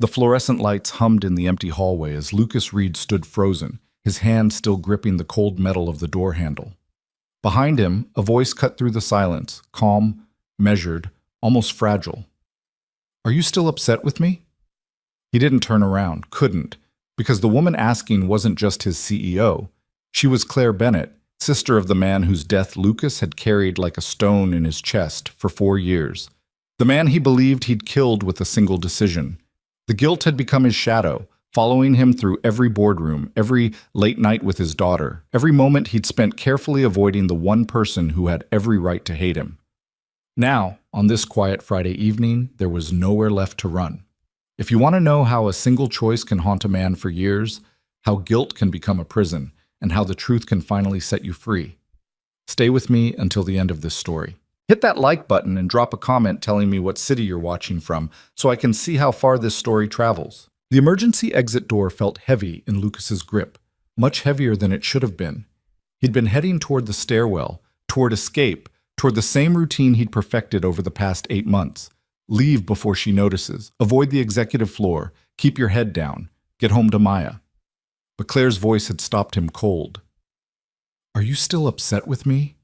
The fluorescent lights hummed in the empty hallway as Lucas Reed stood frozen, his hand still gripping the cold metal of the door handle. Behind him, a voice cut through the silence, calm, measured, almost fragile. "Are you still upset with me?" He didn't turn around, couldn't, because the woman asking wasn't just his CEO. She was Claire Bennett, sister of the man whose death Lucas had carried like a stone in his chest for 4 years. The man he believed he'd killed with a single decision. The guilt had become his shadow, following him through every boardroom, every late night with his daughter, every moment he'd spent carefully avoiding the one person who had every right to hate him. Now, on this quiet Friday evening, there was nowhere left to run. If you want to know how a single choice can haunt a man for years, how guilt can become a prison, and how the truth can finally set you free, stay with me until the end of this story. Hit that like button and drop a comment telling me what city you're watching from so I can see how far this story travels. The emergency exit door felt heavy in Lucas's grip, much heavier than it should have been. He'd been heading toward the stairwell, toward escape, toward the same routine he'd perfected over the past 8 months. Leave before she notices, avoid the executive floor, keep your head down, get home to Maya. But Claire's voice had stopped him cold. "Are you still upset with me?"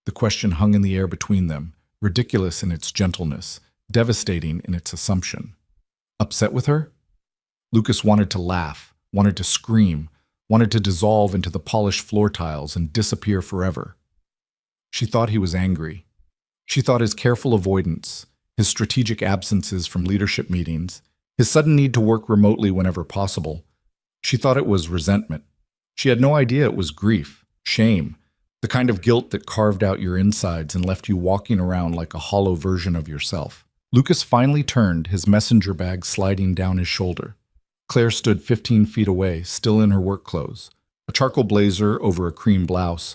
The question hung in the air between them, ridiculous in its gentleness, devastating in its assumption. Upset with her? Lucas wanted to laugh, wanted to scream, wanted to dissolve into the polished floor tiles and disappear forever. She thought he was angry. She thought his careful avoidance, his strategic absences from leadership meetings, his sudden need to work remotely whenever possible, she thought it was resentment. She had no idea it was grief, shame, the kind of guilt that carved out your insides and left you walking around like a hollow version of yourself. Lucas finally turned, his messenger bag sliding down his shoulder. Claire stood 15 feet away, still in her work clothes, a charcoal blazer over a cream blouse,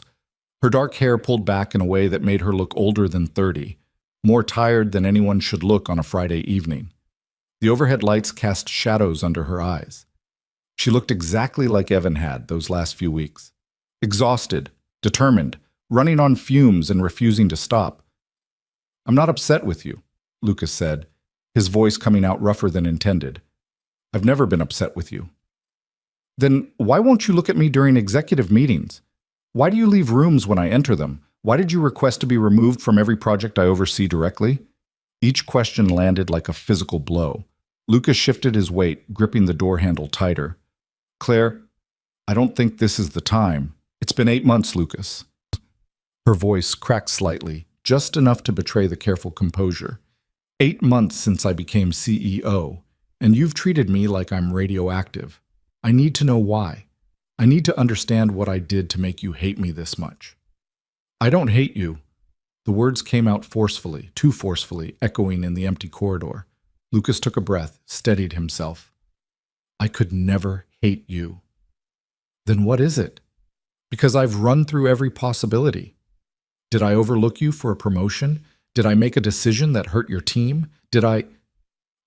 her dark hair pulled back in a way that made her look older than 30, more tired than anyone should look on a Friday evening. The overhead lights cast shadows under her eyes. She looked exactly like Evan had those last few weeks. Exhausted, determined, running on fumes and refusing to stop. "I'm not upset with you," Lucas said, his voice coming out rougher than intended. "I've never been upset with you." "Then why won't you look at me during executive meetings? Why do you leave rooms when I enter them? Why did you request to be removed from every project I oversee directly?" Each question landed like a physical blow. Lucas shifted his weight, gripping the door handle tighter. "Claire, I don't think this is the time. It's been 8 months, Lucas." Her voice cracked slightly, just enough to betray the careful composure. 8 months since I became CEO, and you've treated me like I'm radioactive. I need to know why. I need to understand what I did to make you hate me this much." "I don't hate you." The words came out forcefully, too forcefully, echoing in the empty corridor. Lucas took a breath, steadied himself. "I could never hate you." "Then what is it?" "Because I've run through every possibility. Did I overlook you for a promotion? Did I make a decision that hurt your team? Did I—"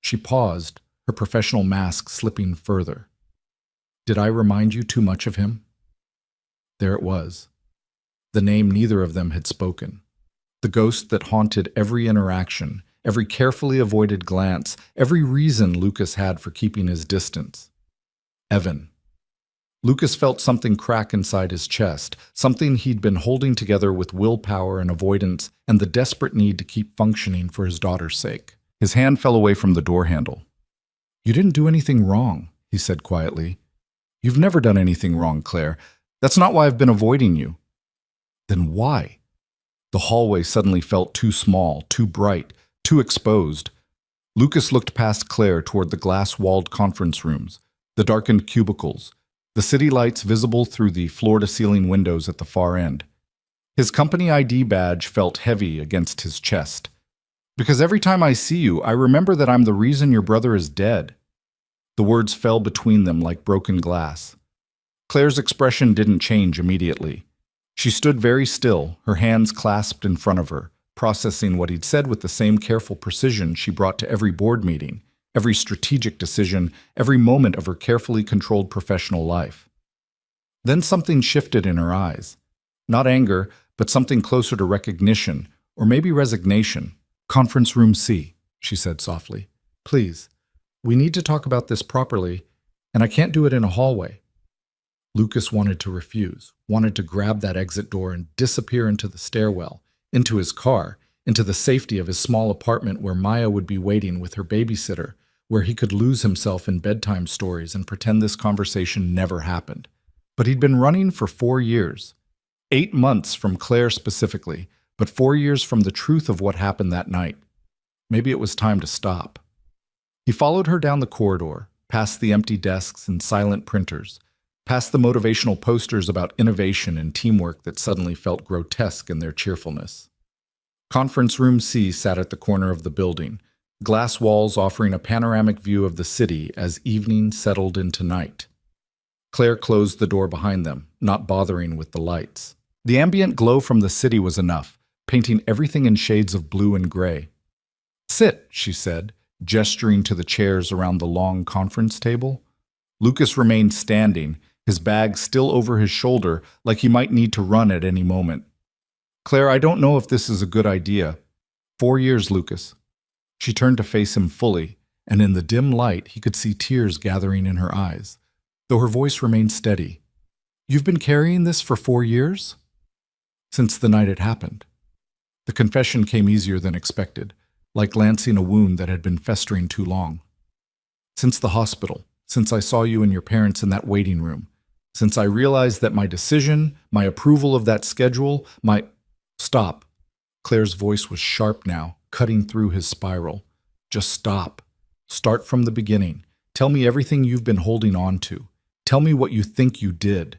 She paused, her professional mask slipping further. "Did I remind you too much of him?" There it was. The name neither of them had spoken. The ghost that haunted every interaction, every carefully avoided glance, every reason Lucas had for keeping his distance. Evan. Lucas felt something crack inside his chest, something he'd been holding together with willpower and avoidance and the desperate need to keep functioning for his daughter's sake. His hand fell away from the door handle. "You didn't do anything wrong," he said quietly. "You've never done anything wrong, Claire. That's not why I've been avoiding you." "Then why?" The hallway suddenly felt too small, too bright, too exposed. Lucas looked past Claire toward the glass-walled conference rooms, the darkened cubicles, the city lights visible through the floor-to-ceiling windows at the far end. His company ID badge felt heavy against his chest. "Because every time I see you, I remember that I'm the reason your brother is dead." The words fell between them like broken glass. Claire's expression didn't change immediately. She stood very still, her hands clasped in front of her, processing what he'd said with the same careful precision she brought to every board meeting, every strategic decision, every moment of her carefully controlled professional life. Then something shifted in her eyes. Not anger, but something closer to recognition, or maybe resignation. "Conference room C," she said softly. "Please." We need to talk about this properly, and I can't do it in a hallway. Lucas wanted to refuse, wanted to grab that exit door and disappear into the stairwell, into his car, into the safety of his small apartment where Maya would be waiting with her babysitter, where he could lose himself in bedtime stories and pretend this conversation never happened. But he'd been running for 4 years. 8 months from Claire specifically, but 4 years from the truth of what happened that night. Maybe it was time to stop. He followed her down the corridor, past the empty desks and silent printers, past the motivational posters about innovation and teamwork that suddenly felt grotesque in their cheerfulness. Conference Room C sat at the corner of the building, glass walls offering a panoramic view of the city as evening settled into night. Claire closed the door behind them, not bothering with the lights. The ambient glow from the city was enough, painting everything in shades of blue and gray. "Sit," she said, gesturing to the chairs around the long conference table. Lucas remained standing, his bag still over his shoulder, like he might need to run at any moment. "Claire, I don't know if this is a good idea. 4 years, Lucas." She turned to face him fully, and in the dim light he could see tears gathering in her eyes, though her voice remained steady. "You've been carrying this for 4 years?" "Since the night it happened." The confession came easier than expected, like lancing a wound that had been festering too long. "Since the hospital, since I saw you and your parents in that waiting room, since I realized that my decision, my approval of that schedule, my—" "Stop." Claire's voice was sharp now, cutting through his spiral. "Just stop. Start from the beginning. Tell me everything you've been holding on to. Tell me what you think you did."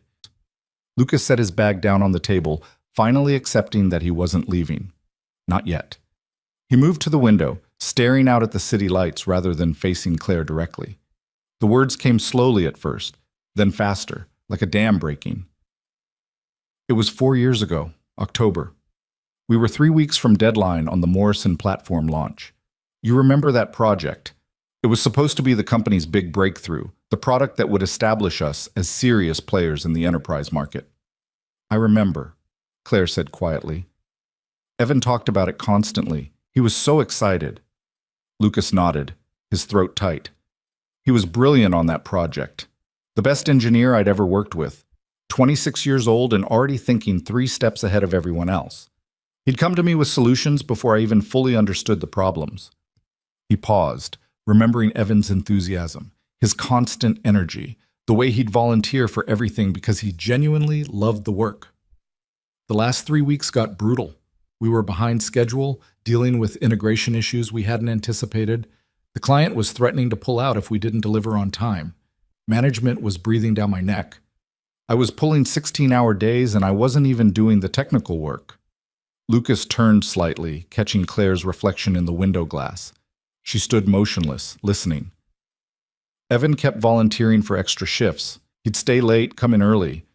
Lucas set his bag down on the table, finally accepting that he wasn't leaving. Not yet. He moved to the window, staring out at the city lights rather than facing Claire directly. The words came slowly at first, then faster, like a dam breaking. "It was 4 years ago, October. We were 3 weeks from deadline on the Morrison platform launch. You remember that project? It was supposed to be the company's big breakthrough, the product that would establish us as serious players in the enterprise market." "I remember," Claire said quietly. "Evan talked about it constantly. He was so excited." Lucas nodded, his throat tight. "He was brilliant on that project. The best engineer I'd ever worked with. 26 years old and already thinking 3 steps ahead of everyone else. He'd come to me with solutions before I even fully understood the problems." He paused, remembering Evan's enthusiasm, his constant energy, the way he'd volunteer for everything because he genuinely loved the work. "The last 3 weeks got brutal. We were behind schedule, dealing with integration issues we hadn't anticipated. The client was threatening to pull out if we didn't deliver on time. Management was breathing down my neck. I was pulling 16-hour days and I wasn't even doing the technical work." Lucas turned slightly, catching Claire's reflection in the window glass. She stood motionless, listening. "Evan kept volunteering for extra shifts. He'd stay late, come in early.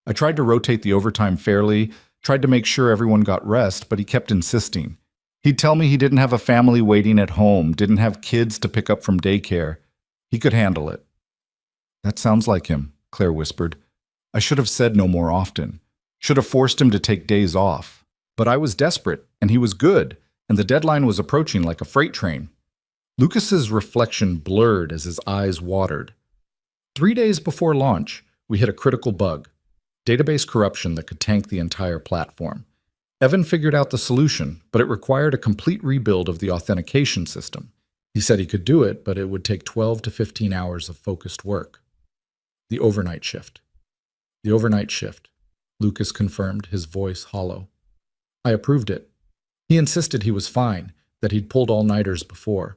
I tried to rotate the overtime fairly, tried to make sure everyone got rest, but he kept insisting. He'd tell me he didn't have a family waiting at home, didn't have kids to pick up from daycare. He could handle it." "That sounds like him," Claire whispered. "I should have said no more often. Should have forced him to take days off. But I was desperate, and he was good, and the deadline was approaching like a freight train." Lucas's reflection blurred as his eyes watered. 3 days before launch, we hit a critical bug. Database corruption that could tank the entire platform. Evan figured out the solution, but it required a complete rebuild of the authentication system. He said he could do it, but it would take 12 to 15 hours of focused work. The overnight shift. The overnight shift, Lucas confirmed, his voice hollow. I approved it. He insisted he was fine, that he'd pulled all-nighters before.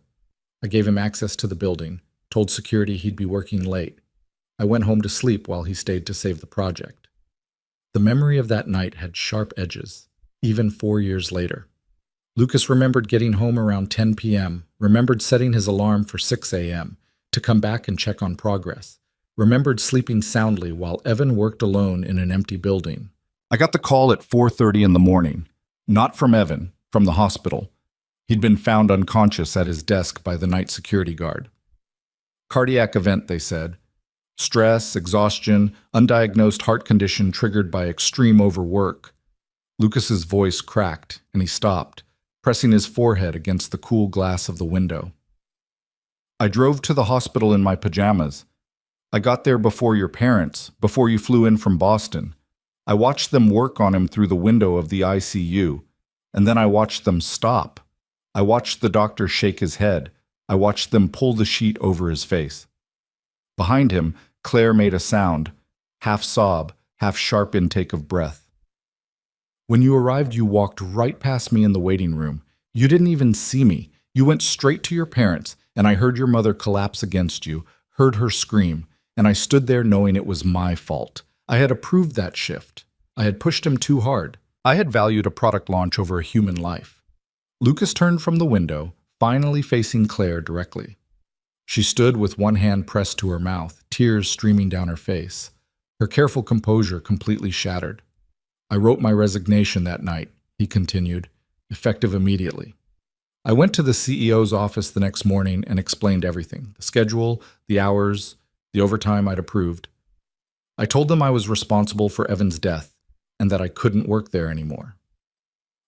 I gave him access to the building, told security he'd be working late. I went home to sleep while he stayed to save the project. The memory of that night had sharp edges, even 4 years later. Lucas remembered getting home around 10 p.m., remembered setting his alarm for 6 a.m. to come back and check on progress, remembered sleeping soundly while Evan worked alone in an empty building. I got the call at 4:30 in the morning. Not from Evan, from the hospital. He'd been found unconscious at his desk by the night security guard. Cardiac event, they said. Stress, exhaustion, undiagnosed heart condition triggered by extreme overwork. Lucas's voice cracked, and he stopped, pressing his forehead against the cool glass of the window. I drove to the hospital in my pajamas. I got there before your parents, before you flew in from Boston. I watched them work on him through the window of the ICU, and then I watched them stop. I watched the doctor shake his head. I watched them pull the sheet over his face. Behind him, Claire made a sound, half sob, half sharp intake of breath. When you arrived, you walked right past me in the waiting room. You didn't even see me. You went straight to your parents, and I heard your mother collapse against you, heard her scream, and I stood there knowing it was my fault. I had approved that shift. I had pushed him too hard. I had valued a product launch over a human life. Lucas turned from the window, finally facing Claire directly. She stood with one hand pressed to her mouth, tears streaming down her face, her careful composure completely shattered. I wrote my resignation that night, he continued, effective immediately. I went to the CEO's office the next morning and explained everything, the schedule, the hours, the overtime I'd approved. I told them I was responsible for Evan's death and that I couldn't work there anymore.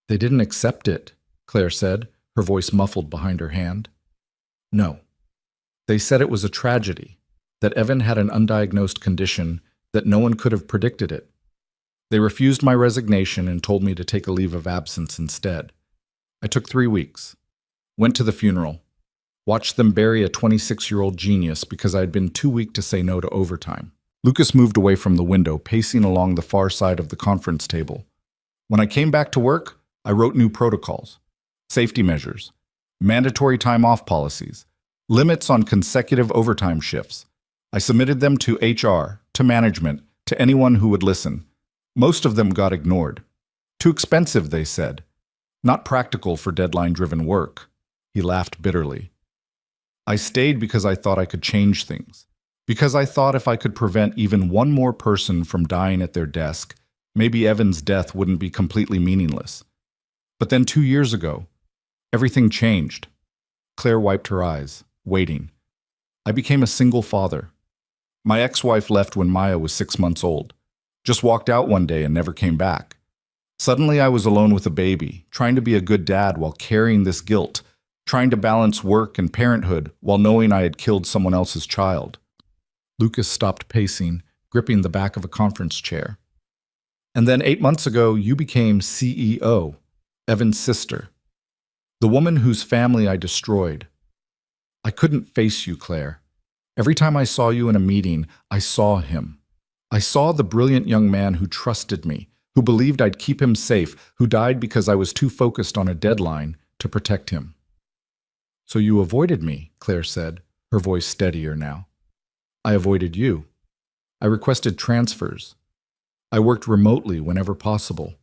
They didn't accept it, Claire said, her voice muffled behind her hand. No. They said it was a tragedy, that Evan had an undiagnosed condition, that no one could have predicted it. They refused my resignation and told me to take a leave of absence instead. I took 3 weeks, went to the funeral, watched them bury a 26-year-old genius because I had been too weak to say no to overtime. Lucas moved away from the window, pacing along the far side of the conference table. When I came back to work, I wrote new protocols, safety measures, mandatory time-off policies, limits on consecutive overtime shifts. I submitted them to HR, to management, to anyone who would listen. Most of them got ignored. Too expensive, they said. Not practical for deadline-driven work. He laughed bitterly. I stayed because I thought I could change things. Because I thought if I could prevent even one more person from dying at their desk, maybe Evan's death wouldn't be completely meaningless. But then 2 years ago, everything changed. Claire wiped her eyes, waiting. I became a single father. My ex-wife left when Maya was 6 months old. Just walked out one day and never came back. Suddenly I was alone with a baby, trying to be a good dad while carrying this guilt, trying to balance work and parenthood while knowing I had killed someone else's child. Lucas stopped pacing, gripping the back of a conference chair. And then 8 months ago, you became CEO, Evan's sister. The woman whose family I destroyed. I couldn't face you, Claire. Every time I saw you in a meeting, I saw him. I saw the brilliant young man who trusted me, who believed I'd keep him safe, who died because I was too focused on a deadline to protect him. So you avoided me, Claire said, her voice steadier now. I avoided you. I requested transfers. I worked remotely whenever possible.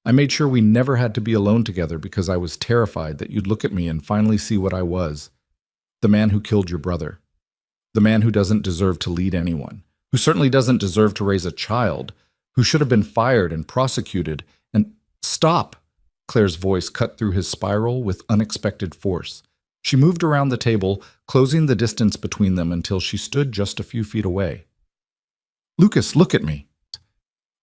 I made sure we never had to be alone together because I was terrified that you'd look at me and finally see what I was. The man who killed your brother. The man who doesn't deserve to lead anyone. Who certainly doesn't deserve to raise a child. Who should have been fired and prosecuted. And stop! Claire's voice cut through his spiral with unexpected force. She moved around the table, closing the distance between them until she stood just a few feet away. Lucas, look at me.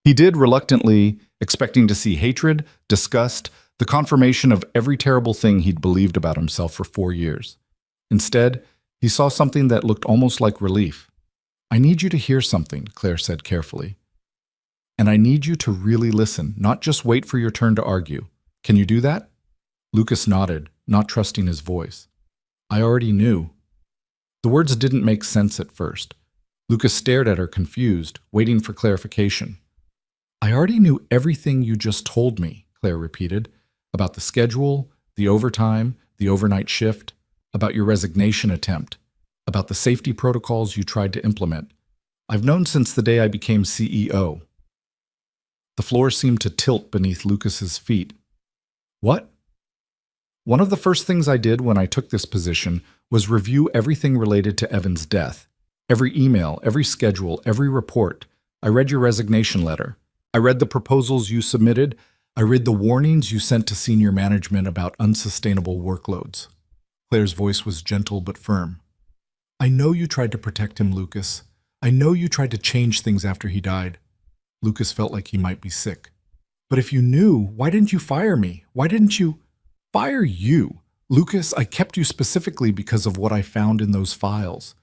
He did reluctantly, expecting to see hatred, disgust, the confirmation of every terrible thing he'd believed about himself for 4 years. Instead, he saw something that looked almost like relief. I need you to hear something, Claire said carefully. And I need you to really listen, not just wait for your turn to argue. Can you do that? Lucas nodded, not trusting his voice. I already knew. The words didn't make sense at first. Lucas stared at her confused, waiting for clarification. I already knew everything you just told me, Claire repeated, about the schedule, the overtime, the overnight shift, about your resignation attempt, about the safety protocols you tried to implement. I've known since the day I became CEO. The floor seemed to tilt beneath Lucas's feet. What? One of the first things I did when I took this position was review everything related to Evan's death. Every email, every schedule, every report. I read your resignation letter. I read the proposals you submitted. I read the warnings you sent to senior management about unsustainable workloads. Claire's voice was gentle but firm. I know you tried to protect him, Lucas. I know you tried to change things after he died. Lucas felt like he might be sick. But if you knew, why didn't you fire me? Why didn't you... Fire you? Lucas, I kept you specifically because of what I found in those files.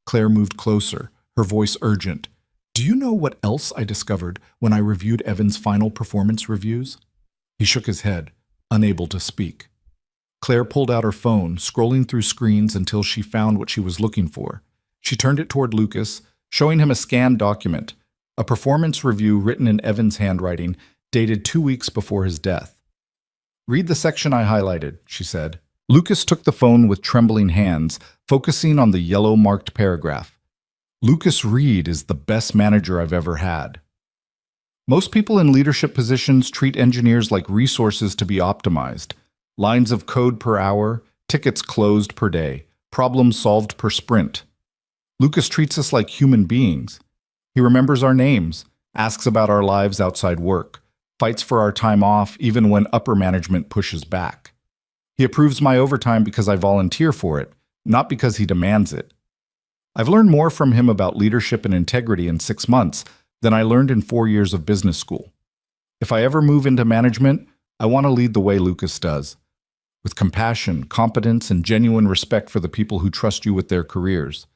Claire moved closer, her voice urgent. Do you know what else I discovered when I reviewed Evan's final performance reviews? He shook his head, unable to speak. Claire pulled out her phone, scrolling through screens until she found what she was looking for. She turned it toward Lucas, showing him a scanned document, a performance review written in Evan's handwriting, dated 2 weeks before his death. Read the section I highlighted, she said. Lucas took the phone with trembling hands, focusing on the yellow-marked paragraph. Lucas Reed is the best manager I've ever had. Most people in leadership positions treat engineers like resources to be optimized. Lines of code per hour, tickets closed per day, problems solved per sprint. Lucas treats us like human beings. He remembers our names, asks about our lives outside work, fights for our time off even when upper management pushes back. He approves my overtime because I volunteer for it, not because he demands it. I've learned more from him about leadership and integrity in 6 months than I learned in 4 years of business school. If I ever move into management, I want to lead the way Lucas does, with compassion, competence, and genuine respect for the people who trust you with their careers.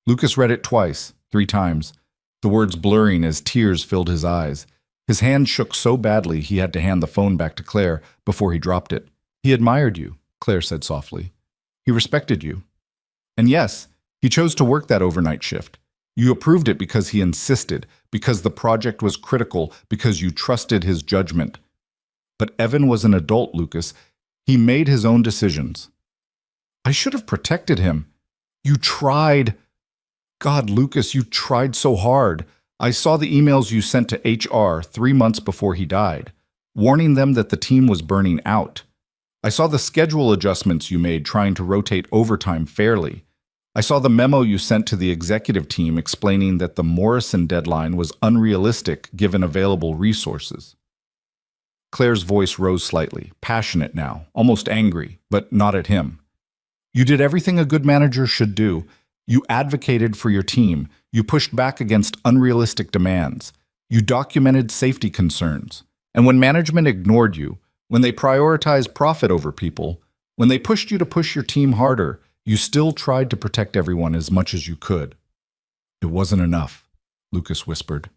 Lucas read it twice, 3 times, the words blurring as tears filled his eyes. His hand shook so badly he had to hand the phone back to Claire before he dropped it. He admired you, Claire said softly. He respected you. And yes, he chose to work that overnight shift. You approved it because he insisted, because the project was critical, because you trusted his judgment. But Evan was an adult, Lucas. He made his own decisions. I should have protected him. You tried. God, Lucas, you tried so hard. I saw the emails you sent to HR 3 months before he died, warning them that the team was burning out. I saw the schedule adjustments you made trying to rotate overtime fairly. I saw the memo you sent to the executive team explaining that the Morrison deadline was unrealistic given available resources. Claire's voice rose slightly, passionate now, almost angry, but not at him. You did everything a good manager should do. You advocated for your team. You pushed back against unrealistic demands. You documented safety concerns. And when management ignored you, when they prioritized profit over people, when they pushed you to push your team harder, you still tried to protect everyone as much as you could. It wasn't enough, Lucas whispered.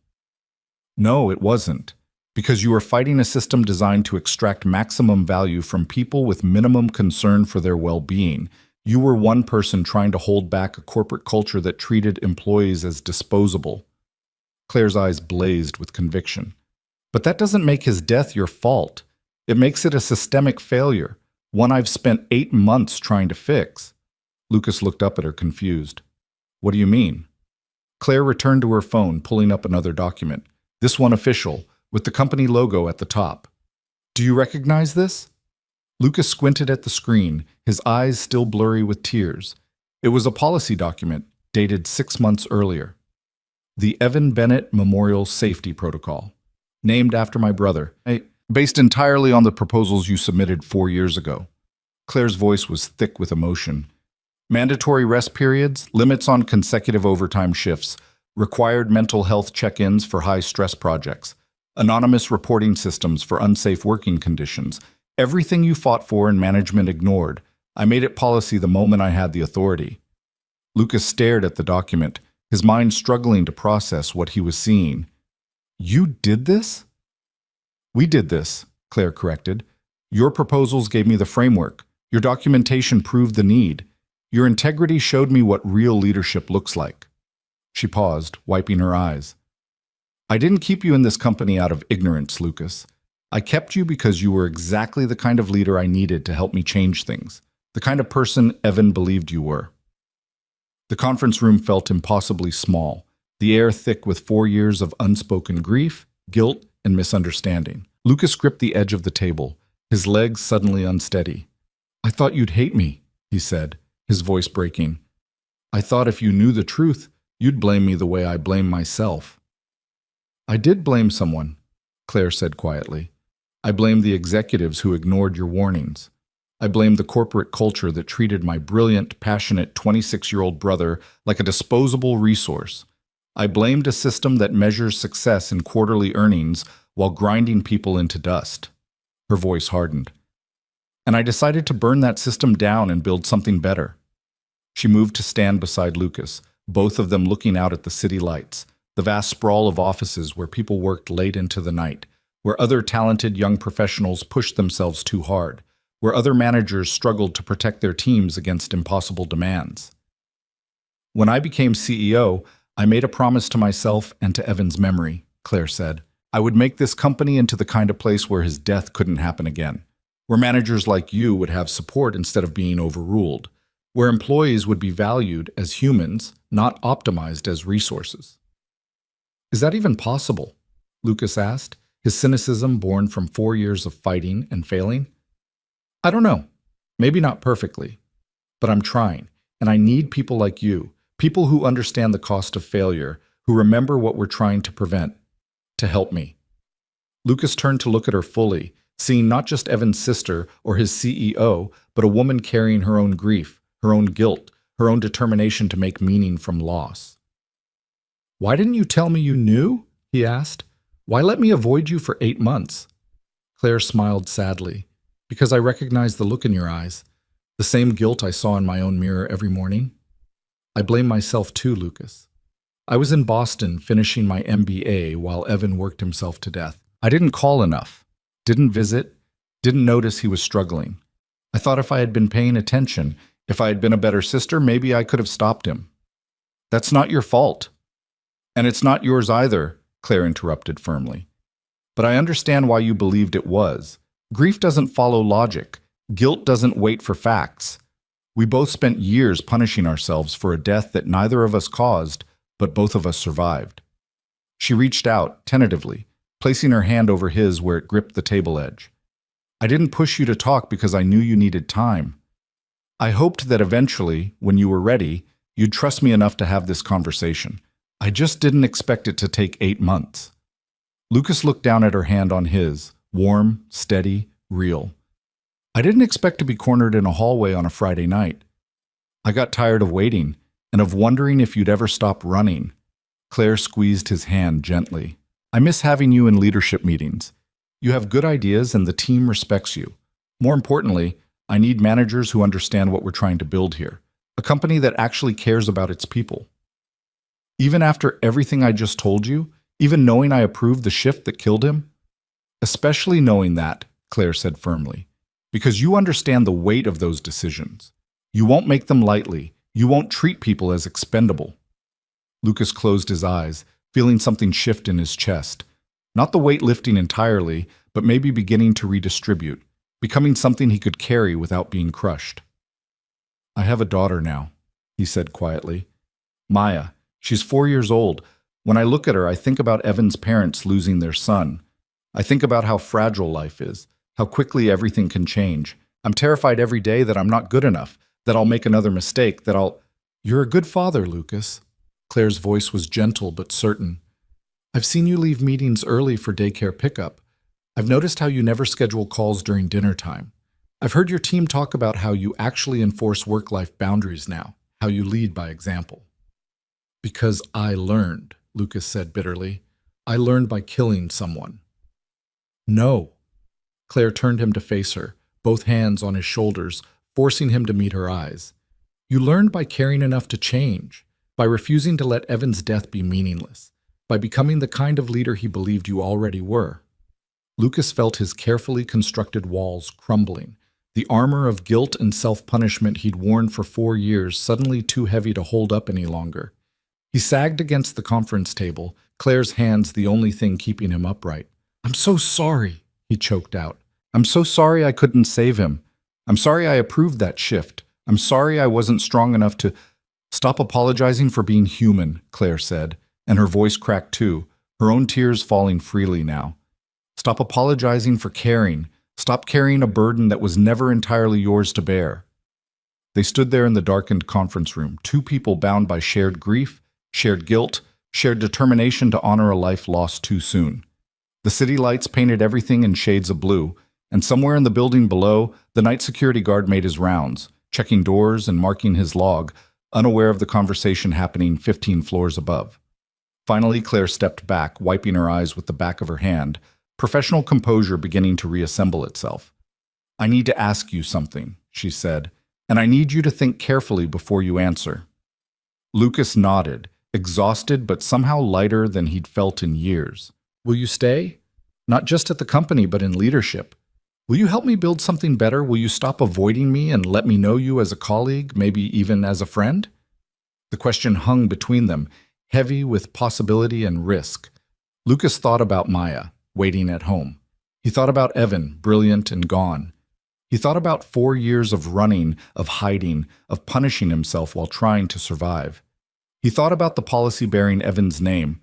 No, it wasn't, because you were fighting a system designed to extract maximum value from people with minimum concern for their well-being. You were one person trying to hold back a corporate culture that treated employees as disposable. Claire's eyes blazed with conviction. But that doesn't make his death your fault. It makes it a systemic failure, one I've spent 8 months trying to fix. Lucas looked up at her, confused. What do you mean? Claire returned to her phone, pulling up another document, this one official, with the company logo at the top. Do you recognize this? Lucas squinted at the screen, his eyes still blurry with tears. It was a policy document, dated 6 months earlier. The Evan Bennett Memorial Safety Protocol, named after my brother, based entirely on the proposals you submitted 4 years ago. Claire's voice was thick with emotion. Mandatory rest periods, limits on consecutive overtime shifts, required mental health check-ins for high-stress projects, anonymous reporting systems for unsafe working conditions. Everything you fought for and management ignored. I made it policy the moment I had the authority. Lucas stared at the document, his mind struggling to process what he was seeing. You did this? We did this, Claire corrected. Your proposals gave me the framework. Your documentation proved the need. Your integrity showed me what real leadership looks like. She paused, wiping her eyes. I didn't keep you in this company out of ignorance, Lucas. I kept you because you were exactly the kind of leader I needed to help me change things, the kind of person Evan believed you were. The conference room felt impossibly small, the air thick with 4 years of unspoken grief, guilt, and misunderstanding. Lucas gripped the edge of the table, his legs suddenly unsteady. I thought you'd hate me, he said, his voice breaking. I thought if you knew the truth, you'd blame me the way I blame myself. I did blame someone, Claire said quietly. I blamed the executives who ignored your warnings. I blamed the corporate culture that treated my brilliant, passionate 26-year-old brother like a disposable resource. I blamed a system that measures success in quarterly earnings while grinding people into dust. Her voice hardened. And I decided to burn that system down and build something better. She moved to stand beside Lucas, both of them looking out at the city lights, the vast sprawl of offices where people worked late into the night, where other talented young professionals pushed themselves too hard, where other managers struggled to protect their teams against impossible demands. When I became CEO, I made a promise to myself and to Evan's memory, Claire said. I would make this company into the kind of place where his death couldn't happen again, where managers like you would have support instead of being overruled, where employees would be valued as humans, not optimized as resources. Is that even possible? Lucas asked, his cynicism born from 4 years of fighting and failing. I don't know. Maybe not perfectly. But I'm trying, and I need people like you, people who understand the cost of failure, who remember what we're trying to prevent, to help me. Lucas turned to look at her fully, seeing not just Evan's sister or his CEO, but a woman carrying her own grief, her own guilt, her own determination to make meaning from loss. Why didn't you tell me you knew? He asked. Why let me avoid you for 8 months? Claire smiled sadly. Because I recognized the look in your eyes, the same guilt I saw in my own mirror every morning. I blame myself too, Lucas. I was in Boston finishing my MBA while Evan worked himself to death. I didn't call enough, didn't visit, didn't notice he was struggling. I thought if I had been paying attention, if I had been a better sister, maybe I could have stopped him. That's not your fault. And it's not yours either, Claire interrupted firmly. But I understand why you believed it was. Grief doesn't follow logic. Guilt doesn't wait for facts. We both spent years punishing ourselves for a death that neither of us caused, but both of us survived. She reached out, tentatively, placing her hand over his where it gripped the table edge. I didn't push you to talk because I knew you needed time. I hoped that eventually, when you were ready, you'd trust me enough to have this conversation. I just didn't expect it to take 8 months. Lucas looked down at her hand on his, warm, steady, real. I didn't expect to be cornered in a hallway on a Friday night. I got tired of waiting and of wondering if you'd ever stop running. Claire squeezed his hand gently. I miss having you in leadership meetings. You have good ideas and the team respects you. More importantly, I need managers who understand what we're trying to build here. A company that actually cares about its people. Even after everything I just told you, even knowing I approved the shift that killed him? Especially knowing that, Claire said firmly, because you understand the weight of those decisions. You won't make them lightly. You won't treat people as expendable. Lucas closed his eyes, feeling something shift in his chest. Not the weight lifting entirely, but maybe beginning to redistribute, becoming something he could carry without being crushed. I have a daughter now, he said quietly. Maya, she's 4 years old. When I look at her, I think about Evan's parents losing their son. I think about how fragile life is, how quickly everything can change. I'm terrified every day that I'm not good enough, that I'll make another mistake, that I'll... You're a good father, Lucas. Claire's voice was gentle but certain. I've seen you leave meetings early for daycare pickup. I've noticed how you never schedule calls during dinner time. I've heard your team talk about how you actually enforce work-life boundaries now, how you lead by example. Because I learned, Lucas said bitterly. I learned by killing someone. No. Claire turned him to face her, both hands on his shoulders, forcing him to meet her eyes. You learned by caring enough to change, by refusing to let Evan's death be meaningless, by becoming the kind of leader he believed you already were. Lucas felt his carefully constructed walls crumbling, the armor of guilt and self-punishment he'd worn for 4 years suddenly too heavy to hold up any longer. He sagged against the conference table, Claire's hands the only thing keeping him upright. I'm so sorry, he choked out. I'm so sorry I couldn't save him. I'm sorry I approved that shift. I'm sorry I wasn't strong enough to... Stop apologizing for being human, Claire said, and her voice cracked too, her own tears falling freely now. Stop apologizing for caring. Stop carrying a burden that was never entirely yours to bear. They stood there in the darkened conference room, two people bound by shared grief, shared guilt, shared determination to honor a life lost too soon. The city lights painted everything in shades of blue, and somewhere in the building below, the night security guard made his rounds, checking doors and marking his log, unaware of the conversation happening 15 floors above. Finally, Claire stepped back, wiping her eyes with the back of her hand, professional composure beginning to reassemble itself. I need to ask you something, she said, and I need you to think carefully before you answer. Lucas nodded, exhausted but somehow lighter than he'd felt in years. Will you stay? Not just at the company, but in leadership. Will you help me build something better? Will you stop avoiding me and let me know you as a colleague, maybe even as a friend? The question hung between them, heavy with possibility and risk. Lucas thought about Maya, waiting at home. He thought about Evan, brilliant and gone. He thought about 4 years of running, of hiding, of punishing himself while trying to survive. He thought about the policy bearing Evan's name,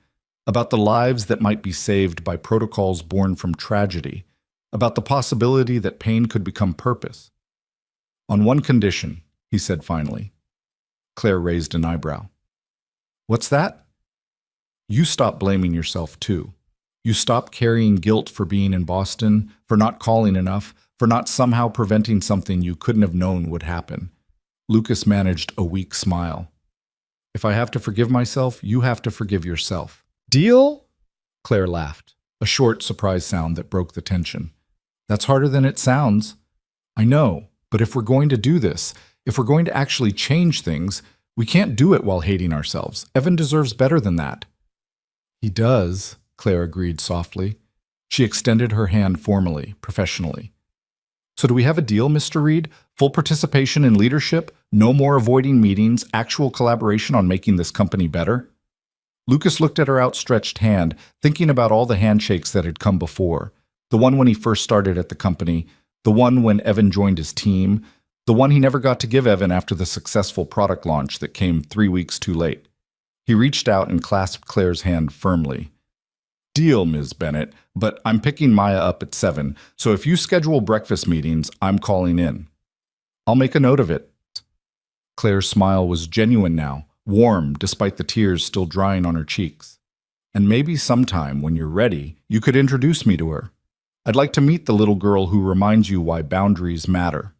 about the lives that might be saved by protocols born from tragedy, about the possibility that pain could become purpose. On one condition, he said finally. Claire raised an eyebrow. What's that? You stop blaming yourself too. You stop carrying guilt for being in Boston, for not calling enough, for not somehow preventing something you couldn't have known would happen. Lucas managed a weak smile. If I have to forgive myself, you have to forgive yourself. Deal? Claire laughed, a short, surprise sound that broke the tension. That's harder than it sounds. I know, but if we're going to do this, if we're going to actually change things, we can't do it while hating ourselves. Evan deserves better than that. He does, Claire agreed softly. She extended her hand formally, professionally. So do we have a deal, Mr. Reed? Full participation in leadership? No more avoiding meetings? Actual collaboration on making this company better? Lucas looked at her outstretched hand, thinking about all the handshakes that had come before. The one when he first started at the company, the one when Evan joined his team, the one he never got to give Evan after the successful product launch that came 3 weeks too late. He reached out and clasped Claire's hand firmly. Deal, Ms. Bennett, but I'm picking Maya up at 7, so if you schedule breakfast meetings, I'm calling in. I'll make a note of it. Claire's smile was genuine now, warm despite the tears still drying on her cheeks. And maybe sometime, when you're ready, you could introduce me to her. I'd like to meet the little girl who reminds you why boundaries matter.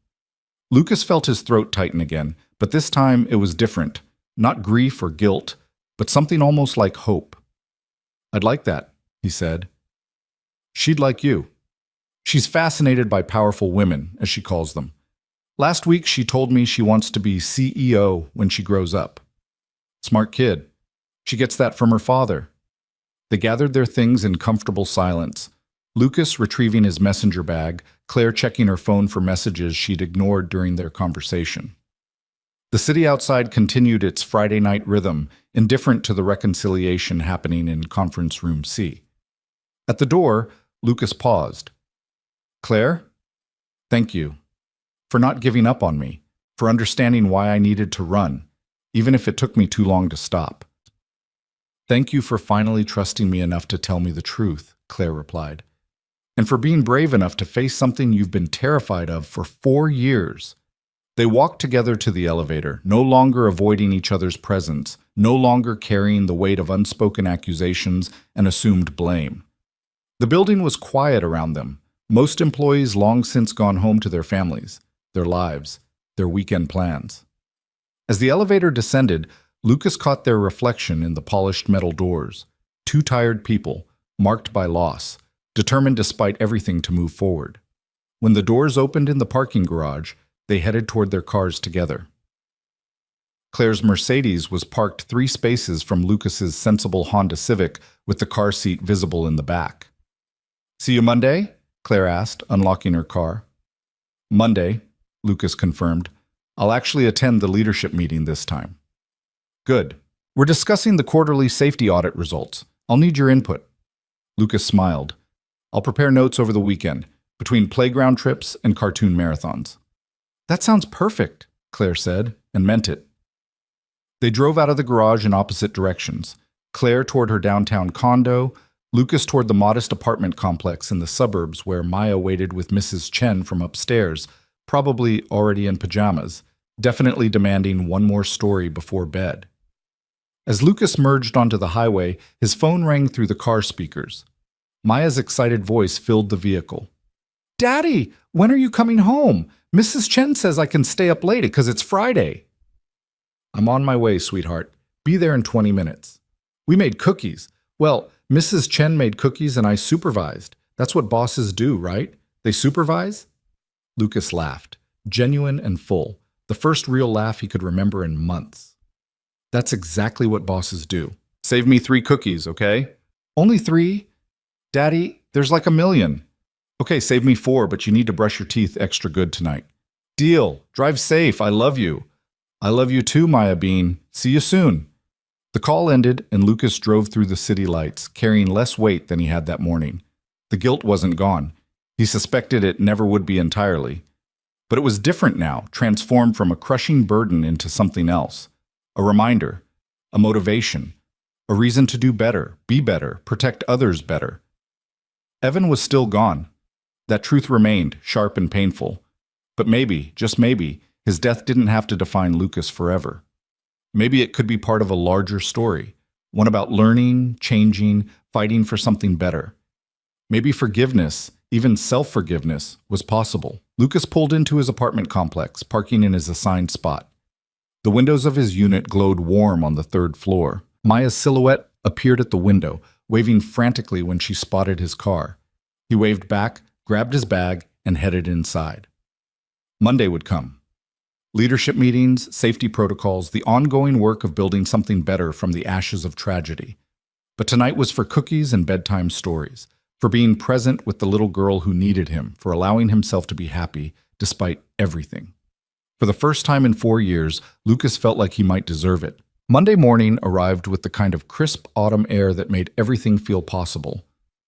Lucas felt his throat tighten again, but this time it was different. Not grief or guilt, but something almost like hope. I'd like that, he said. She'd like you. She's fascinated by powerful women, as she calls them. Last week she told me she wants to be CEO when she grows up. Smart kid. She gets that from her father. They gathered their things in comfortable silence. Lucas retrieving his messenger bag, Claire checking her phone for messages she'd ignored during their conversation. The city outside continued its Friday night rhythm, indifferent to the reconciliation happening in Conference Room C. At the door, Lucas paused. Claire? Thank you. For not giving up on me, for understanding why I needed to run, even if it took me too long to stop. Thank you for finally trusting me enough to tell me the truth, Claire replied. And for being brave enough to face something you've been terrified of for 4 years. They walked together to the elevator, no longer avoiding each other's presence, no longer carrying the weight of unspoken accusations and assumed blame. The building was quiet around them, most employees long since gone home to their families, their lives, their weekend plans. As the elevator descended, Lucas caught their reflection in the polished metal doors. 2 tired people, marked by loss, determined despite everything to move forward. When the doors opened in the parking garage, they headed toward their cars together. Claire's Mercedes was parked 3 spaces from Lucas's sensible Honda Civic with the car seat visible in the back. See you Monday? Claire asked, unlocking her car. Monday, Lucas confirmed. I'll actually attend the leadership meeting this time. Good. We're discussing the quarterly safety audit results. I'll need your input. Lucas smiled. I'll prepare notes over the weekend, between playground trips and cartoon marathons. That sounds perfect, Claire said, and meant it. They drove out of the garage in opposite directions, Claire toward her downtown condo, Lucas toward the modest apartment complex in the suburbs where Maya waited with Mrs. Chen from upstairs, probably already in pajamas, definitely demanding one more story before bed. As Lucas merged onto the highway, his phone rang through the car speakers. Maya's excited voice filled the vehicle. Daddy, when are you coming home? Mrs. Chen says I can stay up late because it's Friday. I'm on my way, sweetheart. Be there in 20 minutes. We made cookies. Well, Mrs. Chen made cookies and I supervised. That's what bosses do, right? They supervise? Lucas laughed, genuine and full, the first real laugh he could remember in months. That's exactly what bosses do. Save me 3 cookies, okay? Only 3? Daddy, there's like a million. Okay, save me 4, but you need to brush your teeth extra good tonight. Deal. Drive safe. I love you. I love you too, Maya Bean. See you soon. The call ended, and Lucas drove through the city lights, carrying less weight than he had that morning. The guilt wasn't gone. He suspected it never would be entirely. But it was different now, transformed from a crushing burden into something else. A reminder, a motivation, a reason to do better, be better, protect others better. Evan was still gone. That truth remained, sharp and painful. But maybe, just maybe, his death didn't have to define Lucas forever. Maybe it could be part of a larger story, one about learning, changing, fighting for something better. Maybe forgiveness, even self-forgiveness, was possible. Lucas pulled into his apartment complex, parking in his assigned spot. The windows of his unit glowed warm on the 3rd floor. Maya's silhouette appeared at the window, waving frantically when she spotted his car. He waved back, grabbed his bag, and headed inside. Monday would come. Leadership meetings, safety protocols, the ongoing work of building something better from the ashes of tragedy. But tonight was for cookies and bedtime stories, for being present with the little girl who needed him, for allowing himself to be happy despite everything. For the first time in 4 years, Lucas felt like he might deserve it. Monday morning arrived with the kind of crisp autumn air that made everything feel possible.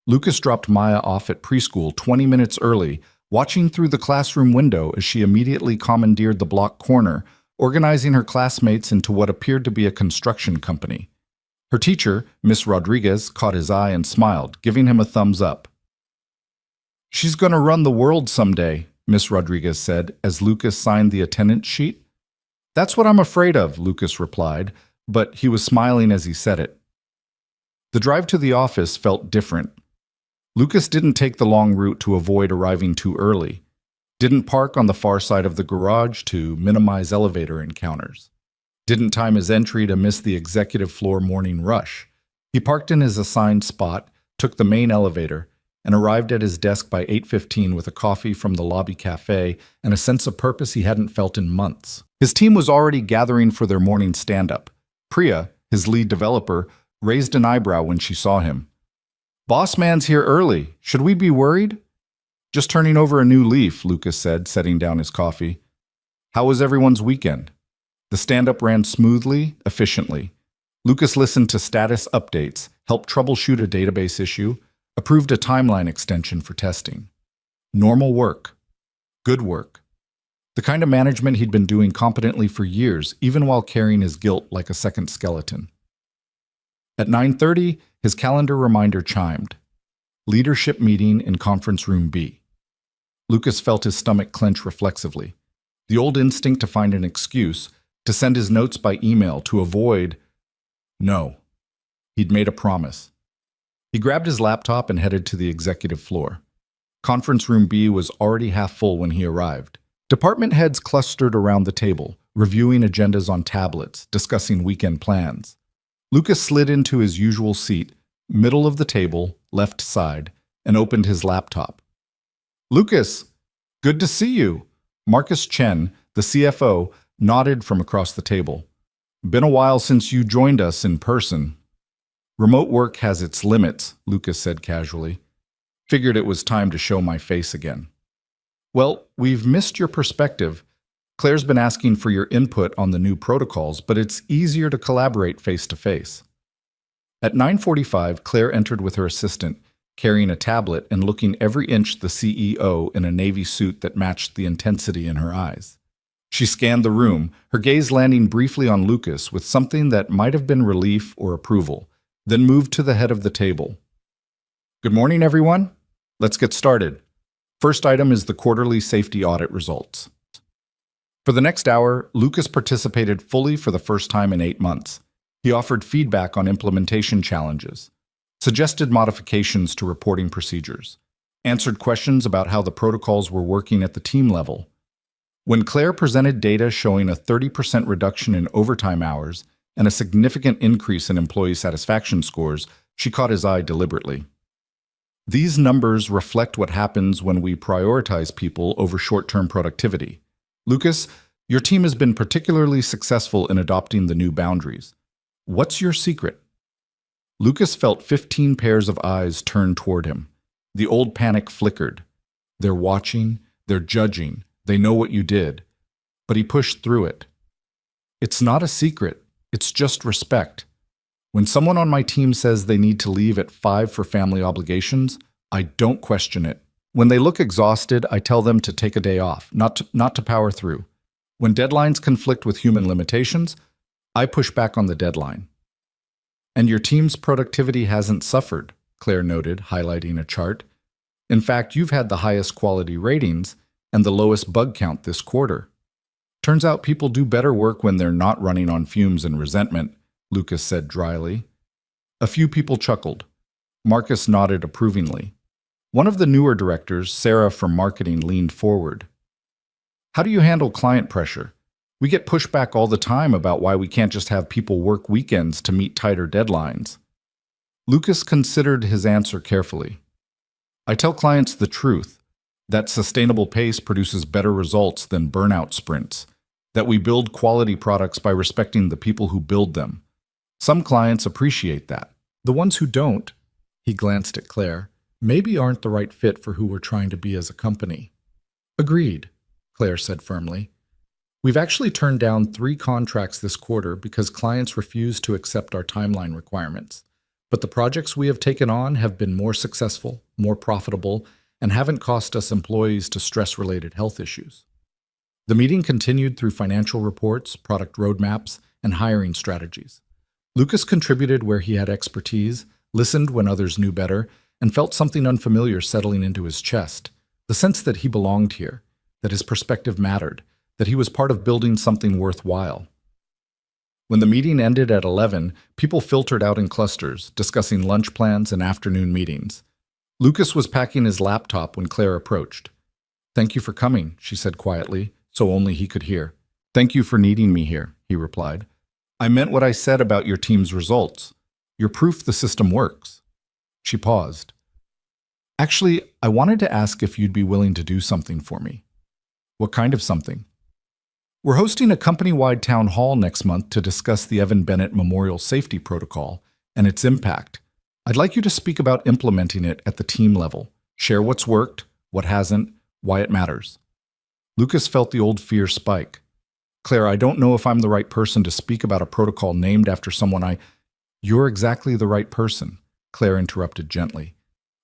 Lucas dropped Maya off at preschool 20 minutes early, watching through the classroom window as she immediately commandeered the block corner, organizing her classmates into what appeared to be a construction company. Her teacher, Miss Rodriguez, caught his eye and smiled, giving him a thumbs up. "She's going to run the world someday," Miss Rodriguez said as Lucas signed the attendance sheet. "That's what I'm afraid of," Lucas replied, but he was smiling as he said it. The drive to the office felt different. Lucas didn't take the long route to avoid arriving too early, didn't park on the far side of the garage to minimize elevator encounters, didn't time his entry to miss the executive floor morning rush. He parked in his assigned spot, took the main elevator, and arrived at his desk by 8:15 with a coffee from the lobby cafe and a sense of purpose he hadn't felt in months. His team was already gathering for their morning stand-up. Priya, his lead developer, raised an eyebrow when she saw him. "Boss man's here early. Should we be worried?" "Just turning over a new leaf," Lucas said, setting down his coffee. "How was everyone's weekend?" The stand-up ran smoothly, efficiently. Lucas listened to status updates, helped troubleshoot a database issue, approved a timeline extension for testing. Normal work. Good work. The kind of management he'd been doing competently for years, even while carrying his guilt like a second skeleton. At 9:30, his calendar reminder chimed. Leadership meeting in conference room B. Lucas felt his stomach clench reflexively. The old instinct to find an excuse, to send his notes by email, to avoid. No. He'd made a promise. He grabbed his laptop and headed to the executive floor. Conference room B was already half full when he arrived. Department heads clustered around the table, reviewing agendas on tablets, discussing weekend plans. Lucas slid into his usual seat, middle of the table, left side, and opened his laptop. "Lucas, good to see you." Marcus Chen, the CFO, nodded from across the table. "Been a while since you joined us in person." "Remote work has its limits," Lucas said casually. "Figured it was time to show my face again." "Well, we've missed your perspective. Claire's been asking for your input on the new protocols, but it's easier to collaborate face-to-face." At 9:45, Claire entered with her assistant, carrying a tablet and looking every inch the CEO in a navy suit that matched the intensity in her eyes. She scanned the room, her gaze landing briefly on Lucas with something that might have been relief or approval, then moved to the head of the table. "Good morning, everyone. Let's get started. First item is the quarterly safety audit results." For the next hour, Lucas participated fully for the first time in 8 months. He offered feedback on implementation challenges, suggested modifications to reporting procedures, answered questions about how the protocols were working at the team level. When Claire presented data showing a 30% reduction in overtime hours and a significant increase in employee satisfaction scores, she caught his eye deliberately. These numbers reflect what happens when we prioritize people over short-term productivity. Lucas, your team has been particularly successful in adopting the new boundaries. What's your secret? Lucas felt 15 pairs of eyes turn toward him. The old panic flickered. They're watching, they're judging, they know what you did. But he pushed through it. It's not a secret, it's just respect. When someone on my team says they need to leave at 5 for family obligations, I don't question it. When they look exhausted, I tell them to take a day off, not to power through. When deadlines conflict with human limitations, I push back on the deadline. And your team's productivity hasn't suffered, Claire noted, highlighting a chart. In fact, you've had the highest quality ratings and the lowest bug count this quarter. Turns out people do better work when they're not running on fumes and resentment, Lucas said dryly. A few people chuckled. Marcus nodded approvingly. One of the newer directors, Sarah from marketing, leaned forward. How do you handle client pressure? We get pushback all the time about why we can't just have people work weekends to meet tighter deadlines. Lucas considered his answer carefully. I tell clients the truth, that sustainable pace produces better results than burnout sprints, that we build quality products by respecting the people who build them. Some clients appreciate that. The ones who don't, he glanced at Claire, maybe aren't the right fit for who we're trying to be as a company. Agreed, Claire said firmly. We've actually turned down 3 contracts this quarter because clients refuse to accept our timeline requirements. But the projects we have taken on have been more successful, more profitable, and haven't cost us employees to stress-related health issues. The meeting continued through financial reports, product roadmaps, and hiring strategies. Lucas contributed where he had expertise, listened when others knew better, and felt something unfamiliar settling into his chest, the sense that he belonged here, that his perspective mattered, that he was part of building something worthwhile. When the meeting ended at 11, people filtered out in clusters, discussing lunch plans and afternoon meetings. Lucas was packing his laptop when Claire approached. Thank you for coming, she said quietly, so only he could hear. Thank you for needing me here, he replied. I meant what I said about your team's results. You're proof the system works. She paused. Actually, I wanted to ask if you'd be willing to do something for me. What kind of something? We're hosting a company-wide town hall next month to discuss the Evan Bennett Memorial Safety Protocol and its impact. I'd like you to speak about implementing it at the team level. Share what's worked, what hasn't, why it matters. Lucas felt the old fear spike. Claire, I don't know if I'm the right person to speak about a protocol named after someone You're exactly the right person, Claire interrupted gently,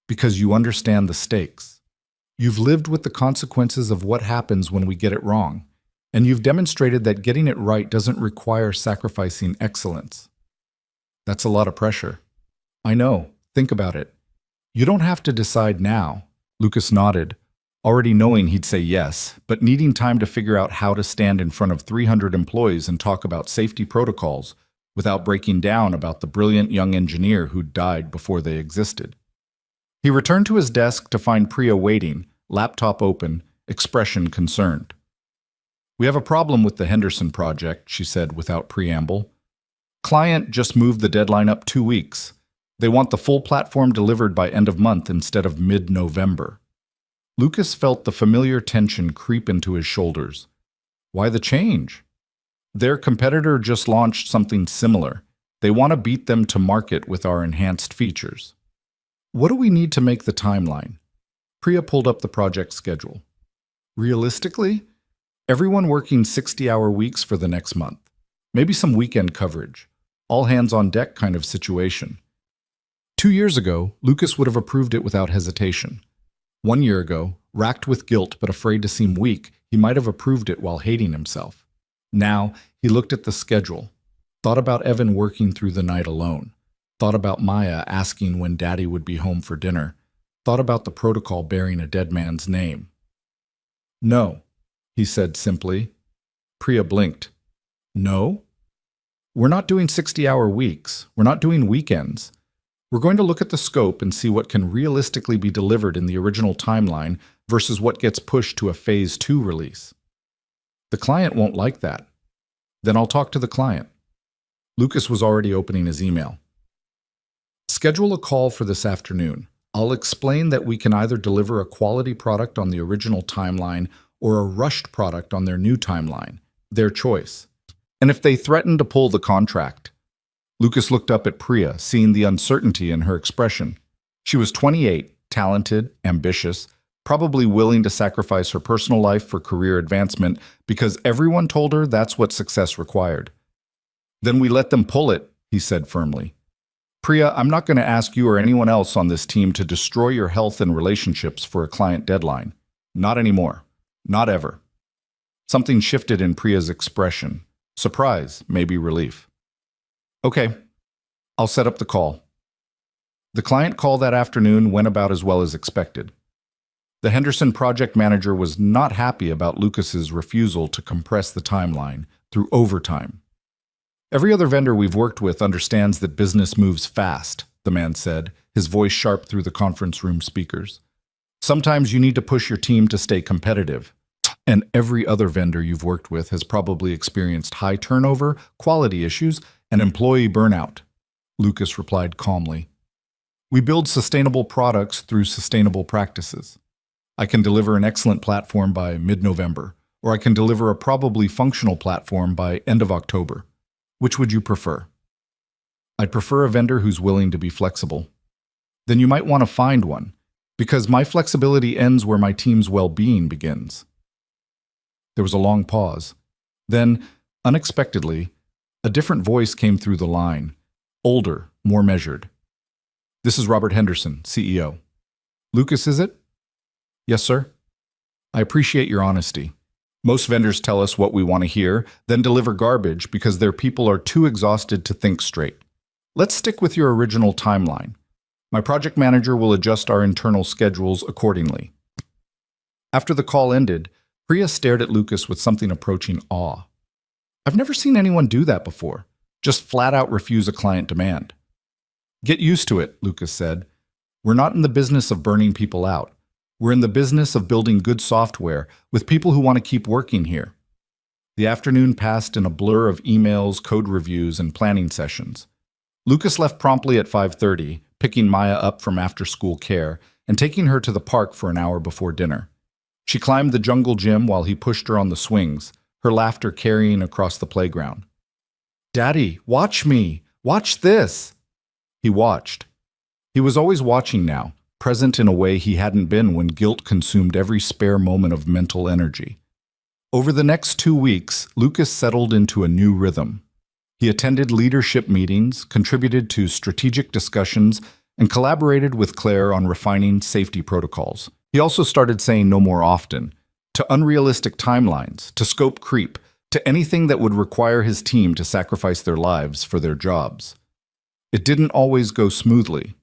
because you understand the stakes. You've lived with the consequences of what happens when we get it wrong. And you've demonstrated that getting it right doesn't require sacrificing excellence. That's a lot of pressure. I know. Think about it. You don't have to decide now. Lucas nodded, already knowing he'd say yes, but needing time to figure out how to stand in front of 300 employees and talk about safety protocols without breaking down about the brilliant young engineer who'd died before they existed. He returned to his desk to find Priya waiting, laptop open, expression concerned. We have a problem with the Henderson project, she said without preamble. Client just moved the deadline up 2 weeks. They want the full platform delivered by end of month instead of mid-November. Lucas felt the familiar tension creep into his shoulders. Why the change? Their competitor just launched something similar. They want to beat them to market with our enhanced features. What do we need to make the timeline? Priya pulled up the project schedule. Realistically, everyone working 60-hour weeks for the next month. Maybe some weekend coverage. All hands on deck kind of situation. 2 years ago, Lucas would have approved it without hesitation. 1 year ago, racked with guilt but afraid to seem weak, he might have approved it while hating himself. Now, he looked at the schedule, thought about Evan working through the night alone, thought about Maya asking when Daddy would be home for dinner, thought about the protocol bearing a dead man's name. No, he said simply. Priya blinked. No? We're not doing 60-hour weeks. We're not doing weekends. We're going to look at the scope and see what can realistically be delivered in the original timeline versus what gets pushed to a Phase 2 release. The client won't like that. Then I'll talk to the client. Lucas was already opening his email. Schedule a call for this afternoon. I'll explain that we can either deliver a quality product on the original timeline or a rushed product on their new timeline, their choice. And if they threaten to pull the contract. Lucas looked up at Priya, seeing the uncertainty in her expression. She was 28, talented, ambitious, probably willing to sacrifice her personal life for career advancement because everyone told her that's what success required. Then we let them pull it, he said firmly. Priya, I'm not going to ask you or anyone else on this team to destroy your health and relationships for a client deadline. Not anymore. Not ever. Something shifted in Priya's expression. Surprise, maybe relief. Okay, I'll set up the call. The client call that afternoon went about as well as expected. The Henderson project manager was not happy about Lucas's refusal to compress the timeline through overtime. Every other vendor we've worked with understands that business moves fast, the man said, his voice sharp through the conference room speakers. Sometimes you need to push your team to stay competitive. And every other vendor you've worked with has probably experienced high turnover, quality issues, and employee burnout, Lucas replied calmly. We build sustainable products through sustainable practices. I can deliver an excellent platform by mid-November, or I can deliver a probably functional platform by end of October. Which would you prefer? I'd prefer a vendor who's willing to be flexible. Then you might want to find one, because my flexibility ends where my team's well-being begins. There was a long pause. Then, unexpectedly, a different voice came through the line, older, more measured. This is Robert Henderson, CEO. Lucas, is it? Yes, sir. I appreciate your honesty. Most vendors tell us what we want to hear, then deliver garbage because their people are too exhausted to think straight. Let's stick with your original timeline. My project manager will adjust our internal schedules accordingly. After the call ended, Priya stared at Lucas with something approaching awe. I've never seen anyone do that before, just flat out refuse a client demand. Get used to it, Lucas said. We're not in the business of burning people out. We're in the business of building good software with people who want to keep working here. The afternoon passed in a blur of emails, code reviews, and planning sessions. Lucas left promptly at 5:30, picking Maya up from after-school care and taking her to the park for an hour before dinner. She climbed the jungle gym while he pushed her on the swings, her laughter carrying across the playground. Daddy, watch me! Watch this! He watched. He was always watching now, present in a way he hadn't been when guilt consumed every spare moment of mental energy. Over the next 2 weeks, Lucas settled into a new rhythm. He attended leadership meetings, contributed to strategic discussions, and collaborated with Claire on refining safety protocols. He also started saying no more often, to unrealistic timelines, to scope creep, to anything that would require his team to sacrifice their lives for their jobs. It didn't always go smoothly.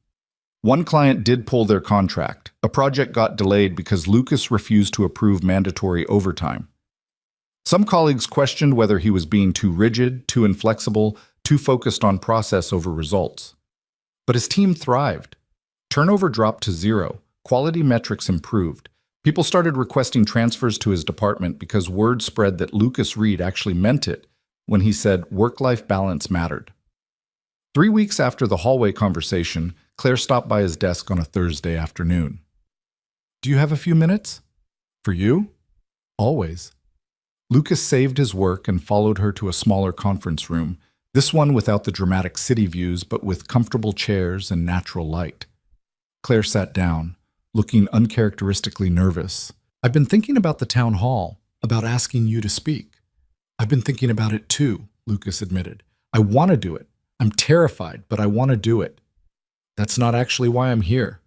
One client did pull their contract. A project got delayed because Lucas refused to approve mandatory overtime. Some colleagues questioned whether he was being too rigid, too inflexible, too focused on process over results. But his team thrived. Turnover dropped to 0. Quality metrics improved. People started requesting transfers to his department because word spread that Lucas Reed actually meant it when he said work-life balance mattered. 3 weeks after the hallway conversation, Claire stopped by his desk on a Thursday afternoon. Do you have a few minutes? For you? Always. Lucas saved his work and followed her to a smaller conference room, this one without the dramatic city views but with comfortable chairs and natural light. Claire sat down, looking uncharacteristically nervous. I've been thinking about the town hall, about asking you to speak. I've been thinking about it too, Lucas admitted. I want to do it. I'm terrified, but I want to do it. That's not actually why I'm here.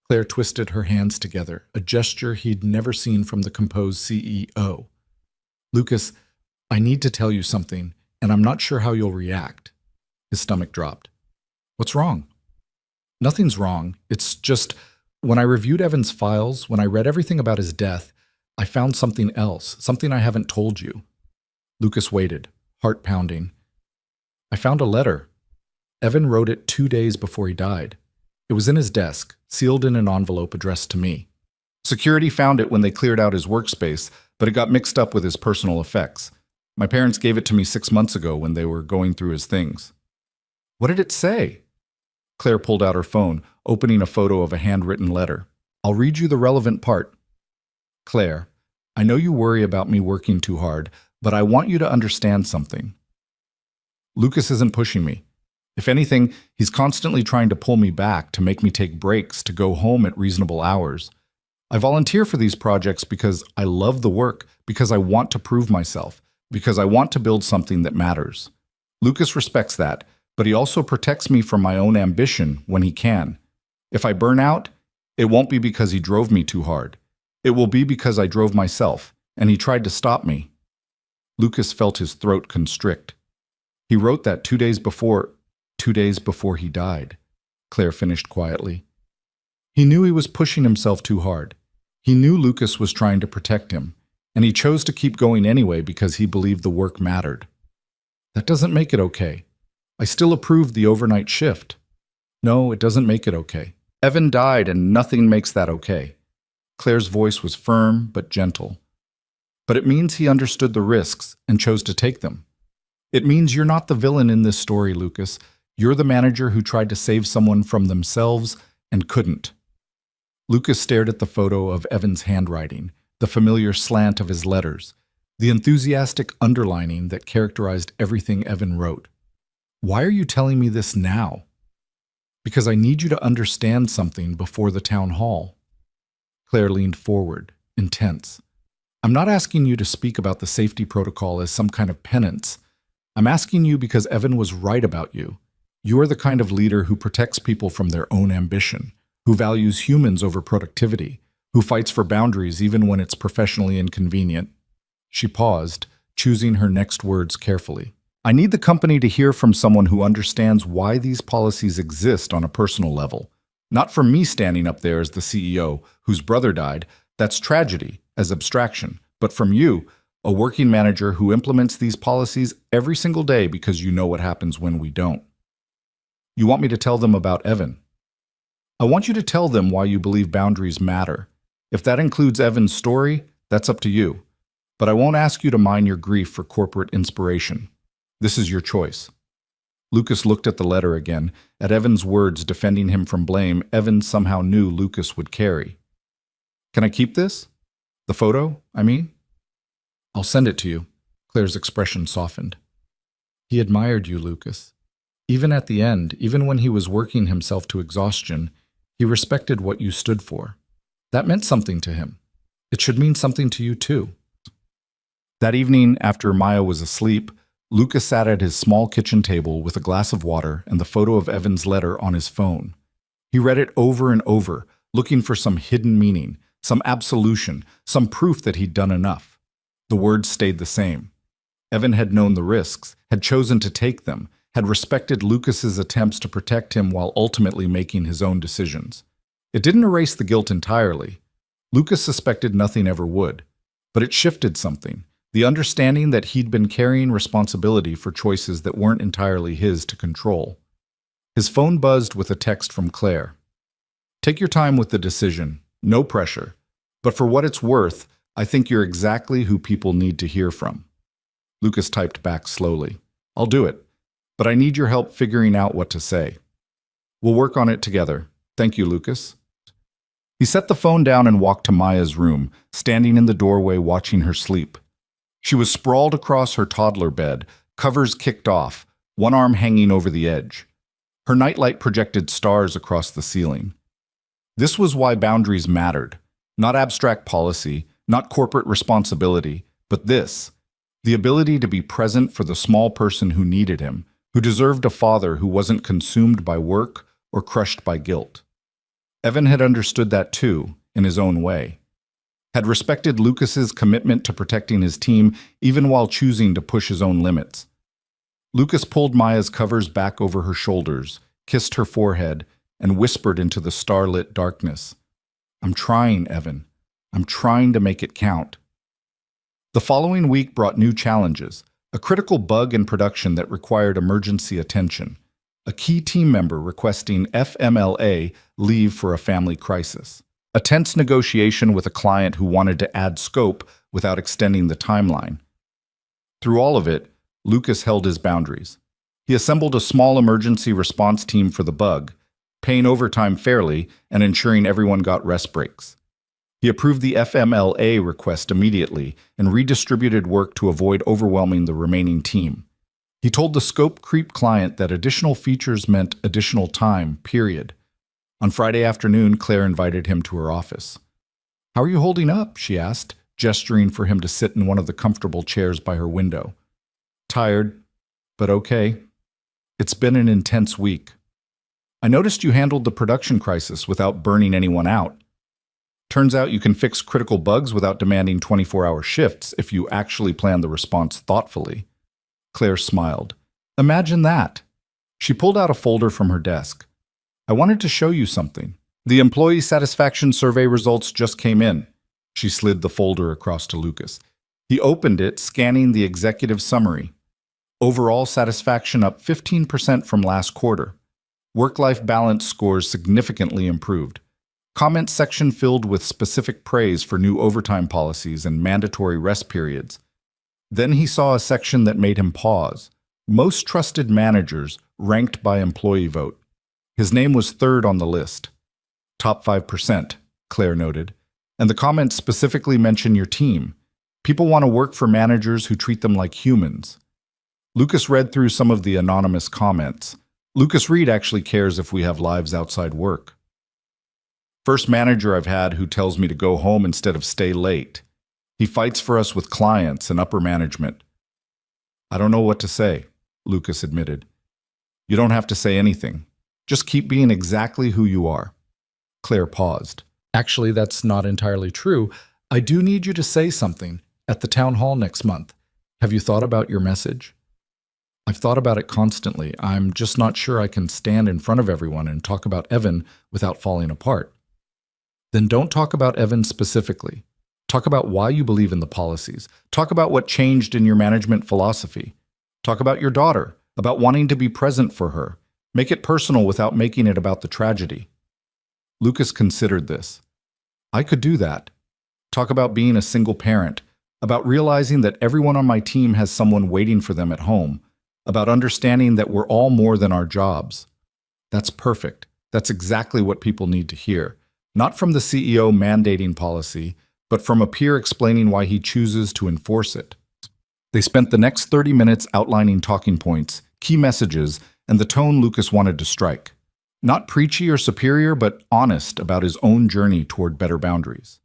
Claire twisted her hands together, a gesture he'd never seen from the composed CEO. Lucas, I need to tell you something, and I'm not sure how you'll react. His stomach dropped. What's wrong? Nothing's wrong. It's just, when I reviewed Evan's files, when I read everything about his death, I found something else, something I haven't told you. Lucas waited, heart pounding. I found a letter. Evan wrote it 2 days before he died. It was in his desk, sealed in an envelope addressed to me. Security found it when they cleared out his workspace, but it got mixed up with his personal effects. My parents gave it to me 6 months ago when they were going through his things. What did it say? Claire pulled out her phone, opening a photo of a handwritten letter. I'll read you the relevant part. Claire, I know you worry about me working too hard, but I want you to understand something. Lucas isn't pushing me. If anything, he's constantly trying to pull me back, to make me take breaks, to go home at reasonable hours. I volunteer for these projects because I love the work, because I want to prove myself, because I want to build something that matters. Lucas respects that, but he also protects me from my own ambition when he can. If I burn out, it won't be because he drove me too hard. It will be because I drove myself, and he tried to stop me. Lucas felt his throat constrict. He wrote that 2 days before he died, Claire finished quietly. He knew he was pushing himself too hard. He knew Lucas was trying to protect him, and he chose to keep going anyway because he believed the work mattered. That doesn't make it okay. I still approved the overnight shift. No, it doesn't make it okay. Evan died and nothing makes that okay. Claire's voice was firm but gentle. But it means he understood the risks and chose to take them. It means you're not the villain in this story, Lucas. You're the manager who tried to save someone from themselves and couldn't. Lucas stared at the photo of Evan's handwriting, the familiar slant of his letters, the enthusiastic underlining that characterized everything Evan wrote. Why are you telling me this now? Because I need you to understand something before the town hall. Claire leaned forward, intense. I'm not asking you to speak about the safety protocol as some kind of penance. I'm asking you because Evan was right about you. You are the kind of leader who protects people from their own ambition, who values humans over productivity, who fights for boundaries even when it's professionally inconvenient. She paused, choosing her next words carefully. I need the company to hear from someone who understands why these policies exist on a personal level. Not from me standing up there as the CEO, whose brother died. That's tragedy, as abstraction. But from you, a working manager who implements these policies every single day because you know what happens when we don't. You want me to tell them about Evan. I want you to tell them why you believe boundaries matter. If that includes Evan's story, that's up to you. But I won't ask you to mine your grief for corporate inspiration. This is your choice. Lucas looked at the letter again, at Evan's words defending him from blame Evan somehow knew Lucas would carry. Can I keep this? The photo, I mean? I'll send it to you. Claire's expression softened. He admired you, Lucas. Even at the end, even when he was working himself to exhaustion, he respected what you stood for. That meant something to him. It should mean something to you too. That evening, after Maya was asleep, Lucas sat at his small kitchen table with a glass of water and the photo of Evan's letter on his phone. He read it over and over, looking for some hidden meaning, some absolution, some proof that he'd done enough. The words stayed the same. Evan had known the risks, had chosen to take them, had respected Lucas's attempts to protect him while ultimately making his own decisions. It didn't erase the guilt entirely. Lucas suspected nothing ever would. But it shifted something, the understanding that he'd been carrying responsibility for choices that weren't entirely his to control. His phone buzzed with a text from Claire. Take your time with the decision, no pressure. But for what it's worth, I think you're exactly who people need to hear from. Lucas typed back slowly. I'll do it, but I need your help figuring out what to say. We'll work on it together. Thank you, Lucas. He set the phone down and walked to Maya's room, standing in the doorway watching her sleep. She was sprawled across her toddler bed, covers kicked off, one arm hanging over the edge. Her nightlight projected stars across the ceiling. This was why boundaries mattered. Not abstract policy, not corporate responsibility, but this. The ability to be present for the small person who needed him, who deserved a father who wasn't consumed by work or crushed by guilt. Evan had understood that too, in his own way. Had respected Lucas's commitment to protecting his team even while choosing to push his own limits. Lucas pulled Maya's covers back over her shoulders, kissed her forehead, and whispered into the starlit darkness. I'm trying, Evan. I'm trying to make it count. The following week brought new challenges, a critical bug in production that required emergency attention, a key team member requesting FMLA leave for a family crisis, a tense negotiation with a client who wanted to add scope without extending the timeline. Through all of it, Lucas held his boundaries. He assembled a small emergency response team for the bug, paying overtime fairly, and ensuring everyone got rest breaks. He approved the FMLA request immediately and redistributed work to avoid overwhelming the remaining team. He told the scope creep client that additional features meant additional time, period. On Friday afternoon, Claire invited him to her office. "How are you holding up?" she asked, gesturing for him to sit in one of the comfortable chairs by her window. "Tired, but okay. It's been an intense week. I noticed you handled the production crisis without burning anyone out. Turns out you can fix critical bugs without demanding 24-hour shifts if you actually plan the response thoughtfully." Claire smiled. "Imagine that." She pulled out a folder from her desk. "I wanted to show you something. The employee satisfaction survey results just came in." She slid the folder across to Lucas. He opened it, scanning the executive summary. Overall satisfaction up 15% from last quarter. Work-life balance scores significantly improved. Comment section filled with specific praise for new overtime policies and mandatory rest periods. Then he saw a section that made him pause. Most trusted managers, ranked by employee vote. His name was third on the list. Top 5%, Claire noted. And the comments specifically mention your team. People want to work for managers who treat them like humans. Lucas read through some of the anonymous comments. Lucas Reed actually cares if we have lives outside work. "First manager I've had who tells me to go home instead of stay late. He fights for us with clients and upper management." "I don't know what to say," Lucas admitted. "You don't have to say anything. Just keep being exactly who you are." Claire paused. "Actually, that's not entirely true. I do need you to say something at the town hall next month. Have you thought about your message?" "I've thought about it constantly. I'm just not sure I can stand in front of everyone and talk about Evan without falling apart." "Then don't talk about Evan specifically. Talk about why you believe in the policies. Talk about what changed in your management philosophy. Talk about your daughter, about wanting to be present for her. Make it personal without making it about the tragedy." Lucas considered this. "I could do that. Talk about being a single parent, about realizing that everyone on my team has someone waiting for them at home, about understanding that we're all more than our jobs." That's perfect. That's exactly what people need to hear. Not from the CEO mandating policy, but from a peer explaining why he chooses to enforce it. They spent the next 30 minutes outlining talking points, key messages, and the tone Lucas wanted to strike. Not preachy or superior, but honest about his own journey toward better boundaries.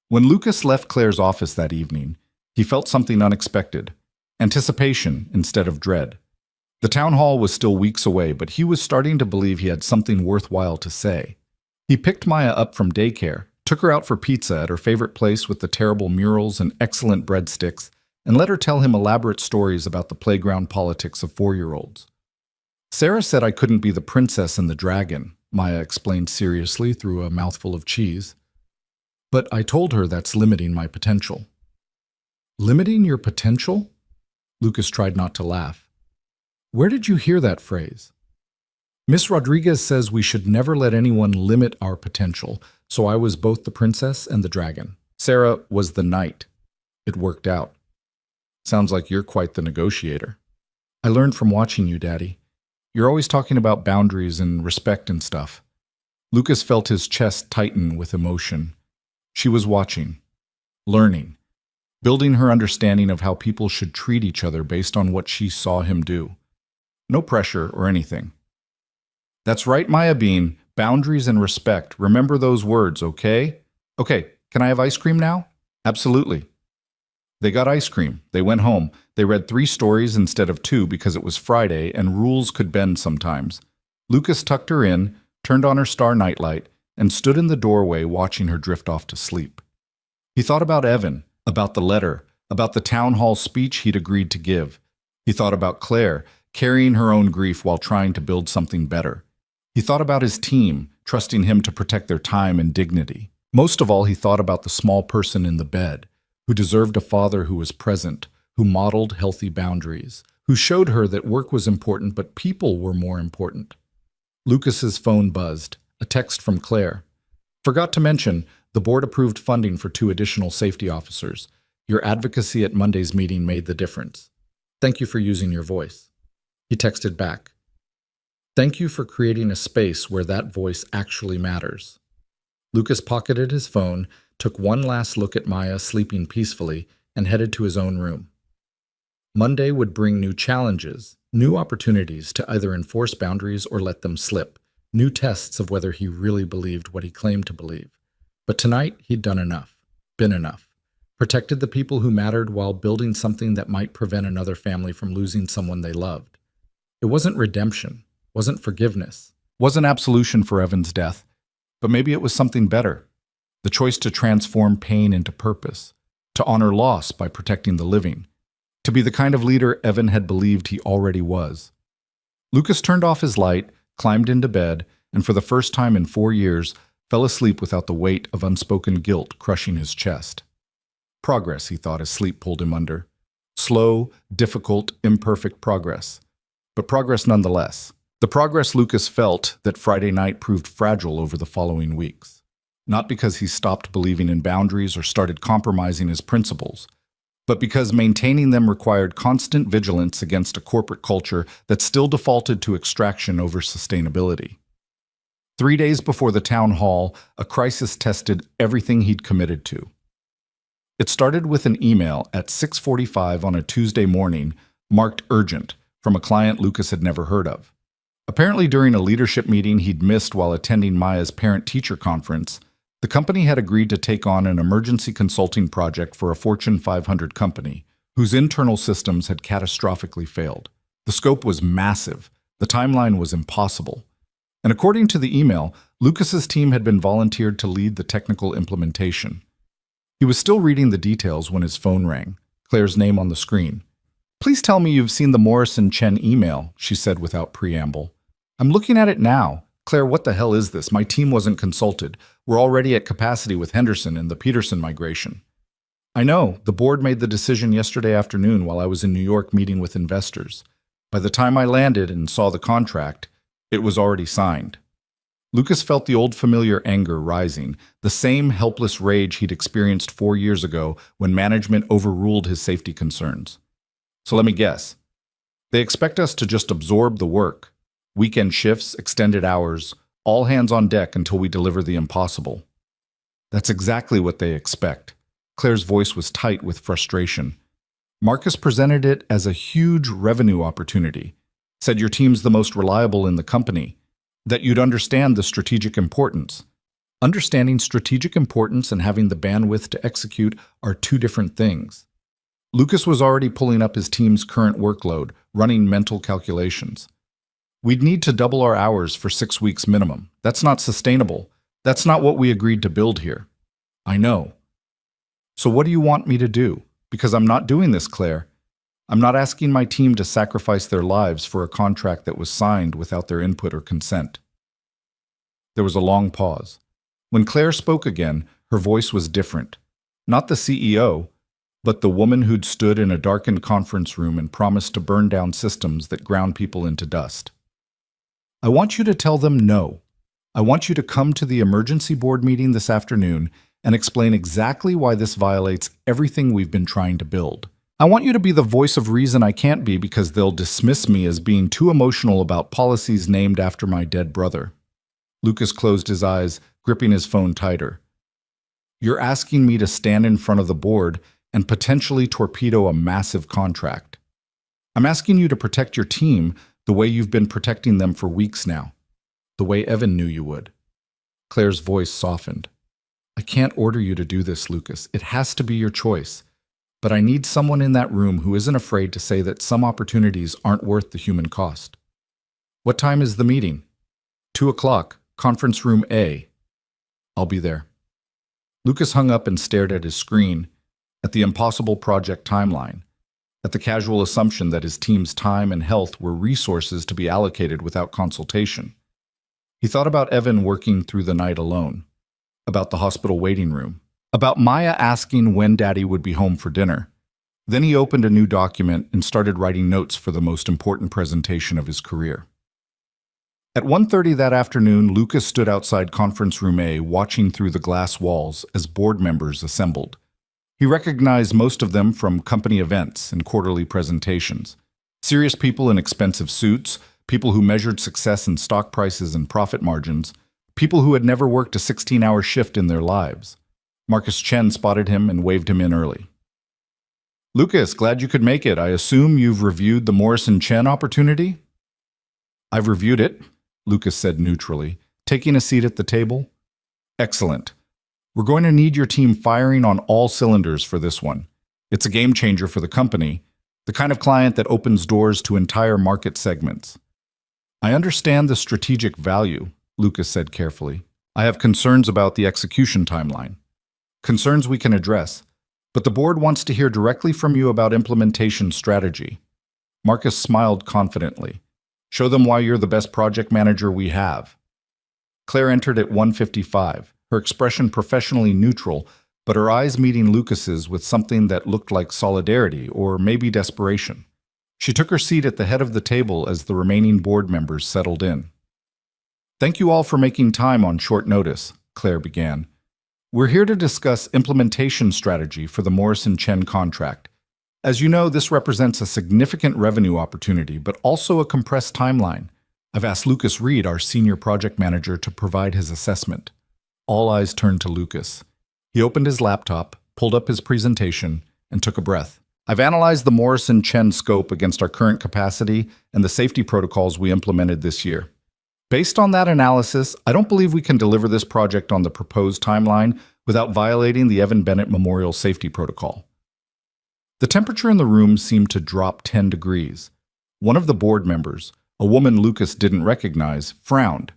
When Lucas left Claire's office that evening, he felt something unexpected. Anticipation instead of dread. The town hall was still weeks away, but he was starting to believe he had something worthwhile to say. He picked Maya up from daycare, took her out for pizza at her favorite place with the terrible murals and excellent breadsticks, and let her tell him elaborate stories about the playground politics of 4-year-olds. "Sarah said I couldn't be the princess and the dragon," Maya explained seriously through a mouthful of cheese. "But I told her that's limiting my potential." "Limiting your potential?" Lucas tried not to laugh. "Where did you hear that phrase?" "Miss Rodriguez says we should never let anyone limit our potential, so I was both the princess and the dragon. Sarah was the knight. It worked out." "Sounds like you're quite the negotiator." "I learned from watching you, Daddy. You're always talking about boundaries and respect and stuff." Lucas felt his chest tighten with emotion. She was watching, learning, building her understanding of how people should treat each other based on what she saw him do. No pressure or anything. "That's right, Maya Bean. Boundaries and respect. Remember those words, okay?" "Okay, can I have ice cream now?" "Absolutely." They got ice cream. They went home. They read 3 stories instead of 2 because it was Friday and rules could bend sometimes. Lucas tucked her in, turned on her star nightlight, and stood in the doorway watching her drift off to sleep. He thought about Evan, about the letter, about the town hall speech he'd agreed to give. He thought about Claire, carrying her own grief while trying to build something better. He thought about his team, trusting him to protect their time and dignity. Most of all, he thought about the small person in the bed, who deserved a father who was present, who modeled healthy boundaries, who showed her that work was important but people were more important. Lucas's phone buzzed, a text from Claire. "Forgot to mention, the board approved funding for 2 additional safety officers. Your advocacy at Monday's meeting made the difference. Thank you for using your voice." He texted back, Thank you for creating a space where that voice actually matters. Lucas pocketed his phone, took one last look at Maya sleeping peacefully, and headed to his own room. Monday would bring new challenges, new opportunities to either enforce boundaries or let them slip, new tests of whether he really believed what he claimed to believe. But tonight, he'd done enough, been enough, protected the people who mattered while building something that might prevent another family from losing someone they loved. It wasn't redemption, wasn't forgiveness, wasn't absolution for Evan's death, but maybe it was something better. The choice to transform pain into purpose, to honor loss by protecting the living, to be the kind of leader Evan had believed he already was. Lucas turned off his light, climbed into bed, and for the first time in 4 years, fell asleep without the weight of unspoken guilt crushing his chest. Progress, he thought as sleep pulled him under. Slow, difficult, imperfect progress. But progress nonetheless. The progress Lucas felt that Friday night proved fragile over the following weeks. Not because he stopped believing in boundaries or started compromising his principles, but because maintaining them required constant vigilance against a corporate culture that still defaulted to extraction over sustainability. 3 days before the town hall, a crisis tested everything he'd committed to. It started with an email at 6:45 on a Tuesday morning, marked urgent, from a client Lucas had never heard of. Apparently during a leadership meeting he'd missed while attending Maya's parent-teacher conference, the company had agreed to take on an emergency consulting project for a Fortune 500 company, whose internal systems had catastrophically failed. The scope was massive, the timeline was impossible. And according to the email, Lucas's team had been volunteered to lead the technical implementation. He was still reading the details when his phone rang, Claire's name on the screen. "Please tell me you've seen the Morrison Chen email," she said without preamble. "I'm looking at it now. Claire, what the hell is this? My team wasn't consulted. We're already at capacity with Henderson and the Peterson migration." "I know. The board made the decision yesterday afternoon while I was in New York meeting with investors. By the time I landed and saw the contract, it was already signed." Lucas felt the old familiar anger rising, the same helpless rage he'd experienced 4 years ago when management overruled his safety concerns. "So let me guess. They expect us to just absorb the work. Weekend shifts, extended hours, all hands on deck until we deliver the impossible." "That's exactly what they expect." Claire's voice was tight with frustration. "Marcus presented it as a huge revenue opportunity. Said your team's the most reliable in the company. That you'd understand the strategic importance. Understanding strategic importance and having the bandwidth to execute are two different things." Lucas was already pulling up his team's current workload, running mental calculations. "We'd need to double our hours for 6 weeks minimum. That's not sustainable. That's not what we agreed to build here." "I know." "So what do you want me to do? Because I'm not doing this, Claire. I'm not asking my team to sacrifice their lives for a contract that was signed without their input or consent." There was a long pause. When Claire spoke again, her voice was different. Not the CEO, but the woman who'd stood in a darkened conference room and promised to burn down systems that ground people into dust. "I want you to tell them no. I want you to come to the emergency board meeting this afternoon and explain exactly why this violates everything we've been trying to build. I want you to be the voice of reason I can't be because they'll dismiss me as being too emotional about policies named after my dead brother." Lucas closed his eyes, gripping his phone tighter. "You're asking me to stand in front of the board and potentially torpedo a massive contract. I'm asking you to protect your team the way you've been protecting them for weeks now, the way Evan knew you would." Claire's voice softened. "I can't order you to do this, Lucas. It has to be your choice. But I need someone in that room who isn't afraid to say that some opportunities aren't worth the human cost." "What time is the meeting?" 2:00, conference room A. "I'll be there." Lucas hung up and stared at his screen, at the impossible project timeline, at the casual assumption that his team's time and health were resources to be allocated without consultation. He thought about Evan working through the night alone, about the hospital waiting room, about Maya asking when Daddy would be home for dinner. Then he opened a new document and started writing notes for the most important presentation of his career. At 1:30 that afternoon, Lucas stood outside conference room A, watching through the glass walls as board members assembled. He recognized most of them from company events and quarterly presentations. Serious people in expensive suits, people who measured success in stock prices and profit margins, people who had never worked a 16-hour shift in their lives. Marcus Chen spotted him and waved him in early. "Lucas, glad you could make it. I assume you've reviewed the Morrison Chen opportunity?" "I've reviewed it," Lucas said neutrally, taking a seat at the table. "Excellent. We're going to need your team firing on all cylinders for this one. It's a game changer for the company, the kind of client that opens doors to entire market segments." "I understand the strategic value," Lucas said carefully. "I have concerns about the execution timeline. Concerns we can address, but the board wants to hear directly from you about implementation strategy." Marcus smiled confidently. "Show them why you're the best project manager we have." Claire entered at 1:55, her expression professionally neutral, but her eyes meeting Lucas's with something that looked like solidarity or maybe desperation. She took her seat at the head of the table as the remaining board members settled in. "Thank you all for making time on short notice," Claire began. "We're here to discuss implementation strategy for the Morrison Chen contract. As you know, this represents a significant revenue opportunity, but also a compressed timeline. I've asked Lucas Reed, our senior project manager, to provide his assessment." All eyes turned to Lucas. He opened his laptop, pulled up his presentation, and took a breath. "I've analyzed the Morrison Chen scope against our current capacity and the safety protocols we implemented this year. Based on that analysis, I don't believe we can deliver this project on the proposed timeline without violating the Evan Bennett Memorial Safety Protocol." The temperature in the room seemed to drop 10 degrees. One of the board members, a woman Lucas didn't recognize, frowned.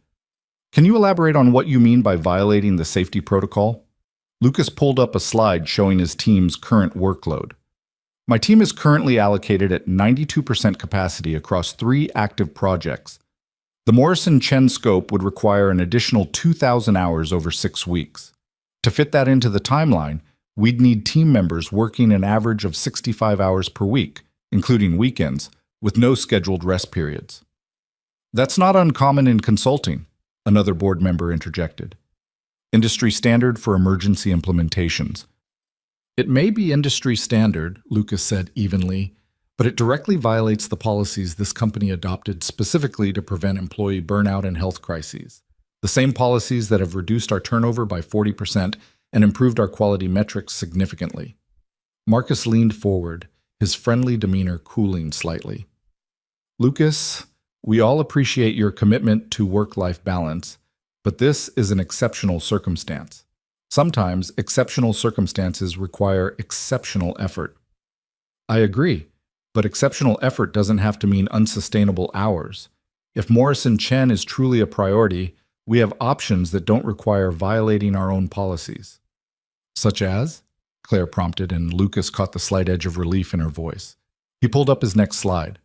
"Can you elaborate on what you mean by violating the safety protocol?" Lucas pulled up a slide showing his team's current workload. "My team is currently allocated at 92% capacity across 3 active projects. The Morrison Chen scope would require an additional 2,000 hours over 6 weeks. To fit that into the timeline, we'd need team members working an average of 65 hours per week, including weekends, with no scheduled rest periods." "That's not uncommon in consulting," another board member interjected. "Industry standard for emergency implementations." "It may be industry standard," Lucas said evenly, "but it directly violates the policies this company adopted specifically to prevent employee burnout and health crises. The same policies that have reduced our turnover by 40% and improved our quality metrics significantly." Marcus leaned forward, his friendly demeanor cooling slightly. "Lucas, we all appreciate your commitment to work-life balance, but this is an exceptional circumstance. Sometimes exceptional circumstances require exceptional effort." "I agree, but exceptional effort doesn't have to mean unsustainable hours. If Morrison Chen is truly a priority, we have options that don't require violating our own policies." "Such as?" Claire prompted, and Lucas caught the slight edge of relief in her voice. He pulled up his next slide.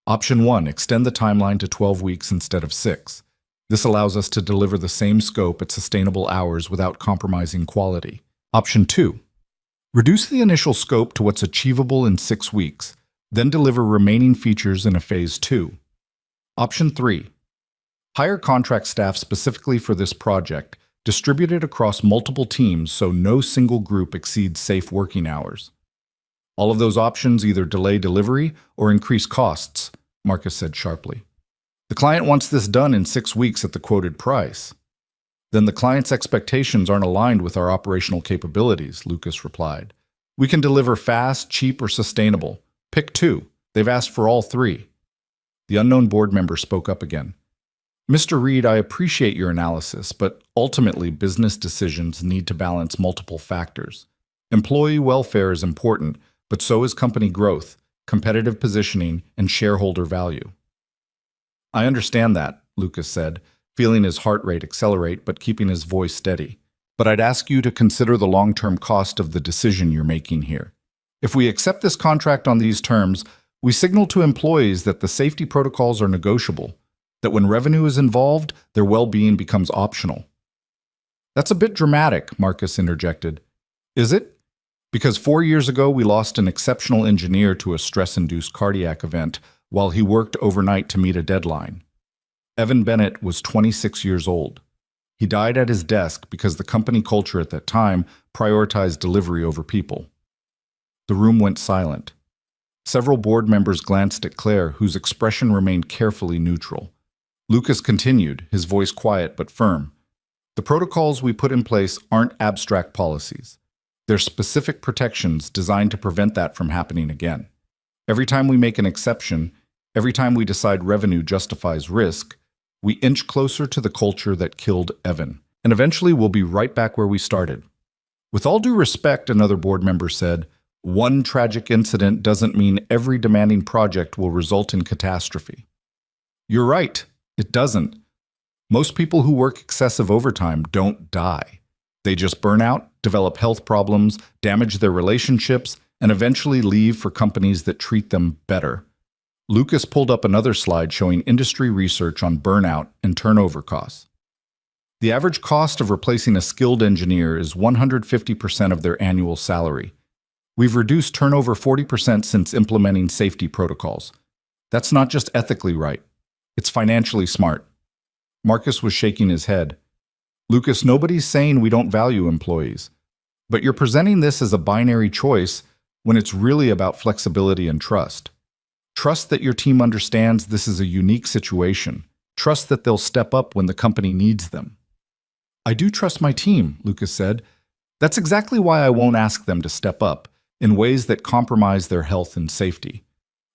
"Option 1, extend the timeline to 12 weeks instead of 6. This allows us to deliver the same scope at sustainable hours without compromising quality. Option 2, reduce the initial scope to what's achievable in 6 weeks, then deliver remaining features in a phase 2. Option 3, hire contract staff specifically for this project, distributed across multiple teams so no single group exceeds safe working hours." "All of those options either delay delivery or increase costs," Marcus said sharply. "The client wants this done in 6 weeks at the quoted price." "Then the client's expectations aren't aligned with our operational capabilities," Lucas replied. "We can deliver fast, cheap, or sustainable. Pick 2. They've asked for all 3. The unknown board member spoke up again. "Mr. Reed, I appreciate your analysis, but ultimately business decisions need to balance multiple factors. Employee welfare is important, but so is company growth, competitive positioning, and shareholder value." "I understand that," Lucas said, feeling his heart rate accelerate but keeping his voice steady. "But I'd ask you to consider the long-term cost of the decision you're making here. If we accept this contract on these terms, we signal to employees that the safety protocols are negotiable, that when revenue is involved, their well-being becomes optional." "That's a bit dramatic," Marcus interjected. "Is it? Because 4 years ago we lost an exceptional engineer to a stress-induced cardiac event while he worked overnight to meet a deadline. Evan Bennett was 26 years old. He died at his desk because the company culture at that time prioritized delivery over people." The room went silent. Several board members glanced at Claire, whose expression remained carefully neutral. Lucas continued, his voice quiet but firm. The protocols we put in place aren't abstract policies. They're specific protections designed to prevent that from happening again. Every time we make an exception, every time we decide revenue justifies risk, we inch closer to the culture that killed Evan. And eventually we'll be right back where we started. With all due respect, another board member said, one tragic incident doesn't mean every demanding project will result in catastrophe. You're right, it doesn't. Most people who work excessive overtime don't die. They just burn out, develop health problems, damage their relationships, and eventually leave for companies that treat them better. Lucas pulled up another slide showing industry research on burnout and turnover costs. The average cost of replacing a skilled engineer is 150% of their annual salary. We've reduced turnover 40% since implementing safety protocols. That's not just ethically right. It's financially smart. Marcus was shaking his head. Lucas, nobody's saying we don't value employees. But you're presenting this as a binary choice when it's really about flexibility and trust. Trust that your team understands this is a unique situation. Trust that they'll step up when the company needs them. I do trust my team, Lucas said. That's exactly why I won't ask them to step up in ways that compromise their health and safety.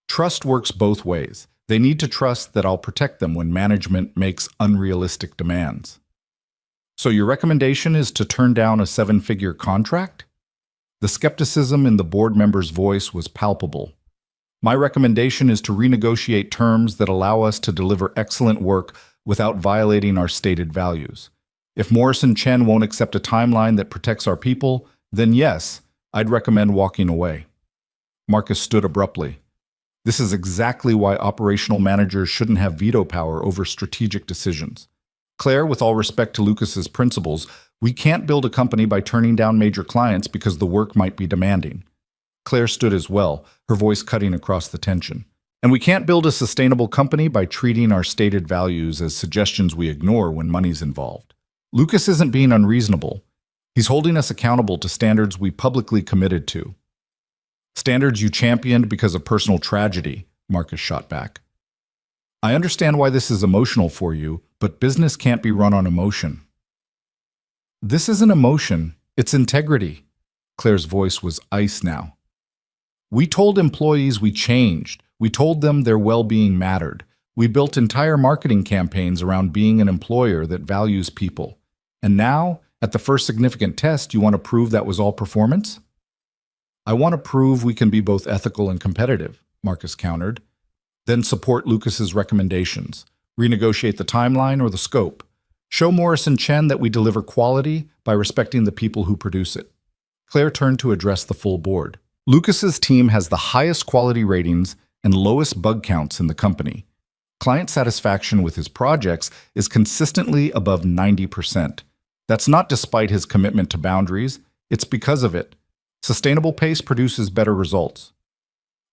Trust works both ways. They need to trust that I'll protect them when management makes unrealistic demands. So your recommendation is to turn down a 7-figure contract? The skepticism in the board member's voice was palpable. My recommendation is to renegotiate terms that allow us to deliver excellent work without violating our stated values. If Morrison Chen won't accept a timeline that protects our people, then yes, I'd recommend walking away. Marcus stood abruptly. This is exactly why operational managers shouldn't have veto power over strategic decisions. Claire, with all respect to Lucas's principles, we can't build a company by turning down major clients because the work might be demanding. Claire stood as well, her voice cutting across the tension. And we can't build a sustainable company by treating our stated values as suggestions we ignore when money's involved. Lucas isn't being unreasonable. He's holding us accountable to standards we publicly committed to. Standards you championed because of personal tragedy, Marcus shot back. I understand why this is emotional for you, but business can't be run on emotion. This isn't emotion, it's integrity. Claire's voice was ice now. We told employees we changed. We told them their well-being mattered. We built entire marketing campaigns around being an employer that values people. And now, at the first significant test, you want to prove that was all performance? I want to prove we can be both ethical and competitive, Marcus countered. Then support Lucas's recommendations. Renegotiate the timeline or the scope. Show Morrison Chen that we deliver quality by respecting the people who produce it. Claire turned to address the full board. Lucas's team has the highest quality ratings and lowest bug counts in the company. Client satisfaction with his projects is consistently above 90%. That's not despite his commitment to boundaries, it's because of it. Sustainable pace produces better results.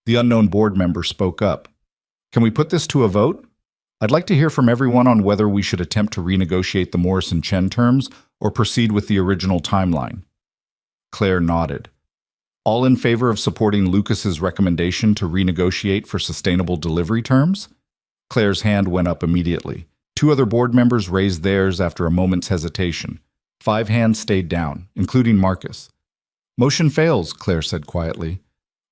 The unknown board member spoke up. Can we put this to a vote? I'd like to hear from everyone on whether we should attempt to renegotiate the Morrison Chen terms or proceed with the original timeline. Claire nodded. All in favor of supporting Lucas's recommendation to renegotiate for sustainable delivery terms? Claire's hand went up immediately. 2 other board members raised theirs after a moment's hesitation. 5 hands stayed down, including Marcus. Motion fails, Claire said quietly.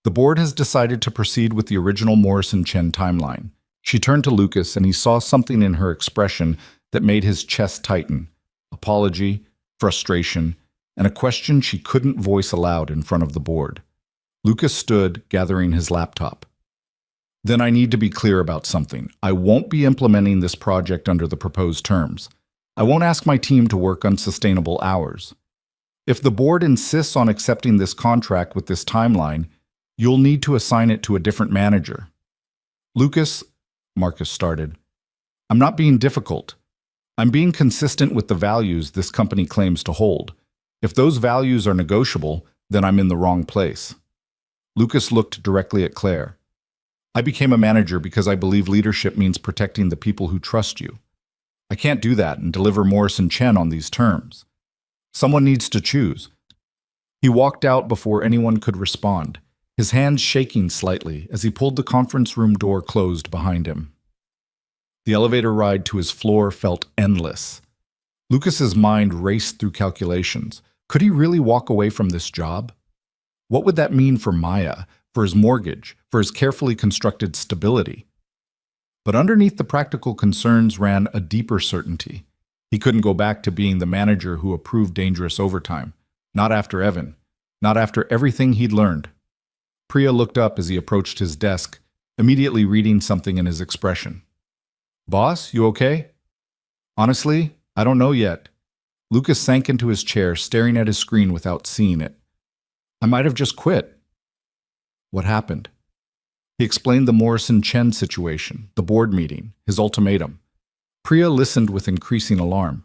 The board has decided to proceed with the original Morrison Chen timeline. She turned to Lucas and he saw something in her expression that made his chest tighten. Apology, frustration, and a question she couldn't voice aloud in front of the board. Lucas stood, gathering his laptop. Then I need to be clear about something. I won't be implementing this project under the proposed terms. I won't ask my team to work unsustainable hours. If the board insists on accepting this contract with this timeline, you'll need to assign it to a different manager. Lucas, Marcus started, I'm not being difficult. I'm being consistent with the values this company claims to hold. If those values are negotiable, then I'm in the wrong place. Lucas looked directly at Claire. I became a manager because I believe leadership means protecting the people who trust you. I can't do that and deliver Morrison Chen on these terms. Someone needs to choose. He walked out before anyone could respond. his hands shaking slightly as he pulled the conference room door closed behind him. The elevator ride to his floor felt endless. Lucas's mind raced through calculations. Could he really walk away from this job? What would that mean for Maya, for his mortgage, for his carefully constructed stability? But underneath the practical concerns ran a deeper certainty. He couldn't go back to being the manager who approved dangerous overtime. Not after Evan. Not after everything he'd learned. Priya looked up as he approached his desk, immediately reading something in his expression. "Boss, you okay?" "Honestly, I don't know yet." Lucas sank into his chair, staring at his screen without seeing it. "I might have just quit." What happened? He explained the Morrison Chen situation, the board meeting, his ultimatum. Priya listened with increasing alarm.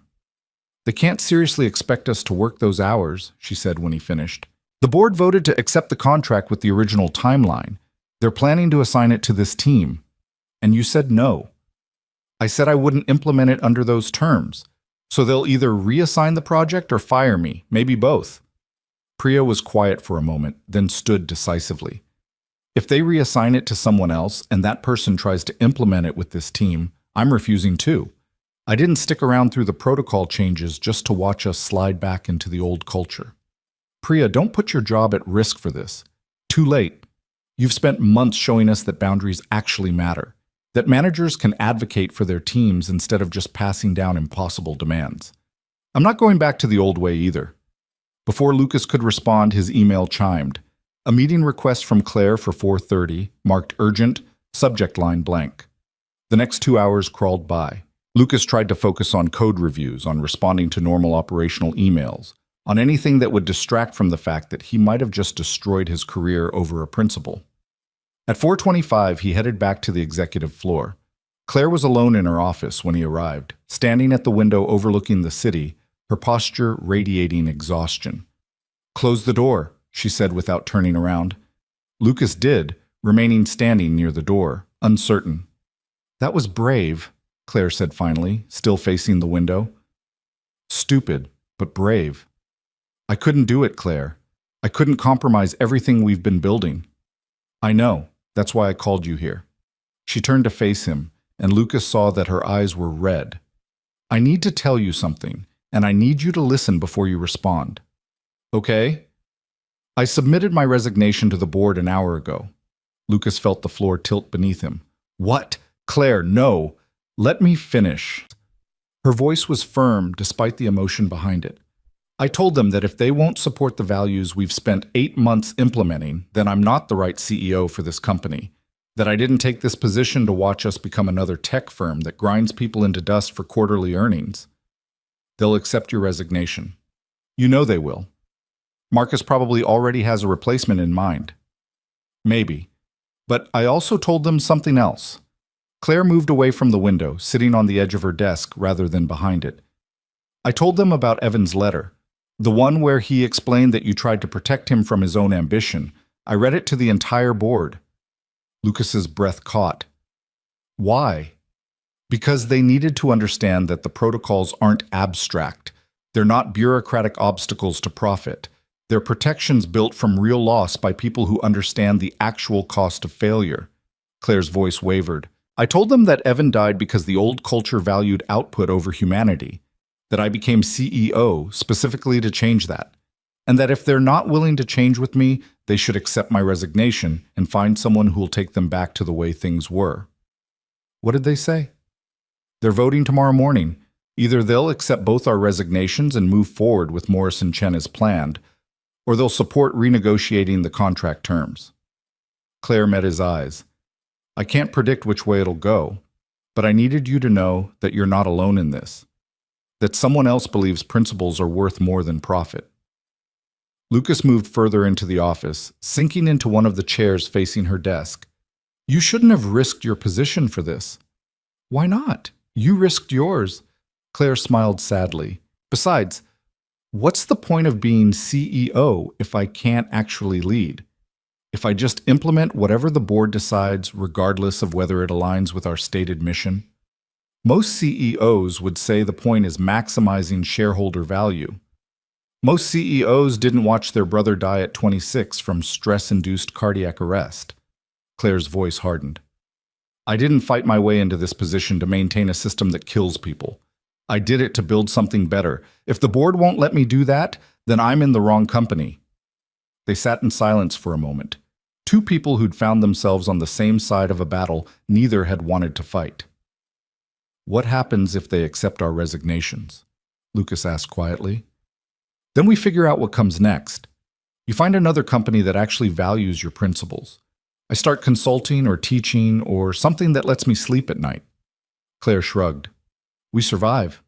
"They can't seriously expect us to work those hours," she said when he finished. "The board voted to accept the contract with the original timeline. They're planning to assign it to this team. And you said no. I said I wouldn't implement it under those terms. So they'll either reassign the project or fire me, maybe both." Priya was quiet for a moment, then stood decisively. "If they reassign it to someone else and that person tries to implement it with this team, I'm refusing too. I didn't stick around through the protocol changes just to watch us slide back into the old culture. Priya, don't put your job at risk for this. Too late. You've spent months showing us that boundaries actually matter, that managers can advocate for their teams instead of just passing down impossible demands. I'm not going back to the old way either." Before Lucas could respond, his email chimed. A meeting request from Claire for 4:30, marked urgent, subject line blank. The next 2 hours crawled by. Lucas tried to focus on code reviews, on responding to normal operational emails, on anything that would distract from the fact that he might have just destroyed his career over a principle. At 4:25, he headed back to the executive floor. Claire was alone in her office when he arrived, standing at the window overlooking the city, her posture radiating exhaustion. "Close the door," she said without turning around. Lucas did, remaining standing near the door, uncertain. "That was brave," Claire said finally, still facing the window. "Stupid, but brave." "I couldn't do it, Claire. I couldn't compromise everything we've been building." "I know. That's why I called you here." She turned to face him, and Lucas saw that her eyes were red. "I need to tell you something, and I need you to listen before you respond." "Okay?" "I submitted my resignation to the board an hour ago." Lucas felt the floor tilt beneath him. "What? Claire, no. Let me finish." Her voice was firm despite the emotion behind it. "I told them that if they won't support the values we've spent 8 months implementing, then I'm not the right CEO for this company. That I didn't take this position to watch us become another tech firm that grinds people into dust for quarterly earnings. They'll accept your resignation. You know they will. Marcus probably already has a replacement in mind." "Maybe. But I also told them something else." Claire moved away from the window, sitting on the edge of her desk rather than behind it. "I told them about Evan's letter. The one where he explained that you tried to protect him from his own ambition. I read it to the entire board." Lucas's breath caught. "Why?" "Because they needed to understand that the protocols aren't abstract. They're not bureaucratic obstacles to profit. They're protections built from real loss by people who understand the actual cost of failure." Claire's voice wavered. "I told them that Evan died because the old culture valued output over humanity. That I became CEO specifically to change that. And that if they're not willing to change with me, they should accept my resignation and find someone who'll take them back to the way things were." "What did they say?" "They're voting tomorrow morning. Either they'll accept both our resignations and move forward with Morrison Chen as planned, or they'll support renegotiating the contract terms." Claire met his eyes. "I can't predict which way it'll go, but I needed you to know that you're not alone in this. That someone else believes principles are worth more than profit." Lucas moved further into the office, sinking into one of the chairs facing her desk. "You shouldn't have risked your position for this." "Why not? You risked yours." Claire smiled sadly. "Besides, what's the point of being CEO if I can't actually lead? If I just implement whatever the board decides, regardless of whether it aligns with our stated mission? Most CEOs would say the point is maximizing shareholder value." Most CEOs didn't watch their brother die at 26 from stress-induced cardiac arrest. Claire's voice hardened. I didn't fight my way into this position to maintain a system that kills people. I did it to build something better. If the board won't let me do that, then I'm in the wrong company. They sat in silence for a moment. Two people who'd found themselves on the same side of a battle neither had wanted to fight. What happens if they accept our resignations? Lucas asked quietly. Then we figure out what comes next. You find another company that actually values your principles. I start consulting or teaching or something that lets me sleep at night. Claire shrugged. We survive.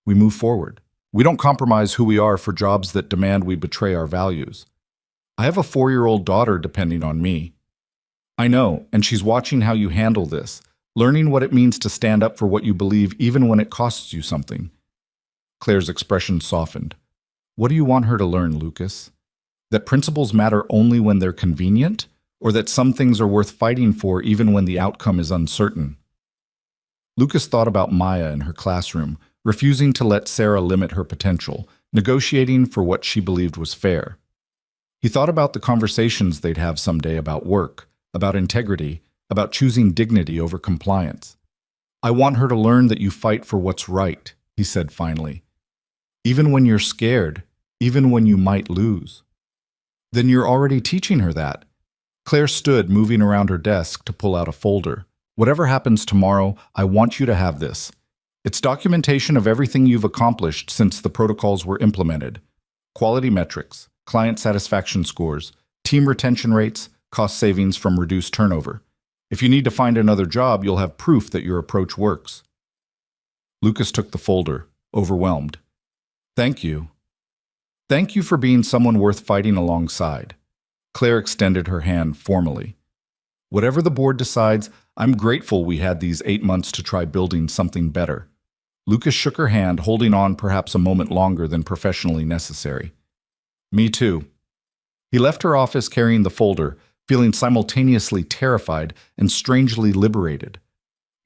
We move forward. We don't compromise who we are for jobs that demand we betray our values. I have a 4-year-old daughter depending on me. I know, and she's watching how you handle this, learning what it means to stand up for what you believe even when it costs you something. Claire's expression softened. What do you want her to learn, Lucas? That principles matter only when they're convenient? Or that some things are worth fighting for even when the outcome is uncertain? Lucas thought about Maya in her classroom, refusing to let Sarah limit her potential, negotiating for what she believed was fair. He thought about the conversations they'd have someday about work, about integrity, about choosing dignity over compliance. I want her to learn that you fight for what's right, he said finally. Even when you're scared, even when you might lose. Then you're already teaching her that. Claire stood, moving around her desk to pull out a folder. Whatever happens tomorrow, I want you to have this. It's documentation of everything you've accomplished since the protocols were implemented. Quality metrics, client satisfaction scores, team retention rates, cost savings from reduced turnover. If you need to find another job, you'll have proof that your approach works. Lucas took the folder, overwhelmed. Thank you. Thank you for being someone worth fighting alongside. Claire extended her hand formally. Whatever the board decides, I'm grateful we had these 8 months to try building something better. Lucas shook her hand, holding on perhaps a moment longer than professionally necessary. Me too. He left her office carrying the folder, feeling simultaneously terrified and strangely liberated.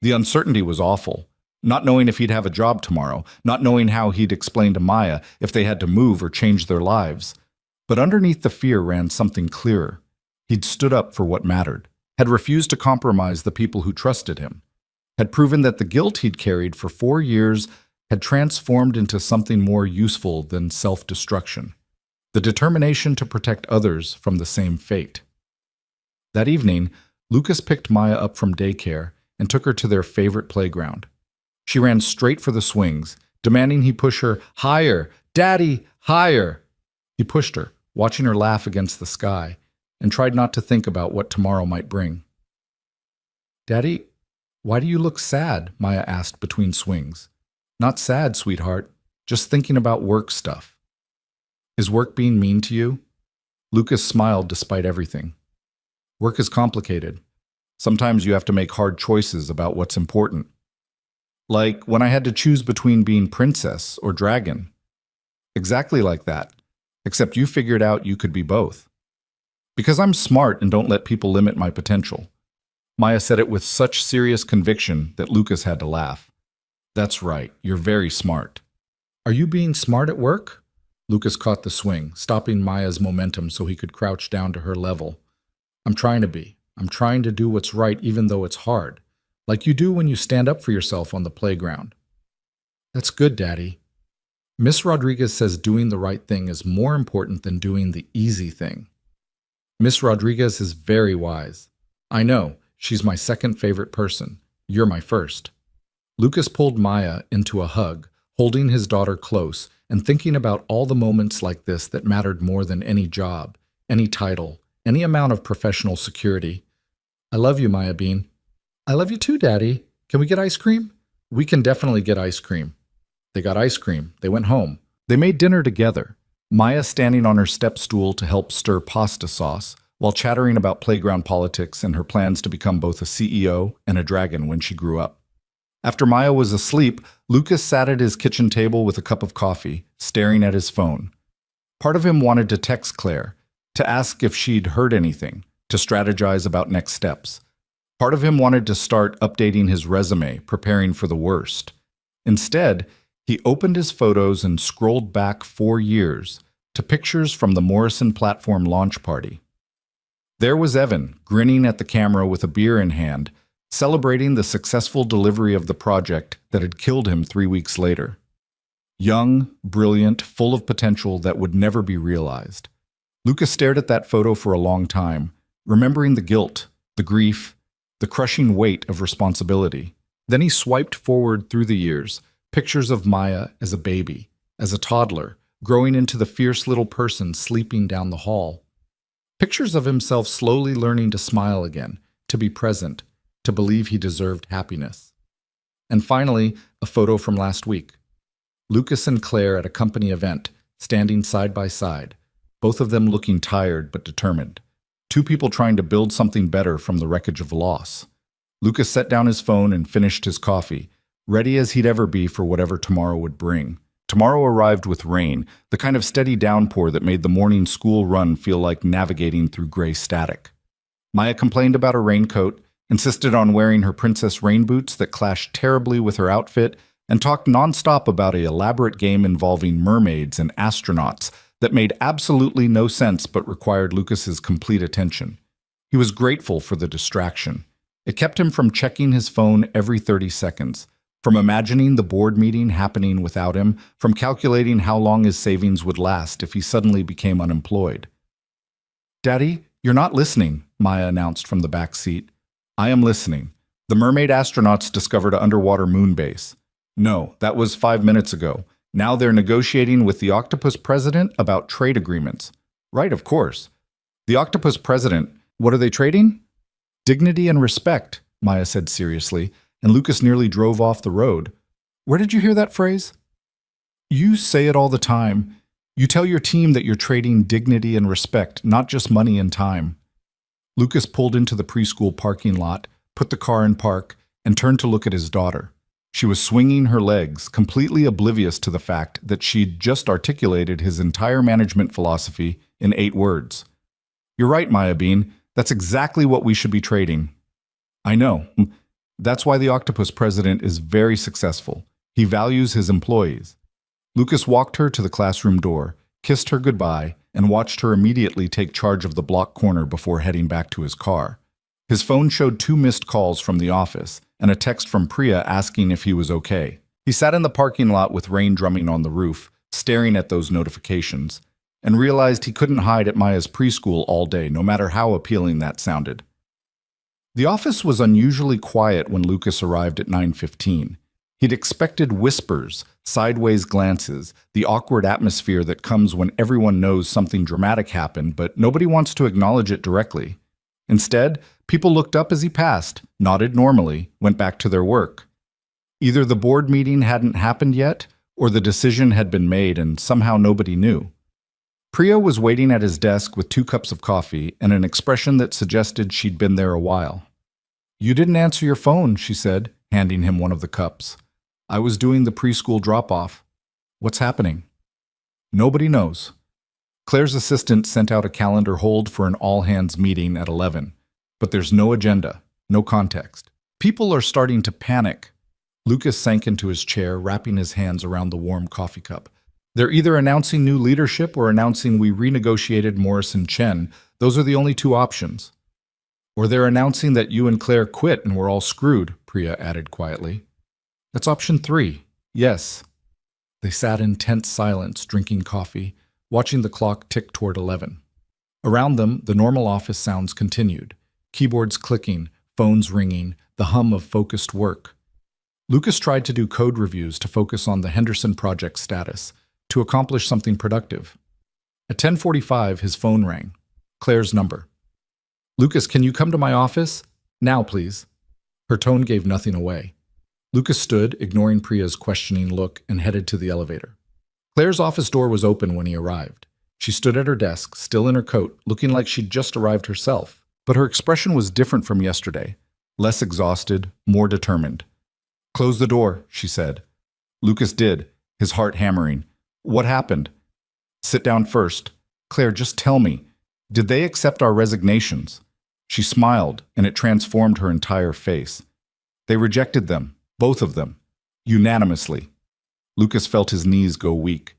The uncertainty was awful. Not knowing if he'd have a job tomorrow, not knowing how he'd explain to Maya if they had to move or change their lives. But underneath the fear ran something clearer. He'd stood up for what mattered, had refused to compromise the people who trusted him, had proven that the guilt he'd carried for 4 years had transformed into something more useful than self-destruction, the determination to protect others from the same fate. That evening, Lucas picked Maya up from daycare and took her to their favorite playground. She ran straight for the swings, demanding he push her higher. Daddy, higher! He pushed her, watching her laugh against the sky, and tried not to think about what tomorrow might bring. Daddy, why do you look sad? Maya asked between swings. Not sad, sweetheart, just thinking about work stuff. Is work being mean to you? Lucas smiled despite everything. Work is complicated. Sometimes you have to make hard choices about what's important. Like when I had to choose between being princess or dragon. Exactly like that. Except you figured out you could be both. Because I'm smart and don't let people limit my potential. Maya said it with such serious conviction that Lucas had to laugh. That's right, you're very smart. Are you being smart at work? Lucas caught the swing, stopping Maya's momentum so he could crouch down to her level. I'm trying to be. I'm trying to do what's right even though it's hard. Like you do when you stand up for yourself on the playground. That's good, Daddy. Miss Rodriguez says doing the right thing is more important than doing the easy thing. Miss Rodriguez is very wise. I know, she's my second favorite person. You're my first. Lucas pulled Maya into a hug, holding his daughter close and thinking about all the moments like this that mattered more than any job, any title, any amount of professional security. I love you, Maya Bean. I love you too, Daddy. Can we get ice cream? We can definitely get ice cream. They got ice cream. They went home. They made dinner together, Maya standing on her step stool to help stir pasta sauce, while chattering about playground politics and her plans to become both a CEO and a dragon when she grew up. After Maya was asleep, Lucas sat at his kitchen table with a cup of coffee, staring at his phone. Part of him wanted to text Claire, to ask if she'd heard anything, to strategize about next steps. Part of him wanted to start updating his resume, preparing for the worst. Instead, he opened his photos and scrolled back 4 years, to pictures from the Morrison platform launch party. There was Evan, grinning at the camera with a beer in hand, celebrating the successful delivery of the project that had killed him 3 weeks later. Young, brilliant, full of potential that would never be realized. Lucas stared at that photo for a long time, remembering the guilt, the grief, the crushing weight of responsibility. Then he swiped forward through the years, pictures of Maya as a baby, as a toddler, growing into the fierce little person sleeping down the hall. Pictures of himself slowly learning to smile again, to be present, to believe he deserved happiness. And finally, a photo from last week. Lucas and Claire at a company event, standing side by side, both of them looking tired but determined. Two people trying to build something better from the wreckage of loss. Lucas set down his phone and finished his coffee, ready as he'd ever be for whatever tomorrow would bring. Tomorrow arrived with rain, the kind of steady downpour that made the morning school run feel like navigating through gray static. Maya complained about her raincoat, insisted on wearing her princess rain boots that clashed terribly with her outfit, and talked nonstop about an elaborate game involving mermaids and astronauts that made absolutely no sense but required Lucas's complete attention. He was grateful for the distraction. It kept him from checking his phone every 30 seconds, from imagining the board meeting happening without him, from calculating how long his savings would last if he suddenly became unemployed. "Daddy, you're not listening," Maya announced from the back seat. "I am listening. The mermaid astronauts discovered an underwater moon base." "No, that was 5 minutes ago. Now they're negotiating with the octopus president about trade agreements." "Right, of course." "The octopus president, what are they trading?" "Dignity and respect," Maya said seriously, and Lucas nearly drove off the road. "Where did you hear that phrase?" "You say it all the time. You tell your team that you're trading dignity and respect, not just money and time." Lucas pulled into the preschool parking lot, put the car in park, and turned to look at his daughter. She was swinging her legs, completely oblivious to the fact that she'd just articulated his entire management philosophy in 8 words. "You're right, Maya Bean. That's exactly what we should be trading." "I know. That's why the octopus president is very successful. He values his employees." Lucas walked her to the classroom door, kissed her goodbye, and watched her immediately take charge of the block corner before heading back to his car. His phone showed 2 missed calls from the office and a text from Priya asking if he was okay. He sat in the parking lot with rain drumming on the roof, staring at those notifications, and realized he couldn't hide at Maya's preschool all day, no matter how appealing that sounded. The office was unusually quiet when Lucas arrived at 9:15. He'd expected whispers, sideways glances, the awkward atmosphere that comes when everyone knows something dramatic happened, but nobody wants to acknowledge it directly. Instead, people looked up as he passed, nodded normally, went back to their work. Either the board meeting hadn't happened yet, or the decision had been made and somehow nobody knew. Priya was waiting at his desk with 2 cups of coffee and an expression that suggested she'd been there a while. "You didn't answer your phone," she said, handing him one of the cups. "I was doing the preschool drop-off." "What's happening?" "Nobody knows." Claire's assistant sent out a calendar hold for an all-hands meeting at 11, but there's no agenda, no context. People are starting to panic. Lucas sank into his chair, wrapping his hands around the warm coffee cup. "They're either announcing new leadership or announcing we renegotiated Morrison Chen. Those are the only 2 options." "Or they're announcing that you and Claire quit and we're all screwed," Priya added quietly. "That's option 3. Yes." They sat in tense silence, drinking coffee, watching the clock tick toward 11. Around them, the normal office sounds continued. Keyboards clicking, phones ringing, the hum of focused work. Lucas tried to do code reviews to focus on the Henderson project status, to accomplish something productive. At 10:45, his phone rang. Claire's number. "Lucas, can you come to my office? Now, please." Her tone gave nothing away. Lucas stood, ignoring Priya's questioning look, and headed to the elevator. Claire's office door was open when he arrived. She stood at her desk, still in her coat, looking like she'd just arrived herself. But her expression was different from yesterday, less exhausted, more determined. "Close the door," she said. Lucas did, his heart hammering. "What happened?" "Sit down first. Claire, just tell me. Did they accept our resignations?" She smiled, and it transformed her entire face. "They rejected them, both of them, unanimously." Lucas felt his knees go weak.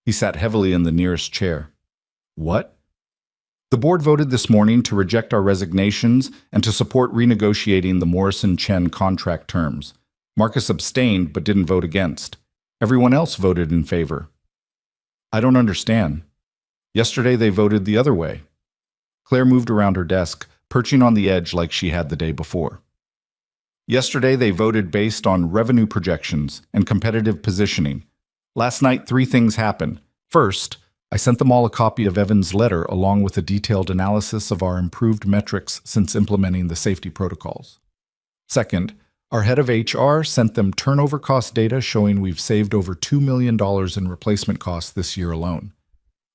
He sat heavily in the nearest chair. What? The board voted this morning to reject our resignations and to support renegotiating the Morrison-Chen contract terms. Marcus abstained but didn't vote against. Everyone else voted in favor. I don't understand. Yesterday they voted the other way. Claire moved around her desk, perching on the edge like she had the day before. Yesterday they voted based on revenue projections and competitive positioning. Last night 3 things happened. First, I sent them all a copy of Evan's letter along with a detailed analysis of our improved metrics since implementing the safety protocols. Second, our head of HR sent them turnover cost data showing we've saved over $2 million in replacement costs this year alone.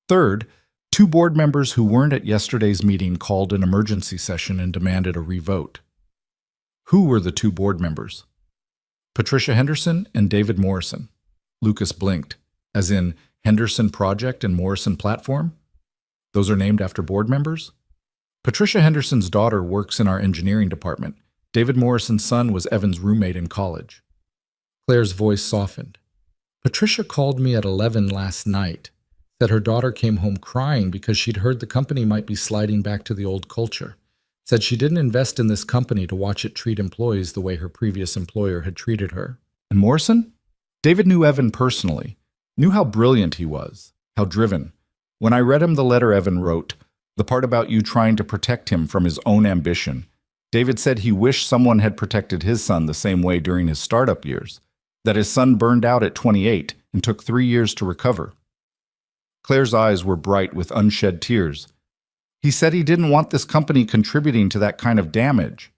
Third, 2 board members who weren't at yesterday's meeting called an emergency session and demanded a revote. Who were the 2 board members? Patricia Henderson and David Morrison. Lucas blinked, as in Henderson Project and Morrison Platform? Those are named after board members? Patricia Henderson's daughter works in our engineering department. David Morrison's son was Evan's roommate in college. Claire's voice softened. Patricia called me at 11 last night, said her daughter came home crying because she'd heard the company might be sliding back to the old culture. Said she didn't invest in this company to watch it treat employees the way her previous employer had treated her. And Morrison? David knew Evan personally, knew how brilliant he was, how driven. When I read him the letter Evan wrote, the part about you trying to protect him from his own ambition, David said he wished someone had protected his son the same way during his startup years, that his son burned out at 28 and took 3 years to recover. Claire's eyes were bright with unshed tears. He said he didn't want this company contributing to that kind of damage.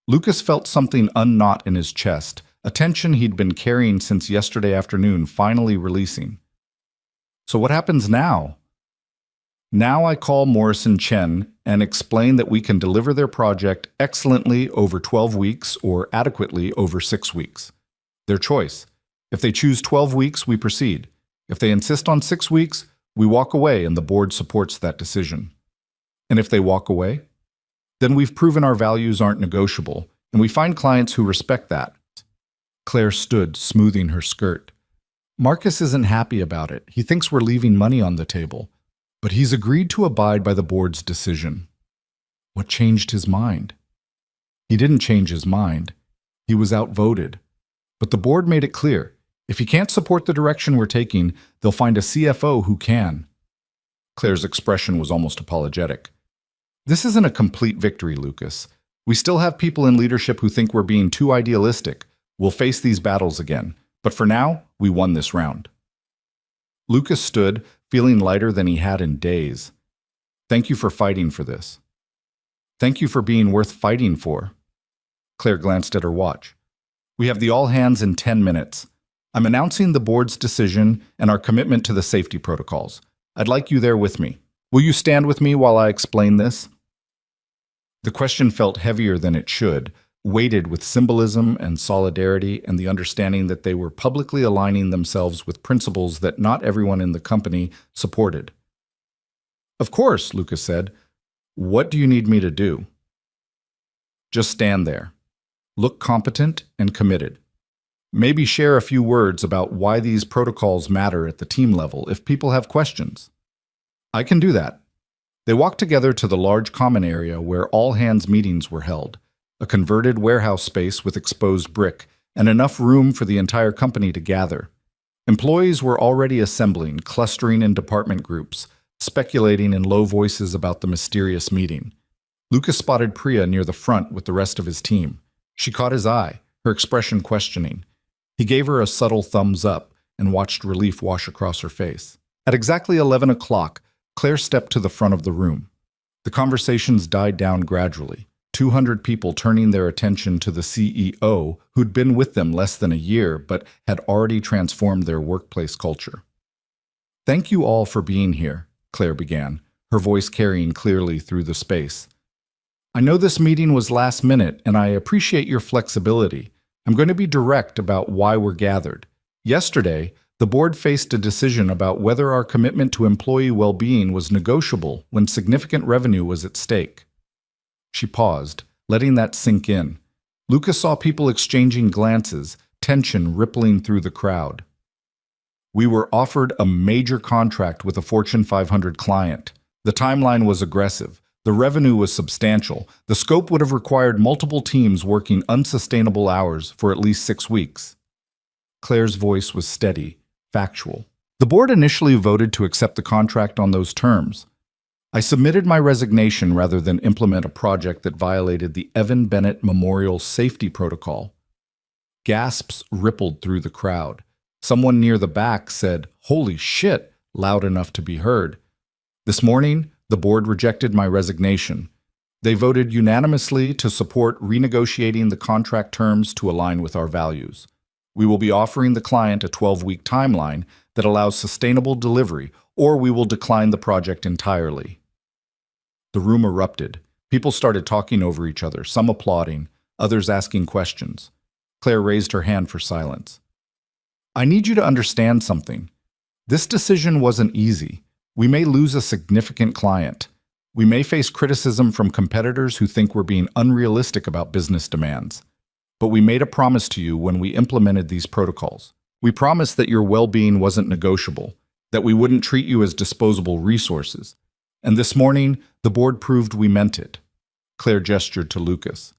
Lucas felt something unknot in his chest, a tension he'd been carrying since yesterday afternoon finally releasing. So what happens now? Now I call Morrison-Chen and explain that we can deliver their project excellently over 12 weeks or adequately over 6 weeks. Their choice. If they choose 12 weeks, we proceed. If they insist on 6 weeks, we walk away and the board supports that decision. And if they walk away, then we've proven our values aren't negotiable, and we find clients who respect that. Claire stood, smoothing her skirt. Marcus isn't happy about it. He thinks we're leaving money on the table, but he's agreed to abide by the board's decision. What changed his mind? He didn't change his mind. He was outvoted. But the board made it clear, if he can't support the direction we're taking, they'll find a CFO who can. Claire's expression was almost apologetic. This isn't a complete victory, Lucas. We still have people in leadership who think we're being too idealistic. We'll face these battles again. But for now, we won this round. Lucas stood, feeling lighter than he had in days. Thank you for fighting for this. Thank you for being worth fighting for. Claire glanced at her watch. We have the all hands in 10 minutes. I'm announcing the board's decision and our commitment to the safety protocols. I'd like you there with me. Will you stand with me while I explain this? The question felt heavier than it should, weighted with symbolism and solidarity and the understanding that they were publicly aligning themselves with principles that not everyone in the company supported. Of course, Lucas said. What do you need me to do? Just stand there. Look competent and committed. Maybe share a few words about why these protocols matter at the team level if people have questions. I can do that. They walked together to the large common area where all-hands meetings were held, a converted warehouse space with exposed brick and enough room for the entire company to gather. Employees were already assembling, clustering in department groups, speculating in low voices about the mysterious meeting. Lucas spotted Priya near the front with the rest of his team. She caught his eye, her expression questioning. He gave her a subtle thumbs up and watched relief wash across her face. At exactly 11 o'clock, Claire stepped to the front of the room. The conversations died down gradually, 200 people turning their attention to the CEO, who'd been with them less than a year but had already transformed their workplace culture. Thank you all for being here, Claire began, her voice carrying clearly through the space. I know this meeting was last minute, and I appreciate your flexibility. I'm going to be direct about why we're gathered. Yesterday, the board faced a decision about whether our commitment to employee well-being was negotiable when significant revenue was at stake. She paused, letting that sink in. Lucas saw people exchanging glances, tension rippling through the crowd. We were offered a major contract with a Fortune 500 client. The timeline was aggressive. The revenue was substantial. The scope would have required multiple teams working unsustainable hours for at least 6 weeks. Claire's voice was steady, factual. The board initially voted to accept the contract on those terms. I submitted my resignation rather than implement a project that violated the Evan Bennett Memorial Safety Protocol. Gasps rippled through the crowd. Someone near the back said, "Holy shit," loud enough to be heard. This morning, the board rejected my resignation. They voted unanimously to support renegotiating the contract terms to align with our values. We will be offering the client a 12-week timeline that allows sustainable delivery, or we will decline the project entirely. The room erupted. People started talking over each other, some applauding, others asking questions. Claire raised her hand for silence. I need you to understand something. This decision wasn't easy. We may lose a significant client. We may face criticism from competitors who think we're being unrealistic about business demands. But we made a promise to you when we implemented these protocols. We promised that your well-being wasn't negotiable, that we wouldn't treat you as disposable resources. And this morning, the board proved we meant it. Claire gestured to Lucas.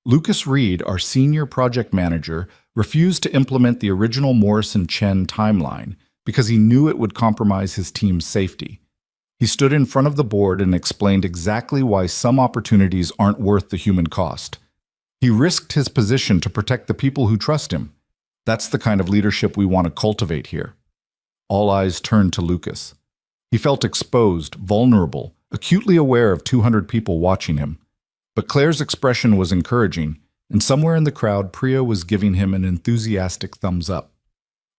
Lucas Reed, our senior project manager, refused to implement the original Morrison Chen timeline because he knew it would compromise his team's safety. He stood in front of the board and explained exactly why some opportunities aren't worth the human cost. He risked his position to protect the people who trust him. That's the kind of leadership we want to cultivate here. All eyes turned to Lucas. He felt exposed, vulnerable, acutely aware of 200 people watching him. But Claire's expression was encouraging, and somewhere in the crowd, Priya was giving him an enthusiastic thumbs up.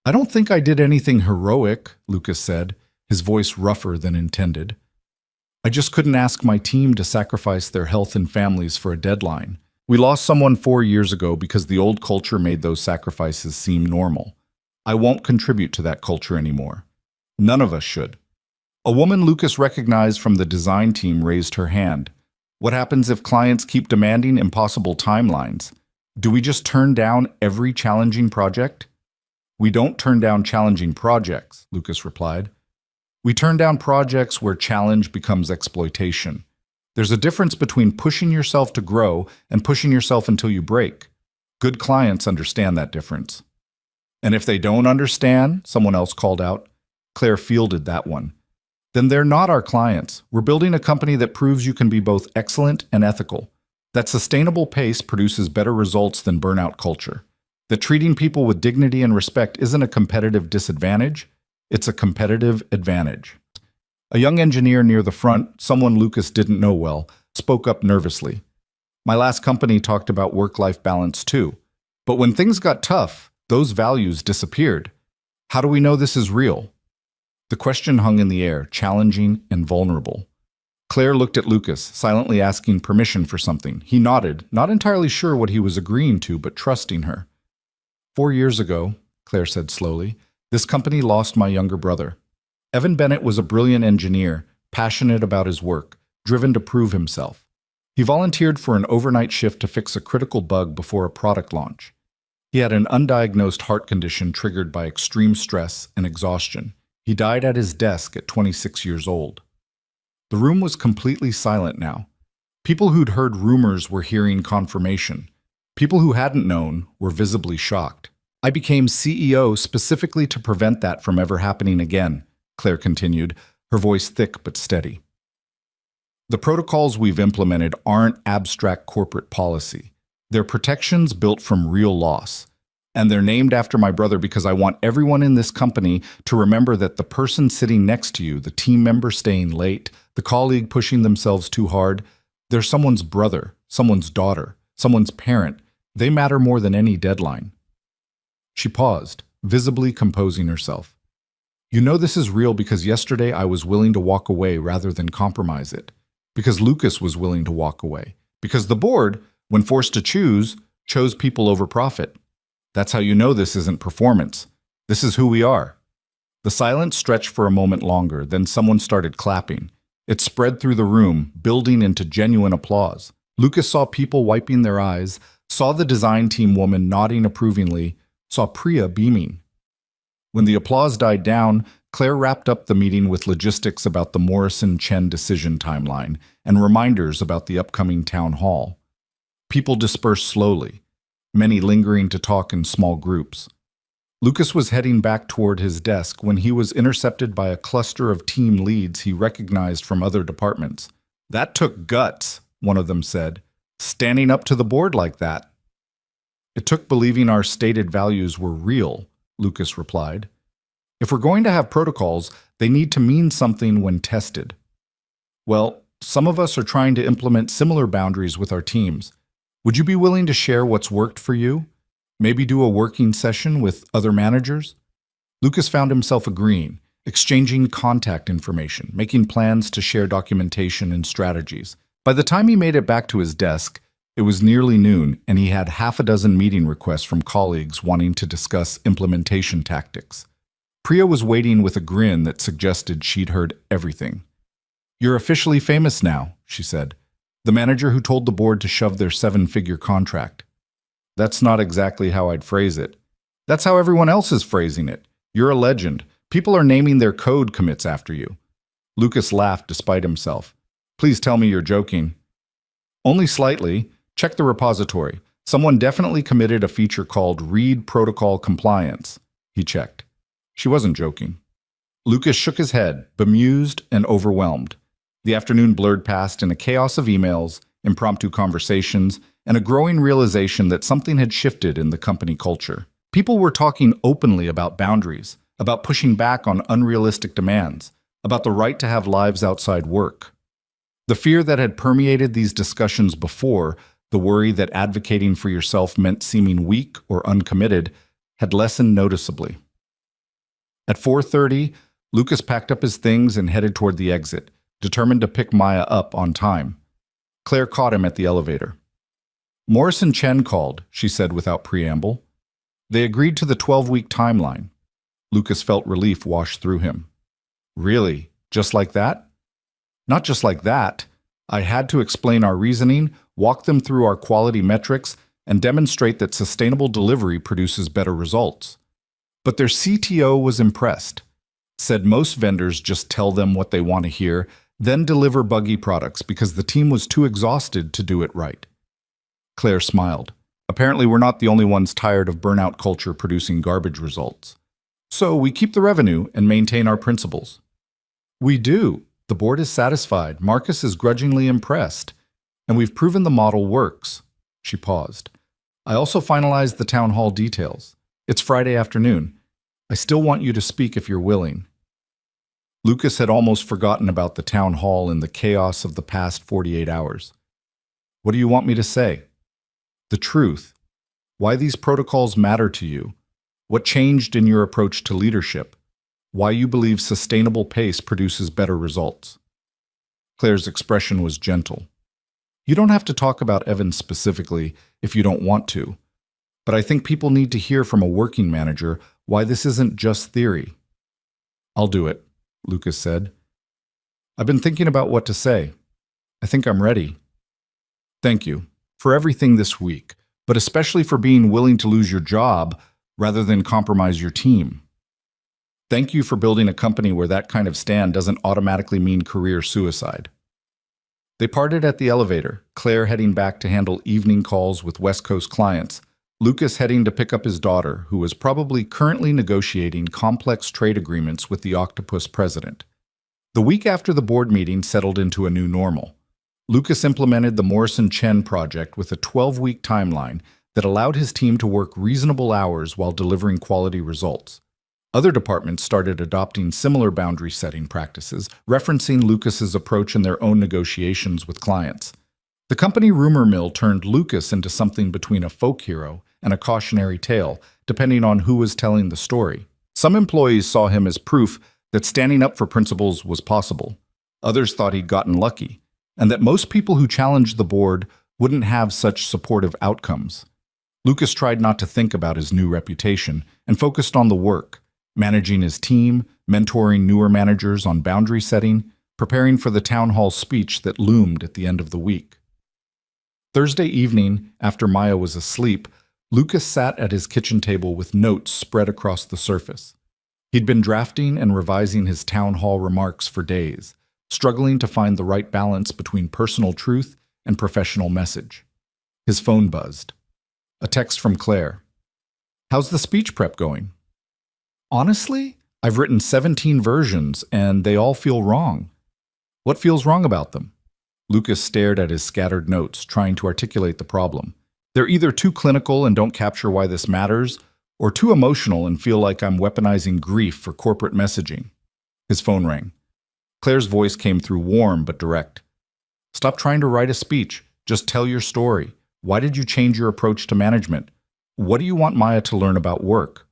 I don't think I did anything heroic, Lucas said, his voice rougher than intended. I just couldn't ask my team to sacrifice their health and families for a deadline. We lost someone 4 years ago because the old culture made those sacrifices seem normal. I won't contribute to that culture anymore. None of us should. A woman Lucas recognized from the design team raised her hand. What happens if clients keep demanding impossible timelines? Do we just turn down every challenging project? We don't turn down challenging projects, Lucas replied. We turn down projects where challenge becomes exploitation. There's a difference between pushing yourself to grow and pushing yourself until you break. Good clients understand that difference. And if they don't understand, someone else called out. Claire fielded that one. Then they're not our clients. We're building a company that proves you can be both excellent and ethical. That sustainable pace produces better results than burnout culture. That treating people with dignity and respect isn't a competitive disadvantage, it's a competitive advantage. A young engineer near the front, someone Lucas didn't know well, spoke up nervously. My last company talked about work-life balance too. But when things got tough, those values disappeared. How do we know this is real? The question hung in the air, challenging and vulnerable. Claire looked at Lucas, silently asking permission for something. He nodded, not entirely sure what he was agreeing to, but trusting her. 4 years ago, Claire said slowly, this company lost my younger brother. Evan Bennett was a brilliant engineer, passionate about his work, driven to prove himself. He volunteered for an overnight shift to fix a critical bug before a product launch. He had an undiagnosed heart condition triggered by extreme stress and exhaustion. He died at his desk at 26 years old. The room was completely silent now. People who'd heard rumors were hearing confirmation. People who hadn't known were visibly shocked. I became CEO specifically to prevent that from ever happening again, Claire continued, her voice thick but steady. The protocols we've implemented aren't abstract corporate policy. They're protections built from real loss. And they're named after my brother because I want everyone in this company to remember that the person sitting next to you, the team member staying late, the colleague pushing themselves too hard, they're someone's brother, someone's daughter, someone's parent. They matter more than any deadline. She paused, visibly composing herself. You know this is real because yesterday I was willing to walk away rather than compromise it. Because Lucas was willing to walk away. Because the board, when forced to choose, chose people over profit. That's how you know this isn't performance. This is who we are. The silence stretched for a moment longer, then someone started clapping. It spread through the room, building into genuine applause. Lucas saw people wiping their eyes, saw the design team woman nodding approvingly, saw Priya beaming. When the applause died down, Claire wrapped up the meeting with logistics about the Morrison-Chen decision timeline and reminders about the upcoming town hall. People dispersed slowly, many lingering to talk in small groups. Lucas was heading back toward his desk when he was intercepted by a cluster of team leads he recognized from other departments. "That took guts," one of them said. "Standing up to the board like that." "It took believing our stated values were real," Lucas replied. "If we're going to have protocols, they need to mean something when tested." "Well, some of us are trying to implement similar boundaries with our teams. Would you be willing to share what's worked for you? Maybe do a working session with other managers?" Lucas found himself agreeing, exchanging contact information, making plans to share documentation and strategies. By the time he made it back to his desk, it was nearly noon, and he had half a dozen meeting requests from colleagues wanting to discuss implementation tactics. Priya was waiting with a grin that suggested she'd heard everything. "You're officially famous now," she said. "The manager who told the board to shove their 7-figure contract." "That's not exactly how I'd phrase it. That's how everyone else is phrasing it. You're a legend. People are naming their code commits after you." Lucas laughed despite himself. "Please tell me you're joking." "Only slightly. Check the repository. Someone definitely committed a feature called Read Protocol Compliance." He checked. She wasn't joking. Lucas shook his head, bemused and overwhelmed. The afternoon blurred past in a chaos of emails, impromptu conversations, and a growing realization that something had shifted in the company culture. People were talking openly about boundaries, about pushing back on unrealistic demands, about the right to have lives outside work. The fear that had permeated these discussions before, the worry that advocating for yourself meant seeming weak or uncommitted, had lessened noticeably. At 4:30, Lucas packed up his things and headed toward the exit, determined to pick Maya up on time. Claire caught him at the elevator. "Morrison-Chen called," she said without preamble. "They agreed to the 12-week timeline." Lucas felt relief wash through him. "Really? Just like that?" "Not just like that. I had to explain our reasoning, walk them through our quality metrics, and demonstrate that sustainable delivery produces better results." But their CTO was impressed. Said most vendors just tell them what they want to hear, then deliver buggy products because the team was too exhausted to do it right. Claire smiled. "Apparently we're not the only ones tired of burnout culture producing garbage results. So we keep the revenue and maintain our principles." "We do. The board is satisfied. Marcus is grudgingly impressed. And we've proven the model works." She paused. "I also finalized the town hall details. It's Friday afternoon. I still want you to speak if you're willing." Lucas had almost forgotten about the town hall in the chaos of the past 48 hours. "What do you want me to say?" "The truth. Why these protocols matter to you. What changed in your approach to leadership. Why you believe sustainable pace produces better results." Claire's expression was gentle. "You don't have to talk about Evan specifically if you don't want to. But I think people need to hear from a working manager why this isn't just theory." "I'll do it," Lucas said. "I've been thinking about what to say. I think I'm ready. Thank you for everything this week, but especially for being willing to lose your job rather than compromise your team. Thank you for building a company where that kind of stand doesn't automatically mean career suicide." They parted at the elevator, Claire heading back to handle evening calls with West Coast clients, Lucas heading to pick up his daughter, who was probably currently negotiating complex trade agreements with the Octopus president. The week after the board meeting settled into a new normal, Lucas implemented the Morrison-Chen project with a 12-week timeline that allowed his team to work reasonable hours while delivering quality results. Other departments started adopting similar boundary-setting practices, referencing Lucas's approach in their own negotiations with clients. The company rumor mill turned Lucas into something between a folk hero and a cautionary tale, depending on who was telling the story. Some employees saw him as proof that standing up for principles was possible. Others thought he'd gotten lucky, and that most people who challenged the board wouldn't have such supportive outcomes. Lucas tried not to think about his new reputation and focused on the work, managing his team, mentoring newer managers on boundary setting, preparing for the town hall speech that loomed at the end of the week. Thursday evening, after Maya was asleep, Lucas sat at his kitchen table with notes spread across the surface. He'd been drafting and revising his town hall remarks for days, struggling to find the right balance between personal truth and professional message. His phone buzzed. A text from Claire. "How's the speech prep going?" "Honestly, I've written 17 versions and they all feel wrong." "What feels wrong about them?" Lucas stared at his scattered notes, trying to articulate the problem. "They're either too clinical and don't capture why this matters, or too emotional and feel like I'm weaponizing grief for corporate messaging." His phone rang. Claire's voice came through warm but direct. "Stop trying to write a speech. Just tell your story. Why did you change your approach to management? What do you want Maya to learn about work?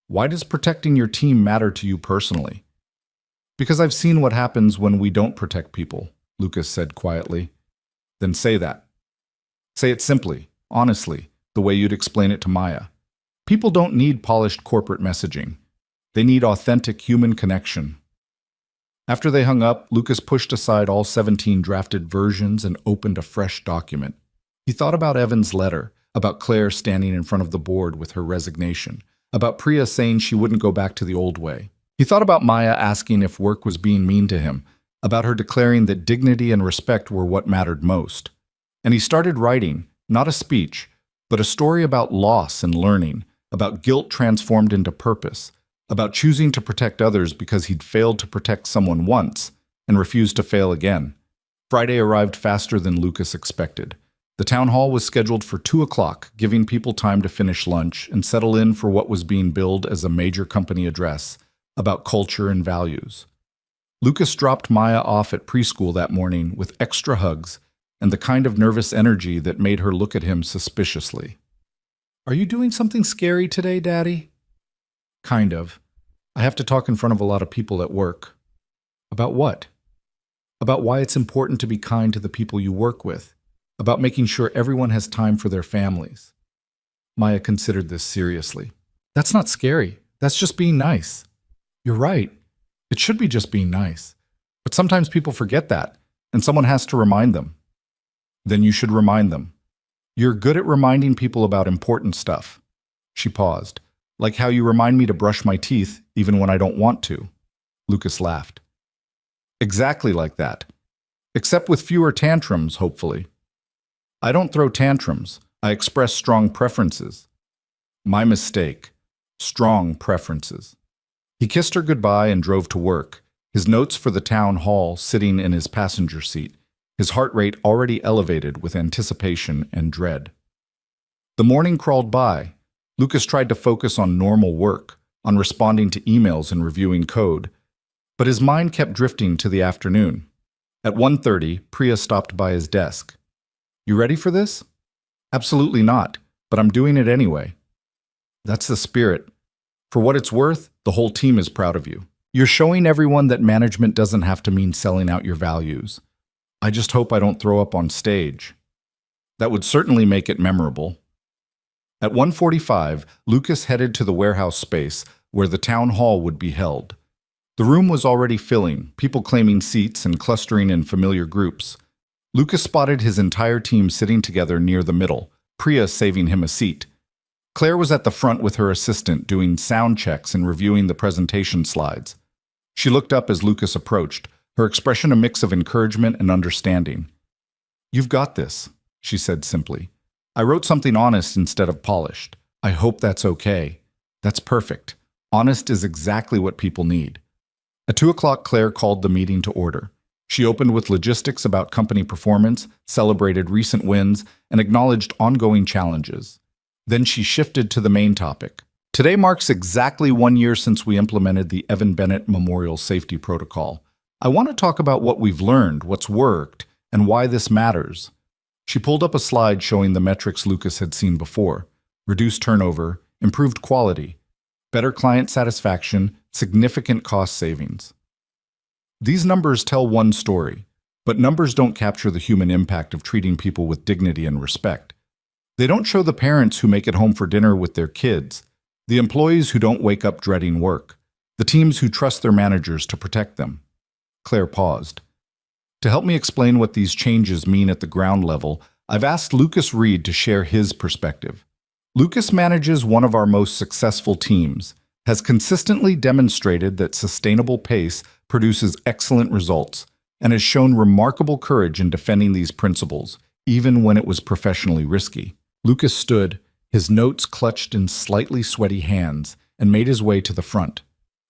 Why does protecting your team matter to you personally?" "Because I've seen what happens when we don't protect people," Lucas said quietly. "Then say that. Say it simply, honestly, the way you'd explain it to Maya. People don't need polished corporate messaging. They need authentic human connection." After they hung up, Lucas pushed aside all 17 drafted versions and opened a fresh document. He thought about Evan's letter, about Claire standing in front of the board with her resignation, about Priya saying she wouldn't go back to the old way. He thought about Maya asking if work was being mean to him, about her declaring that dignity and respect were what mattered most. And he started writing, not a speech, but a story about loss and learning, about guilt transformed into purpose, about choosing to protect others because he'd failed to protect someone once and refused to fail again. Friday arrived faster than Lucas expected. The town hall was scheduled for 2 o'clock, giving people time to finish lunch and settle in for what was being billed as a major company address about culture and values. Lucas dropped Maya off at preschool that morning with extra hugs and the kind of nervous energy that made her look at him suspiciously. "Are you doing something scary today, Daddy?" "Kind of. I have to talk in front of a lot of people at work." "About what?" "About why it's important to be kind to the people you work with. About making sure everyone has time for their families." Maya considered this seriously. "That's not scary. That's just being nice." "You're right. It should be just being nice. But sometimes people forget that, and someone has to remind them." "Then you should remind them. You're good at reminding people about important stuff." She paused. "Like how you remind me to brush my teeth even when I don't want to." Lucas laughed. "Exactly like that. Except with fewer tantrums, hopefully." "I don't throw tantrums. I express strong preferences." "My mistake. Strong preferences." He kissed her goodbye and drove to work, his notes for the town hall sitting in his passenger seat, his heart rate already elevated with anticipation and dread. The morning crawled by. Lucas tried to focus on normal work, on responding to emails and reviewing code, but his mind kept drifting to the afternoon. At 1:30, Priya stopped by his desk. "You ready for this?" "Absolutely not, but I'm doing it anyway." "That's the spirit. For what it's worth, the whole team is proud of you. You're showing everyone that management doesn't have to mean selling out your values. I just hope I don't throw up on stage." "That would certainly make it memorable." At 1:45, Lucas headed to the warehouse space where the town hall would be held. The room was already filling, people claiming seats and clustering in familiar groups. Lucas spotted his entire team sitting together near the middle, Priya saving him a seat. Claire was at the front with her assistant doing sound checks and reviewing the presentation slides. She looked up as Lucas approached, her expression a mix of encouragement and understanding. "You've got this," she said simply. "I wrote something honest instead of polished. I hope that's okay." "That's perfect. Honest is exactly what people need." At 2 o'clock, Claire called the meeting to order. She opened with logistics about company performance, celebrated recent wins, and acknowledged ongoing challenges. Then she shifted to the main topic. "Today marks exactly 1 year since we implemented the Evan Bennett Memorial Safety Protocol. I want to talk about what we've learned, what's worked, and why this matters." She pulled up a slide showing the metrics Lucas had seen before: reduced turnover, improved quality, better client satisfaction, significant cost savings. These numbers tell one story, but numbers don't capture the human impact of treating people with dignity and respect. They don't show the parents who make it home for dinner with their kids, the employees who don't wake up dreading work, the teams who trust their managers to protect them. Claire paused. To help me explain what these changes mean at the ground level, I've asked Lucas Reed to share his perspective. Lucas manages one of our most successful teams, has consistently demonstrated that sustainable pace produces excellent results and has shown remarkable courage in defending these principles, even when it was professionally risky. Lucas stood, his notes clutched in slightly sweaty hands, and made his way to the front.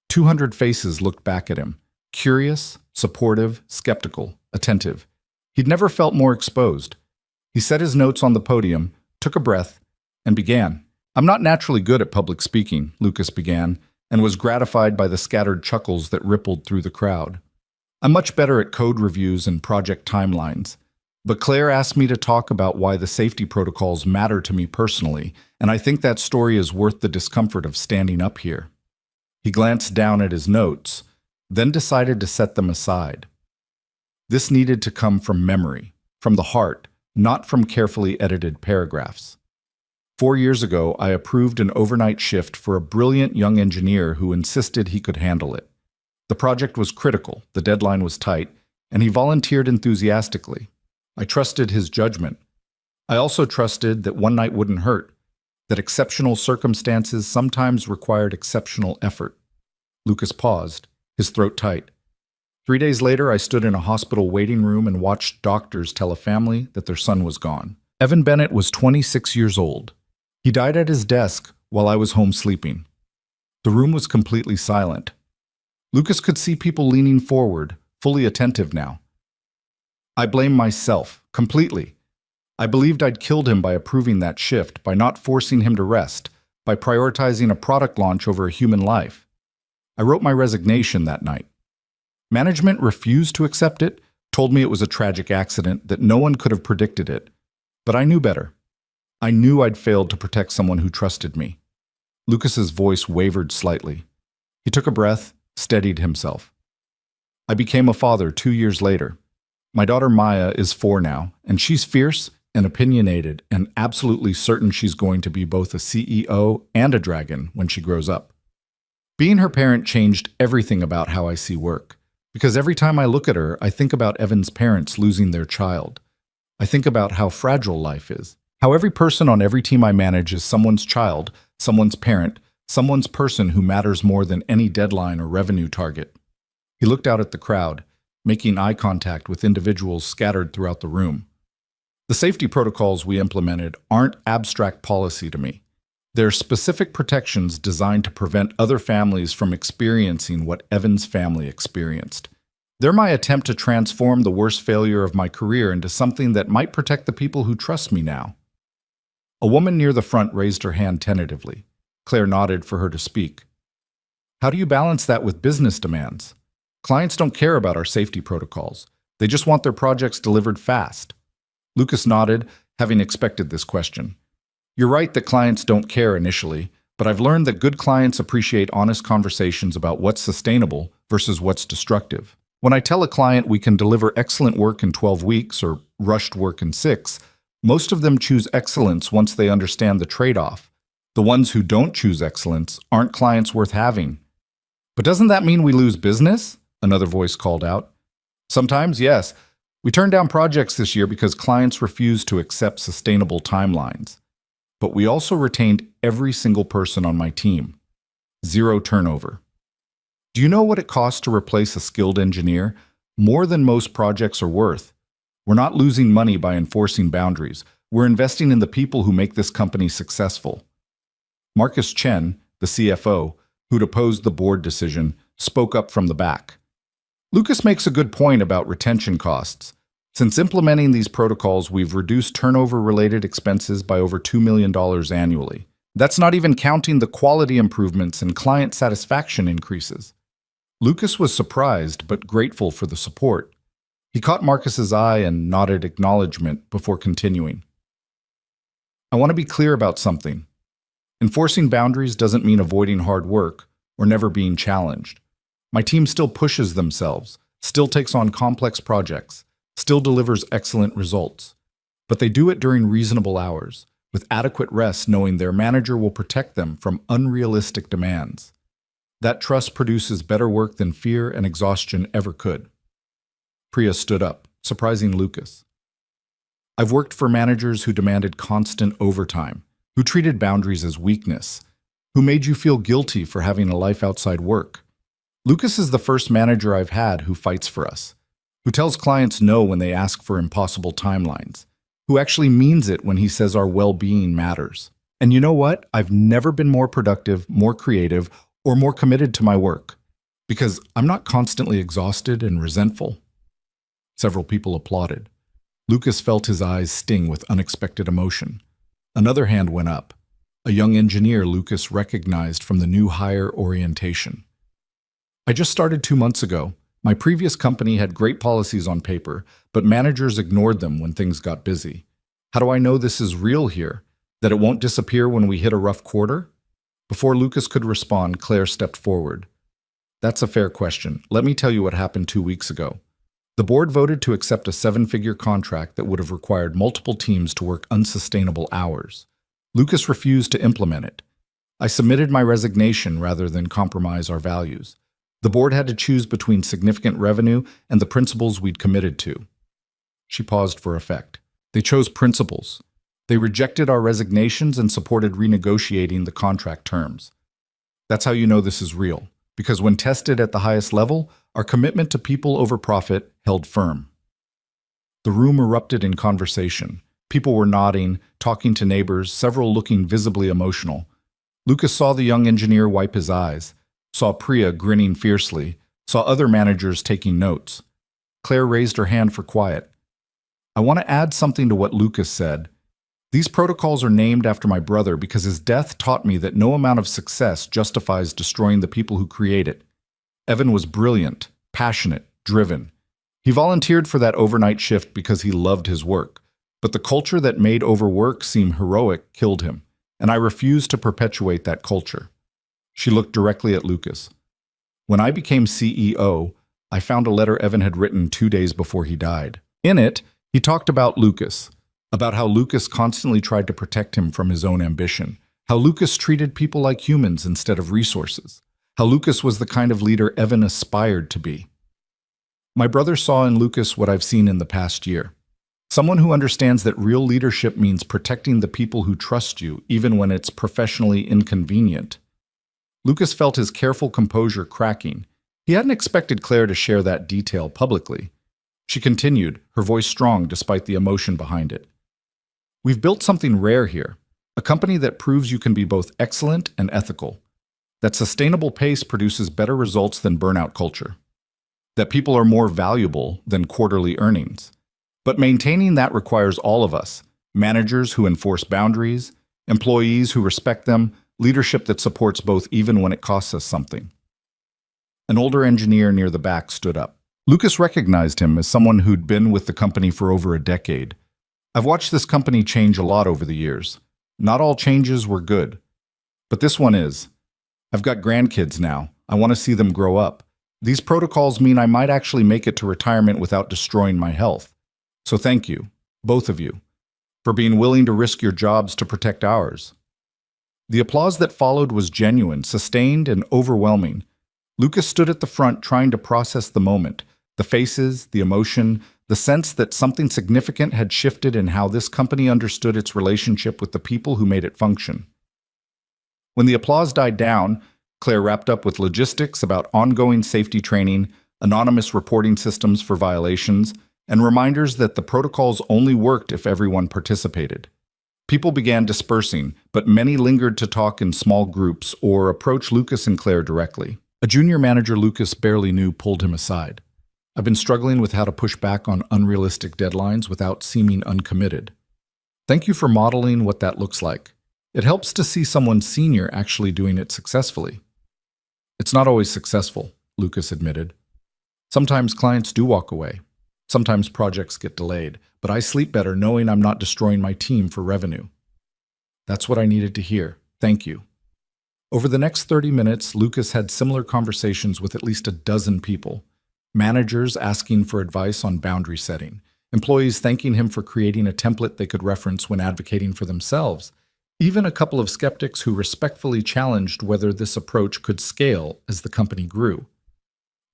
200 faces looked back at him, curious, supportive, skeptical, attentive. He'd never felt more exposed. He set his notes on the podium, took a breath, and began. "I'm not naturally good at public speaking," Lucas began, and was gratified by the scattered chuckles that rippled through the crowd. "I'm much better at code reviews and project timelines. But Claire asked me to talk about why the safety protocols matter to me personally, and I think that story is worth the discomfort of standing up here." He glanced down at his notes, then decided to set them aside. This needed to come from memory, from the heart, not from carefully edited paragraphs. 4 years ago, I approved an overnight shift for a brilliant young engineer who insisted he could handle it. The project was critical, the deadline was tight, and he volunteered enthusiastically. I trusted his judgment. I also trusted that one night wouldn't hurt, that exceptional circumstances sometimes required exceptional effort. Lucas paused, his throat tight. 3 days later, I stood in a hospital waiting room and watched doctors tell a family that their son was gone. Evan Bennett was 26 years old. He died at his desk while I was home sleeping. The room was completely silent. Lucas could see people leaning forward, fully attentive now. I blame myself, completely. I believed I'd killed him by approving that shift, by not forcing him to rest, by prioritizing a product launch over a human life. I wrote my resignation that night. Management refused to accept it, told me it was a tragic accident, that no one could have predicted it. But I knew better. I knew I'd failed to protect someone who trusted me. Lucas's voice wavered slightly. He took a breath, steadied himself. I became a father 2 years later. My daughter Maya is 4 now, and she's fierce and opinionated and absolutely certain she's going to be both a CEO and a dragon when she grows up. Being her parent changed everything about how I see work, because every time I look at her, I think about Evan's parents losing their child. I think about how fragile life is, how every person on every team I manage is someone's child, someone's parent, someone's person who matters more than any deadline or revenue target. He looked out at the crowd, making eye contact with individuals scattered throughout the room. The safety protocols we implemented aren't abstract policy to me. They're specific protections designed to prevent other families from experiencing what Evan's family experienced. They're my attempt to transform the worst failure of my career into something that might protect the people who trust me now. A woman near the front raised her hand tentatively. Claire nodded for her to speak. "How do you balance that with business demands? Clients don't care about our safety protocols. They just want their projects delivered fast." Lucas nodded, having expected this question. "You're right that clients don't care initially, but I've learned that good clients appreciate honest conversations about what's sustainable versus what's destructive. When I tell a client we can deliver excellent work in 12 weeks or rushed work in 6, most of them choose excellence once they understand the trade-off. The ones who don't choose excellence aren't clients worth having." "But doesn't that mean we lose business?" Another voice called out. "Sometimes, yes. We turned down projects this year because clients refused to accept sustainable timelines. But we also retained every single person on my team. 0 turnover. Do you know what it costs to replace a skilled engineer? More than most projects are worth. We're not losing money by enforcing boundaries. We're investing in the people who make this company successful." Marcus Chen, the CFO, who'd opposed the board decision, spoke up from the back. "Lucas makes a good point about retention costs. Since implementing these protocols, we've reduced turnover-related expenses by over $2 million annually. That's not even counting the quality improvements and client satisfaction increases." Lucas was surprised but grateful for the support. He caught Marcus's eye and nodded acknowledgement before continuing. "I want to be clear about something. Enforcing boundaries doesn't mean avoiding hard work or never being challenged. My team still pushes themselves, still takes on complex projects, still delivers excellent results. But they do it during reasonable hours, with adequate rest knowing their manager will protect them from unrealistic demands. That trust produces better work than fear and exhaustion ever could." Priya stood up, surprising Lucas. "I've worked for managers who demanded constant overtime, who treated boundaries as weakness. Who made you feel guilty for having a life outside work? Lucas is the first manager I've had who fights for us, who tells clients no when they ask for impossible timelines, who actually means it when he says our well-being matters. And you know what? I've never been more productive, more creative, or more committed to my work, because I'm not constantly exhausted and resentful. Several people applauded. Lucas felt his eyes sting with unexpected emotion. Another hand went up. A young engineer Lucas recognized from the new hire orientation. I just started 2 months ago. My previous company had great policies on paper, but managers ignored them when things got busy. How do I know this is real here? That it won't disappear when we hit a rough quarter? Before Lucas could respond, Claire stepped forward. That's a fair question. Let me tell you what happened 2 weeks ago. The board voted to accept a 7-figure contract that would have required multiple teams to work unsustainable hours. Lucas refused to implement it. I submitted my resignation rather than compromise our values. The board had to choose between significant revenue and the principles we'd committed to. She paused for effect. They chose principles. They rejected our resignations and supported renegotiating the contract terms. That's how you know this is real, because when tested at the highest level, our commitment to people over profit held firm. The room erupted in conversation. People were nodding, talking to neighbors, several looking visibly emotional. Lucas saw the young engineer wipe his eyes, saw Priya grinning fiercely, saw other managers taking notes. Claire raised her hand for quiet. I want to add something to what Lucas said. These protocols are named after my brother because his death taught me that no amount of success justifies destroying the people who create it. Evan was brilliant, passionate, driven. He volunteered for that overnight shift because he loved his work, but the culture that made overwork seem heroic killed him, and I refused to perpetuate that culture. She looked directly at Lucas. When I became CEO, I found a letter Evan had written 2 days before he died. In it, he talked about Lucas, about how Lucas constantly tried to protect him from his own ambition, how Lucas treated people like humans instead of resources, how Lucas was the kind of leader Evan aspired to be. My brother saw in Lucas what I've seen in the past year. Someone who understands that real leadership means protecting the people who trust you, even when it's professionally inconvenient. Lucas felt his careful composure cracking. He hadn't expected Claire to share that detail publicly. She continued, her voice strong despite the emotion behind it. We've built something rare here, a company that proves you can be both excellent and ethical, that sustainable pace produces better results than burnout culture, that people are more valuable than quarterly earnings. But maintaining that requires all of us, managers who enforce boundaries, employees who respect them, leadership that supports both even when it costs us something. An older engineer near the back stood up. Lucas recognized him as someone who'd been with the company for over a decade. I've watched this company change a lot over the years. Not all changes were good, but this one is. I've got grandkids now. I want to see them grow up. These protocols mean I might actually make it to retirement without destroying my health. So thank you, both of you, for being willing to risk your jobs to protect ours. The applause that followed was genuine, sustained, and overwhelming. Lucas stood at the front trying to process the moment, the faces, the emotion, the sense that something significant had shifted in how this company understood its relationship with the people who made it function. When the applause died down, Claire wrapped up with logistics about ongoing safety training, anonymous reporting systems for violations, and reminders that the protocols only worked if everyone participated. People began dispersing, but many lingered to talk in small groups or approach Lucas and Claire directly. A junior manager Lucas barely knew pulled him aside. I've been struggling with how to push back on unrealistic deadlines without seeming uncommitted. Thank you for modeling what that looks like. It helps to see someone senior actually doing it successfully. It's not always successful, Lucas admitted. Sometimes clients do walk away. Sometimes projects get delayed, but I sleep better knowing I'm not destroying my team for revenue. That's what I needed to hear. Thank you. Over the next 30 minutes, Lucas had similar conversations with at least a dozen people. Managers asking for advice on boundary setting, employees thanking him for creating a template they could reference when advocating for themselves, even a couple of skeptics who respectfully challenged whether this approach could scale as the company grew.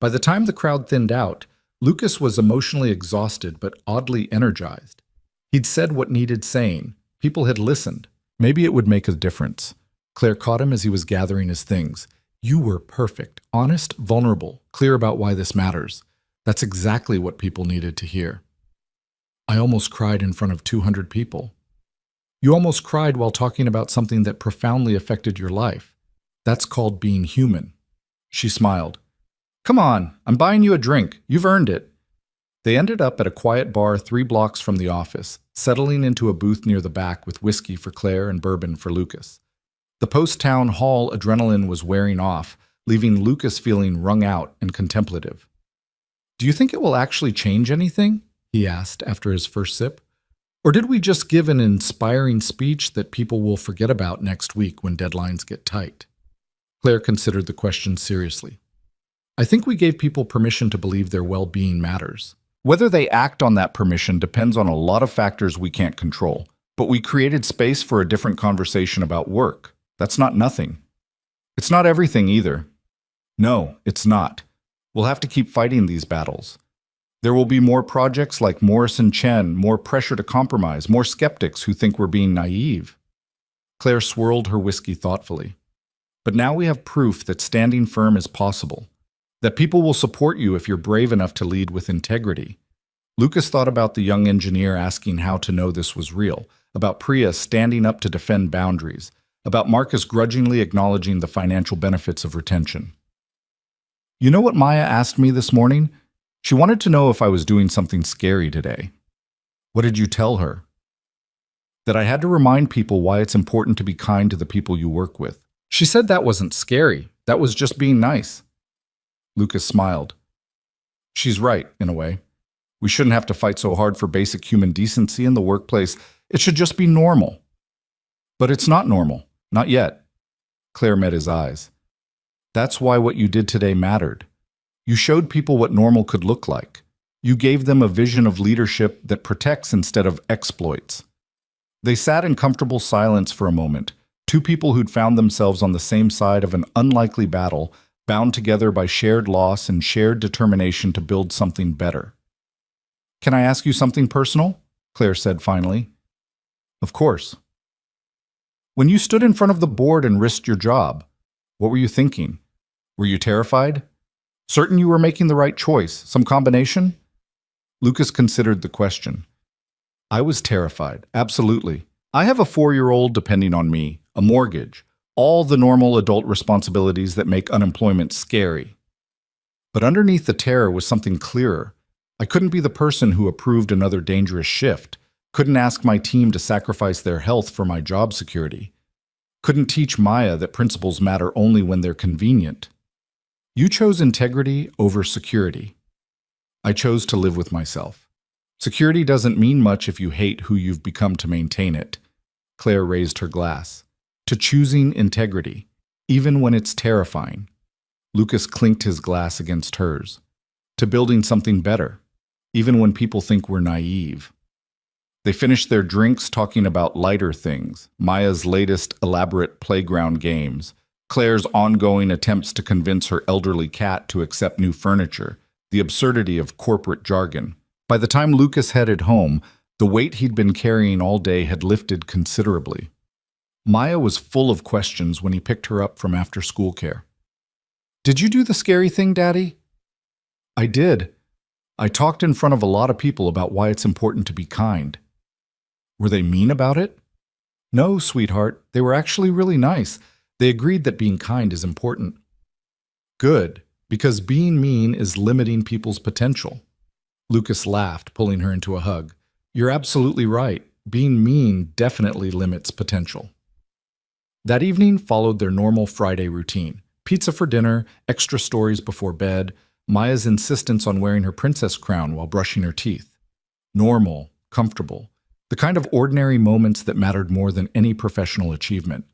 By the time the crowd thinned out, Lucas was emotionally exhausted but oddly energized. He'd said what needed saying. People had listened. Maybe it would make a difference. Claire caught him as he was gathering his things. You were perfect, honest, vulnerable, clear about why this matters. That's exactly what people needed to hear. I almost cried in front of 200 people. You almost cried while talking about something that profoundly affected your life. That's called being human. She smiled. Come on, I'm buying you a drink. You've earned it. They ended up at a quiet bar 3 blocks from the office, settling into a booth near the back with whiskey for Claire and bourbon for Lucas. The post-town hall adrenaline was wearing off, leaving Lucas feeling wrung out and contemplative. Do you think it will actually change anything? He asked after his first sip. Or did we just give an inspiring speech that people will forget about next week when deadlines get tight? Claire considered the question seriously. I think we gave people permission to believe their well-being matters. Whether they act on that permission depends on a lot of factors we can't control, but we created space for a different conversation about work. That's not nothing. It's not everything either. No, it's not. We'll have to keep fighting these battles. There will be more projects like Morris and Chen, more pressure to compromise, more skeptics who think we're being naive. Claire swirled her whiskey thoughtfully. But now we have proof that standing firm is possible, that people will support you if you're brave enough to lead with integrity. Lucas thought about the young engineer asking how to know this was real, about Priya standing up to defend boundaries, about Marcus grudgingly acknowledging the financial benefits of retention. You know what Maya asked me this morning? She wanted to know if I was doing something scary today. What did you tell her? That I had to remind people why it's important to be kind to the people you work with. She said that wasn't scary. That was just being nice. Lucas smiled. She's right, in a way. We shouldn't have to fight so hard for basic human decency in the workplace. It should just be normal. But it's not normal. Not yet. Claire met his eyes. That's why what you did today mattered. You showed people what normal could look like. You gave them a vision of leadership that protects instead of exploits. They sat in comfortable silence for a moment, 2 people who'd found themselves on the same side of an unlikely battle, bound together by shared loss and shared determination to build something better. Can I ask you something personal? Claire said finally. Of course. When you stood in front of the board and risked your job, what were you thinking? Were you terrified? Certain you were making the right choice? Some combination? Lucas considered the question. I was terrified, absolutely. I have a 4-year-old depending on me, a mortgage, all the normal adult responsibilities that make unemployment scary. But underneath the terror was something clearer. I couldn't be the person who approved another dangerous shift, couldn't ask my team to sacrifice their health for my job security, couldn't teach Maya that principles matter only when they're convenient. You chose integrity over security. I chose to live with myself. Security doesn't mean much if you hate who you've become to maintain it. Claire raised her glass. To choosing integrity, even when it's terrifying. Lucas clinked his glass against hers. To building something better, even when people think we're naive. They finished their drinks talking about lighter things, Maya's latest elaborate playground games, Claire's ongoing attempts to convince her elderly cat to accept new furniture, the absurdity of corporate jargon. By the time Lucas headed home, the weight he'd been carrying all day had lifted considerably. Maya was full of questions when he picked her up from after-school care. Did you do the scary thing, Daddy? I did. I talked in front of a lot of people about why it's important to be kind. Were they mean about it? No, sweetheart. They were actually really nice. They agreed that being kind is important. Good, because being mean is limiting people's potential. Lucas laughed, pulling her into a hug. You're absolutely right. Being mean definitely limits potential. That evening followed their normal Friday routine. Pizza for dinner, extra stories before bed, Maya's insistence on wearing her princess crown while brushing her teeth. Normal, comfortable, the kind of ordinary moments that mattered more than any professional achievement.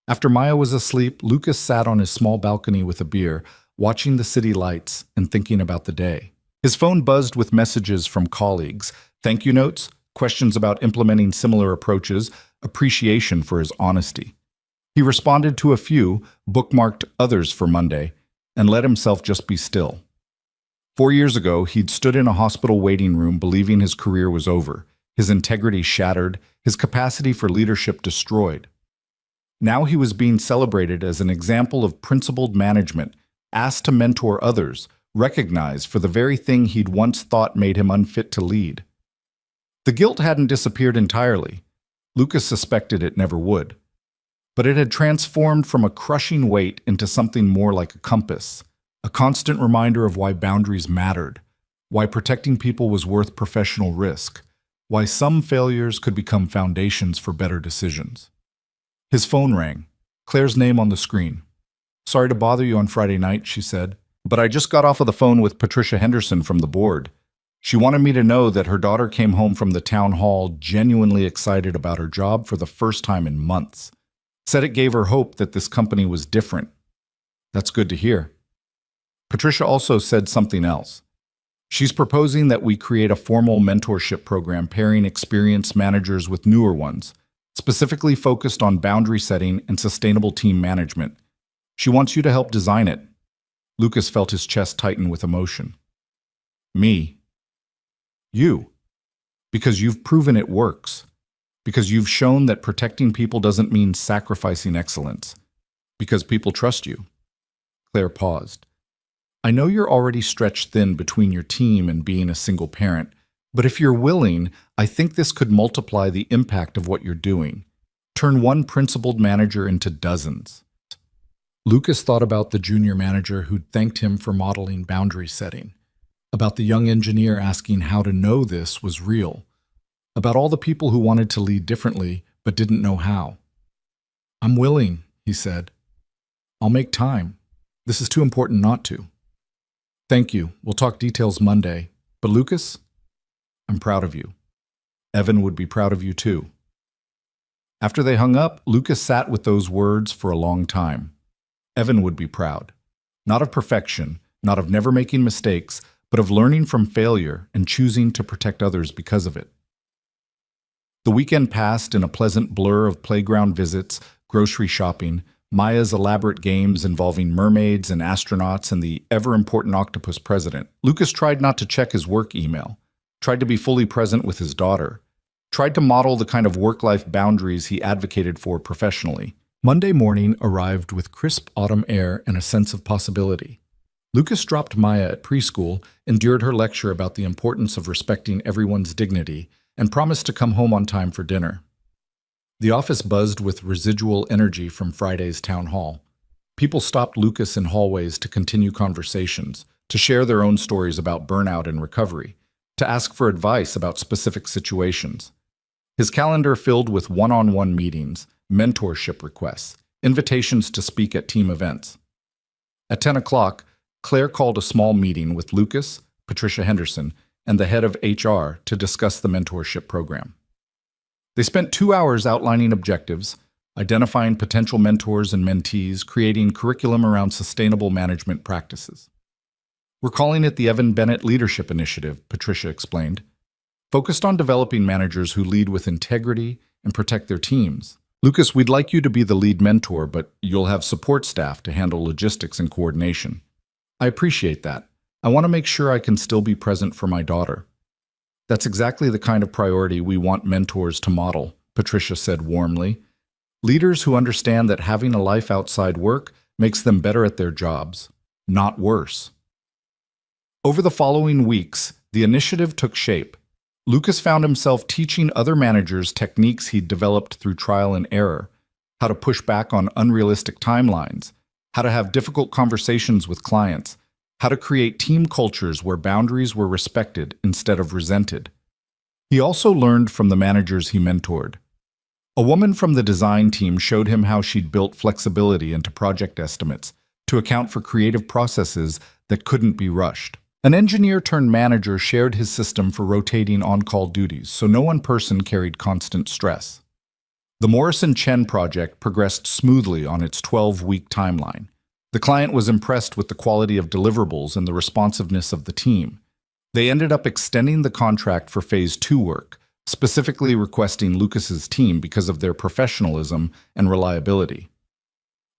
After Maya was asleep, Lucas sat on his small balcony with a beer, watching the city lights and thinking about the day. His phone buzzed with messages from colleagues, thank you notes, questions about implementing similar approaches, appreciation for his honesty. He responded to a few, bookmarked others for Monday, and let himself just be still. 4 years ago, he'd stood in a hospital waiting room believing his career was over, his integrity shattered, his capacity for leadership destroyed. Now he was being celebrated as an example of principled management, asked to mentor others, recognized for the very thing he'd once thought made him unfit to lead. The guilt hadn't disappeared entirely. Lucas suspected it never would. But it had transformed from a crushing weight into something more like a compass, a constant reminder of why boundaries mattered, why protecting people was worth professional risk, why some failures could become foundations for better decisions. His phone rang, Claire's name on the screen. "Sorry to bother you on Friday night," she said, "but I just got off of the phone with Patricia Henderson from the board. She wanted me to know that her daughter came home from the town hall genuinely excited about her job for the first time in months. Said it gave her hope that this company was different. That's good to hear." Patricia also said something else. She's proposing that we create a formal mentorship program pairing experienced managers with newer ones, specifically focused on boundary setting and sustainable team management. She wants you to help design it. Lucas felt his chest tighten with emotion. "Me? You? Because you've proven it works. Because you've shown that protecting people doesn't mean sacrificing excellence. Because people trust you." Claire paused. "I know you're already stretched thin between your team and being a single parent, but if you're willing, I think this could multiply the impact of what you're doing. Turn one principled manager into dozens." Lucas thought about the junior manager who'd thanked him for modeling boundary setting, about the young engineer asking how to know this was real, about all the people who wanted to lead differently but didn't know how. "I'm willing," he said. "I'll make time. This is too important not to." "Thank you. We'll talk details Monday. But Lucas, I'm proud of you. Evan would be proud of you too." After they hung up, Lucas sat with those words for a long time. Evan would be proud. Not of perfection, not of never making mistakes, but of learning from failure and choosing to protect others because of it. The weekend passed in a pleasant blur of playground visits, grocery shopping, Maya's elaborate games involving mermaids and astronauts, and the ever-important octopus president. Lucas tried not to check his work email, tried to be fully present with his daughter, tried to model the kind of work-life boundaries he advocated for professionally. Monday morning arrived with crisp autumn air and a sense of possibility. Lucas dropped Maya at preschool, endured her lecture about the importance of respecting everyone's dignity, and promised to come home on time for dinner. The office buzzed with residual energy from Friday's town hall. People stopped Lucas in hallways to continue conversations, to share their own stories about burnout and recovery, to ask for advice about specific situations. His calendar filled with one-on-one meetings, mentorship requests, invitations to speak at team events. At 10 o'clock, Claire called a small meeting with Lucas, Patricia Henderson, and the head of HR to discuss the mentorship program. They spent 2 hours outlining objectives, identifying potential mentors and mentees, creating curriculum around sustainable management practices. "We're calling it the Evan Bennett Leadership Initiative," Patricia explained, "focused on developing managers who lead with integrity and protect their teams. Lucas, we'd like you to be the lead mentor, but you'll have support staff to handle logistics and coordination. I appreciate that. I want to make sure I can still be present for my daughter." "That's exactly the kind of priority we want mentors to model," Patricia said warmly. "Leaders who understand that having a life outside work makes them better at their jobs, not worse." Over the following weeks, the initiative took shape. Lucas found himself teaching other managers techniques he'd developed through trial and error, how to push back on unrealistic timelines, how to have difficult conversations with clients, how to create team cultures where boundaries were respected instead of resented. He also learned from the managers he mentored. A woman from the design team showed him how she'd built flexibility into project estimates to account for creative processes that couldn't be rushed. An engineer-turned-manager shared his system for rotating on-call duties, so no one person carried constant stress. The Morrison Chen project progressed smoothly on its 12-week timeline. The client was impressed with the quality of deliverables and the responsiveness of the team. They ended up extending the contract for Phase 2 work, specifically requesting Lucas's team because of their professionalism and reliability.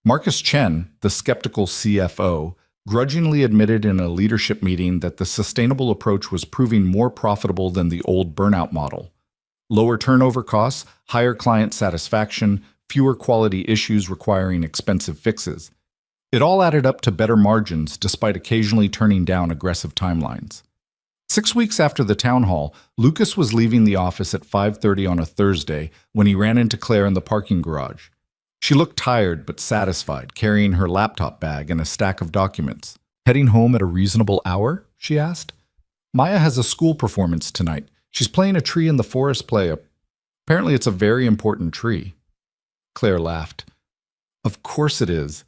Marcus Chen, the skeptical CFO, grudgingly admitted in a leadership meeting that the sustainable approach was proving more profitable than the old burnout model. Lower turnover costs, higher client satisfaction, fewer quality issues requiring expensive fixes. It all added up to better margins despite occasionally turning down aggressive timelines. 6 weeks after the town hall, Lucas was leaving the office at 5:30 on a Thursday when he ran into Claire in the parking garage. She looked tired but satisfied, carrying her laptop bag and a stack of documents. "Heading home at a reasonable hour?" she asked. "Maya has a school performance tonight. She's playing a tree in the forest play. Apparently it's a very important tree." Claire laughed. "Of course it is.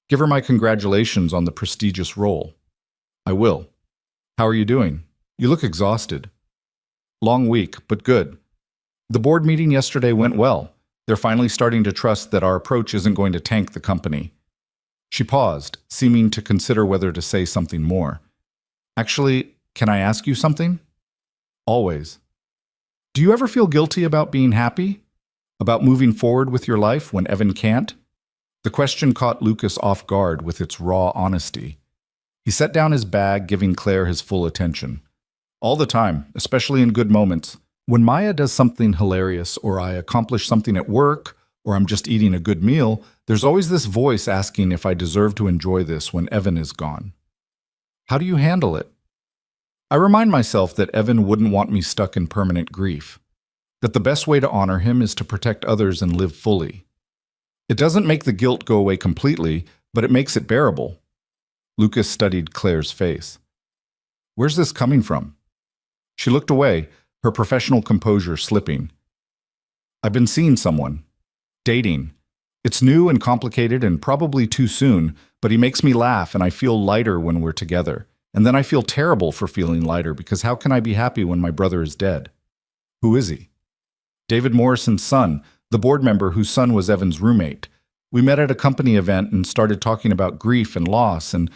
Give her my congratulations on the prestigious role." "I will. How are you doing? You look exhausted." "Long week, but good. The board meeting yesterday went well. They're finally starting to trust that our approach isn't going to tank the company." She paused, seeming to consider whether to say something more. "Actually, can I ask you something?" "Always." "Do you ever feel guilty about being happy? About moving forward with your life when Evan can't?" The question caught Lucas off guard with its raw honesty. He set down his bag, giving Claire his full attention. "All the time, especially in good moments. When Maya does something hilarious, or I accomplish something at work, or I'm just eating a good meal, there's always this voice asking if I deserve to enjoy this when Evan is gone." "How do you handle it?" "I remind myself that Evan wouldn't want me stuck in permanent grief. That the best way to honor him is to protect others and live fully. It doesn't make the guilt go away completely, but it makes it bearable." Lucas studied Claire's face. "Where's this coming from?" She looked away, her professional composure slipping. "I've been seeing someone. Dating. It's new and complicated and probably too soon, but he makes me laugh and I feel lighter when we're together. And then I feel terrible for feeling lighter because how can I be happy when my brother is dead?" "Who is he?" "David Morrison's son, the board member whose son was Evan's roommate. We met at a company event and started talking about grief and loss and—"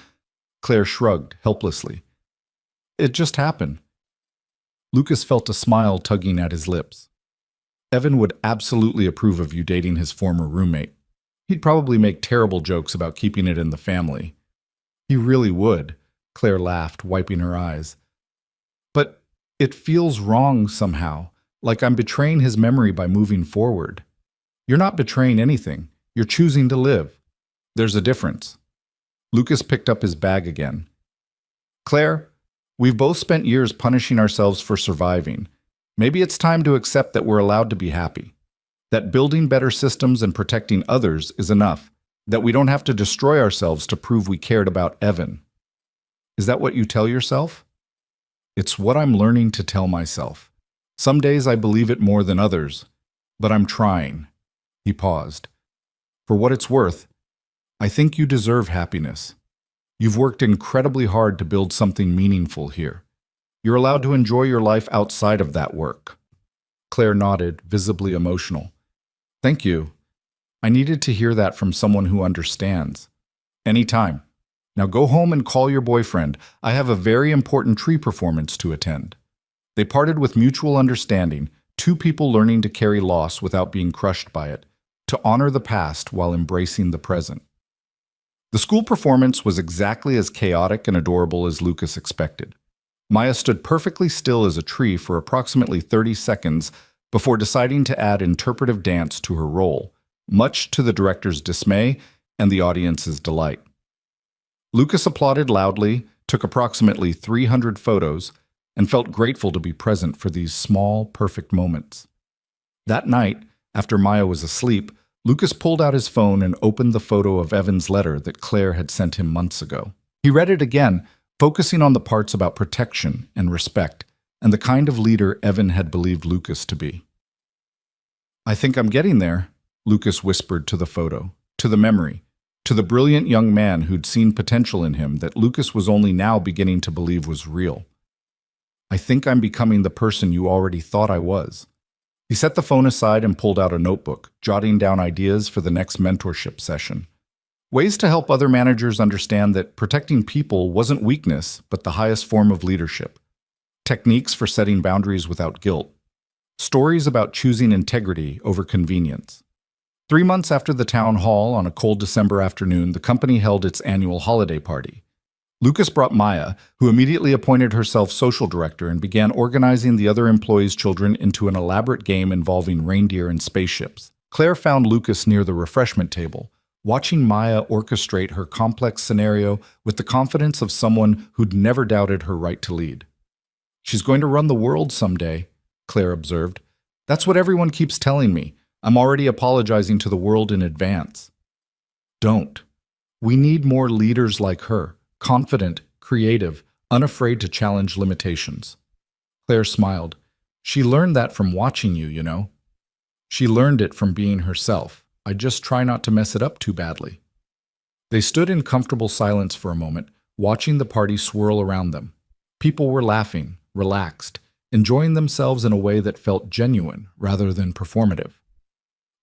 Claire shrugged helplessly. "It just happened." Lucas felt a smile tugging at his lips. "Evan would absolutely approve of you dating his former roommate. He'd probably make terrible jokes about keeping it in the family." "He really would," Claire laughed, wiping her eyes. "But it feels wrong somehow, like I'm betraying his memory by moving forward." "You're not betraying anything. You're choosing to live. There's a difference." Lucas picked up his bag again. "Claire, we've both spent years punishing ourselves for surviving. Maybe it's time to accept that we're allowed to be happy. That building better systems and protecting others is enough. That we don't have to destroy ourselves to prove we cared about Evan." "Is that what you tell yourself?" "It's what I'm learning to tell myself. Some days I believe it more than others, but I'm trying." He paused. "For what it's worth, I think you deserve happiness. You've worked incredibly hard to build something meaningful here. You're allowed to enjoy your life outside of that work." Claire nodded, visibly emotional. "Thank you. I needed to hear that from someone who understands." "Anytime. Now go home and call your boyfriend. I have a very important tree performance to attend." They parted with mutual understanding, two people learning to carry loss without being crushed by it, to honor the past while embracing the present. The school performance was exactly as chaotic and adorable as Lucas expected. Maya stood perfectly still as a tree for approximately 30 seconds before deciding to add interpretive dance to her role, much to the director's dismay and the audience's delight. Lucas applauded loudly, took approximately 300 photos, and felt grateful to be present for these small, perfect moments. That night, after Maya was asleep, Lucas pulled out his phone and opened the photo of Evan's letter that Claire had sent him months ago. He read it again, focusing on the parts about protection and respect, and the kind of leader Evan had believed Lucas to be. "I think I'm getting there," Lucas whispered to the photo, to the memory, to the brilliant young man who'd seen potential in him that Lucas was only now beginning to believe was real. "I think I'm becoming the person you already thought I was." He set the phone aside and pulled out a notebook, jotting down ideas for the next mentorship session. Ways to help other managers understand that protecting people wasn't weakness, but the highest form of leadership. Techniques for setting boundaries without guilt. Stories about choosing integrity over convenience. 3 months after the town hall, on a cold December afternoon, the company held its annual holiday party. Lucas brought Maya, who immediately appointed herself social director and began organizing the other employees' children into an elaborate game involving reindeer and spaceships. Claire found Lucas near the refreshment table, watching Maya orchestrate her complex scenario with the confidence of someone who'd never doubted her right to lead. "She's going to run the world someday," Claire observed. "That's what everyone keeps telling me. I'm already apologizing to the world in advance." Don't. We need more leaders like her, confident, creative, unafraid to challenge limitations. Claire smiled. "She learned that from watching you, you know. She learned it from being herself. I just try not to mess it up too badly." They stood in comfortable silence for a moment, watching the party swirl around them. People were laughing, relaxed, enjoying themselves in a way that felt genuine rather than performative.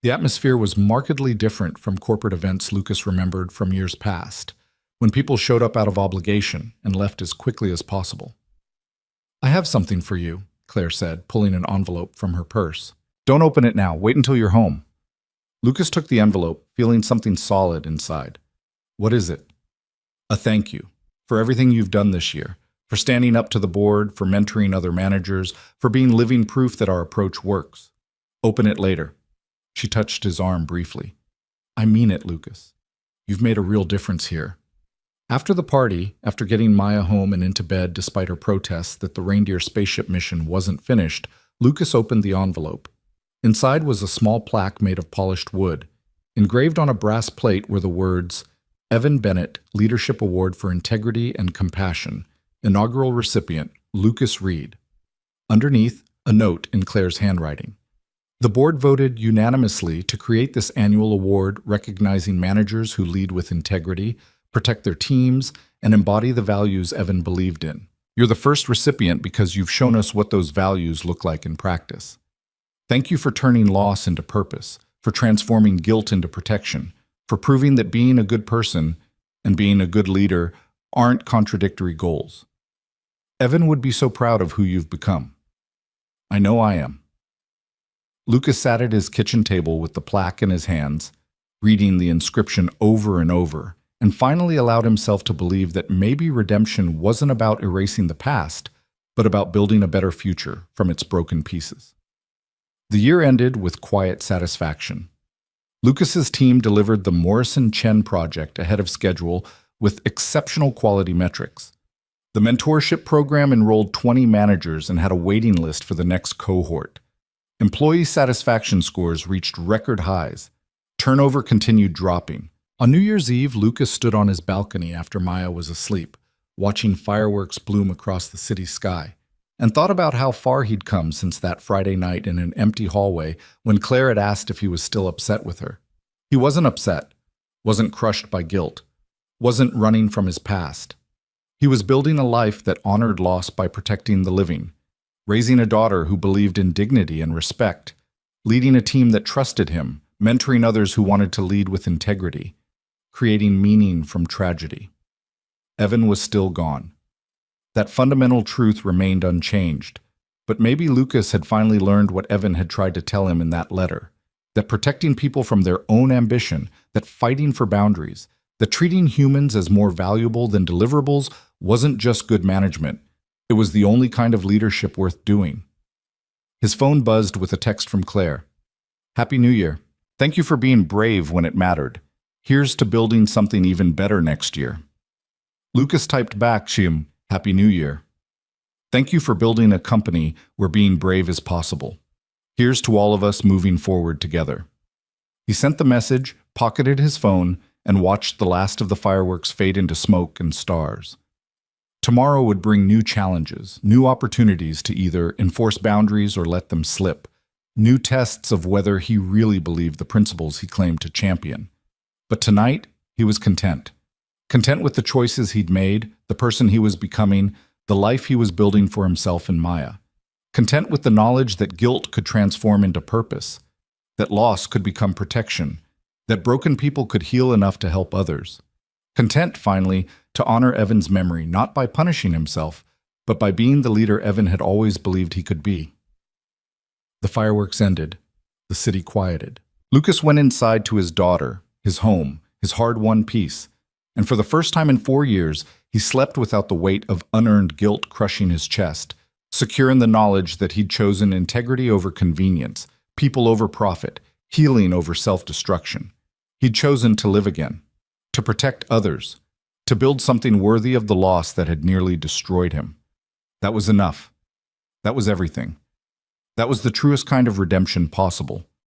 The atmosphere was markedly different from corporate events Lucas remembered from years past, when people showed up out of obligation and left as quickly as possible. "I have something for you," Claire said, pulling an envelope from her purse. "Don't open it now. Wait until you're home." Lucas took the envelope, feeling something solid inside. "What is it?" "A thank you for everything you've done this year, for standing up to the board, for mentoring other managers, for being living proof that our approach works. Open it later." She touched his arm briefly. "I mean it, Lucas. You've made a real difference here." After the party, after getting Maya home and into bed despite her protests that the reindeer spaceship mission wasn't finished, Lucas opened the envelope. Inside was a small plaque made of polished wood. Engraved on a brass plate were the words, "Evan Bennett, Leadership Award for Integrity and Compassion, inaugural recipient, Lucas Reed." Underneath, a note in Claire's handwriting. The board voted unanimously to create this annual award recognizing managers who lead with integrity, protect their teams, and embody the values Evan believed in. You're the first recipient because you've shown us what those values look like in practice. Thank you for turning loss into purpose, for transforming guilt into protection, for proving that being a good person and being a good leader aren't contradictory goals. Evan would be so proud of who you've become. I know I am. Lucas sat at his kitchen table with the plaque in his hands, reading the inscription over and over, and finally allowed himself to believe that maybe redemption wasn't about erasing the past, but about building a better future from its broken pieces. The year ended with quiet satisfaction. Lucas's team delivered the Morrison Chen project ahead of schedule with exceptional quality metrics. The mentorship program enrolled 20 managers and had a waiting list for the next cohort. Employee satisfaction scores reached record highs. Turnover continued dropping. On New Year's Eve, Lucas stood on his balcony after Maya was asleep, watching fireworks bloom across the city sky, and thought about how far he'd come since that Friday night in an empty hallway when Claire had asked if he was still upset with her. He wasn't upset, wasn't crushed by guilt, wasn't running from his past. He was building a life that honored loss by protecting the living, raising a daughter who believed in dignity and respect, leading a team that trusted him, mentoring others who wanted to lead with integrity, creating meaning from tragedy. Evan was still gone. That fundamental truth remained unchanged, but maybe Lucas had finally learned what Evan had tried to tell him in that letter, that protecting people from their own ambition, that fighting for boundaries, that treating humans as more valuable than deliverables wasn't just good management. It was the only kind of leadership worth doing. His phone buzzed with a text from Claire. "Happy New Year. Thank you for being brave when it mattered. Here's to building something even better next year." Lucas typed back, "Shim, Happy New Year. Thank you for building a company where being brave is possible. Here's to all of us moving forward together." He sent the message, pocketed his phone, and watched the last of the fireworks fade into smoke and stars. Tomorrow would bring new challenges, new opportunities to either enforce boundaries or let them slip, new tests of whether he really believed the principles he claimed to champion. But tonight, he was content. Content with the choices he'd made, the person he was becoming, the life he was building for himself and Maya. Content with the knowledge that guilt could transform into purpose, that loss could become protection, that broken people could heal enough to help others. Content, finally, to honor Evan's memory, not by punishing himself, but by being the leader Evan had always believed he could be. The fireworks ended. The city quieted. Lucas went inside to his daughter, his home, his hard-won peace, and for the first time in 4 years, he slept without the weight of unearned guilt crushing his chest, secure in the knowledge that he'd chosen integrity over convenience, people over profit, healing over self-destruction. He'd chosen to live again, to protect others, to build something worthy of the loss that had nearly destroyed him. That was enough. That was everything. That was the truest kind of redemption possible.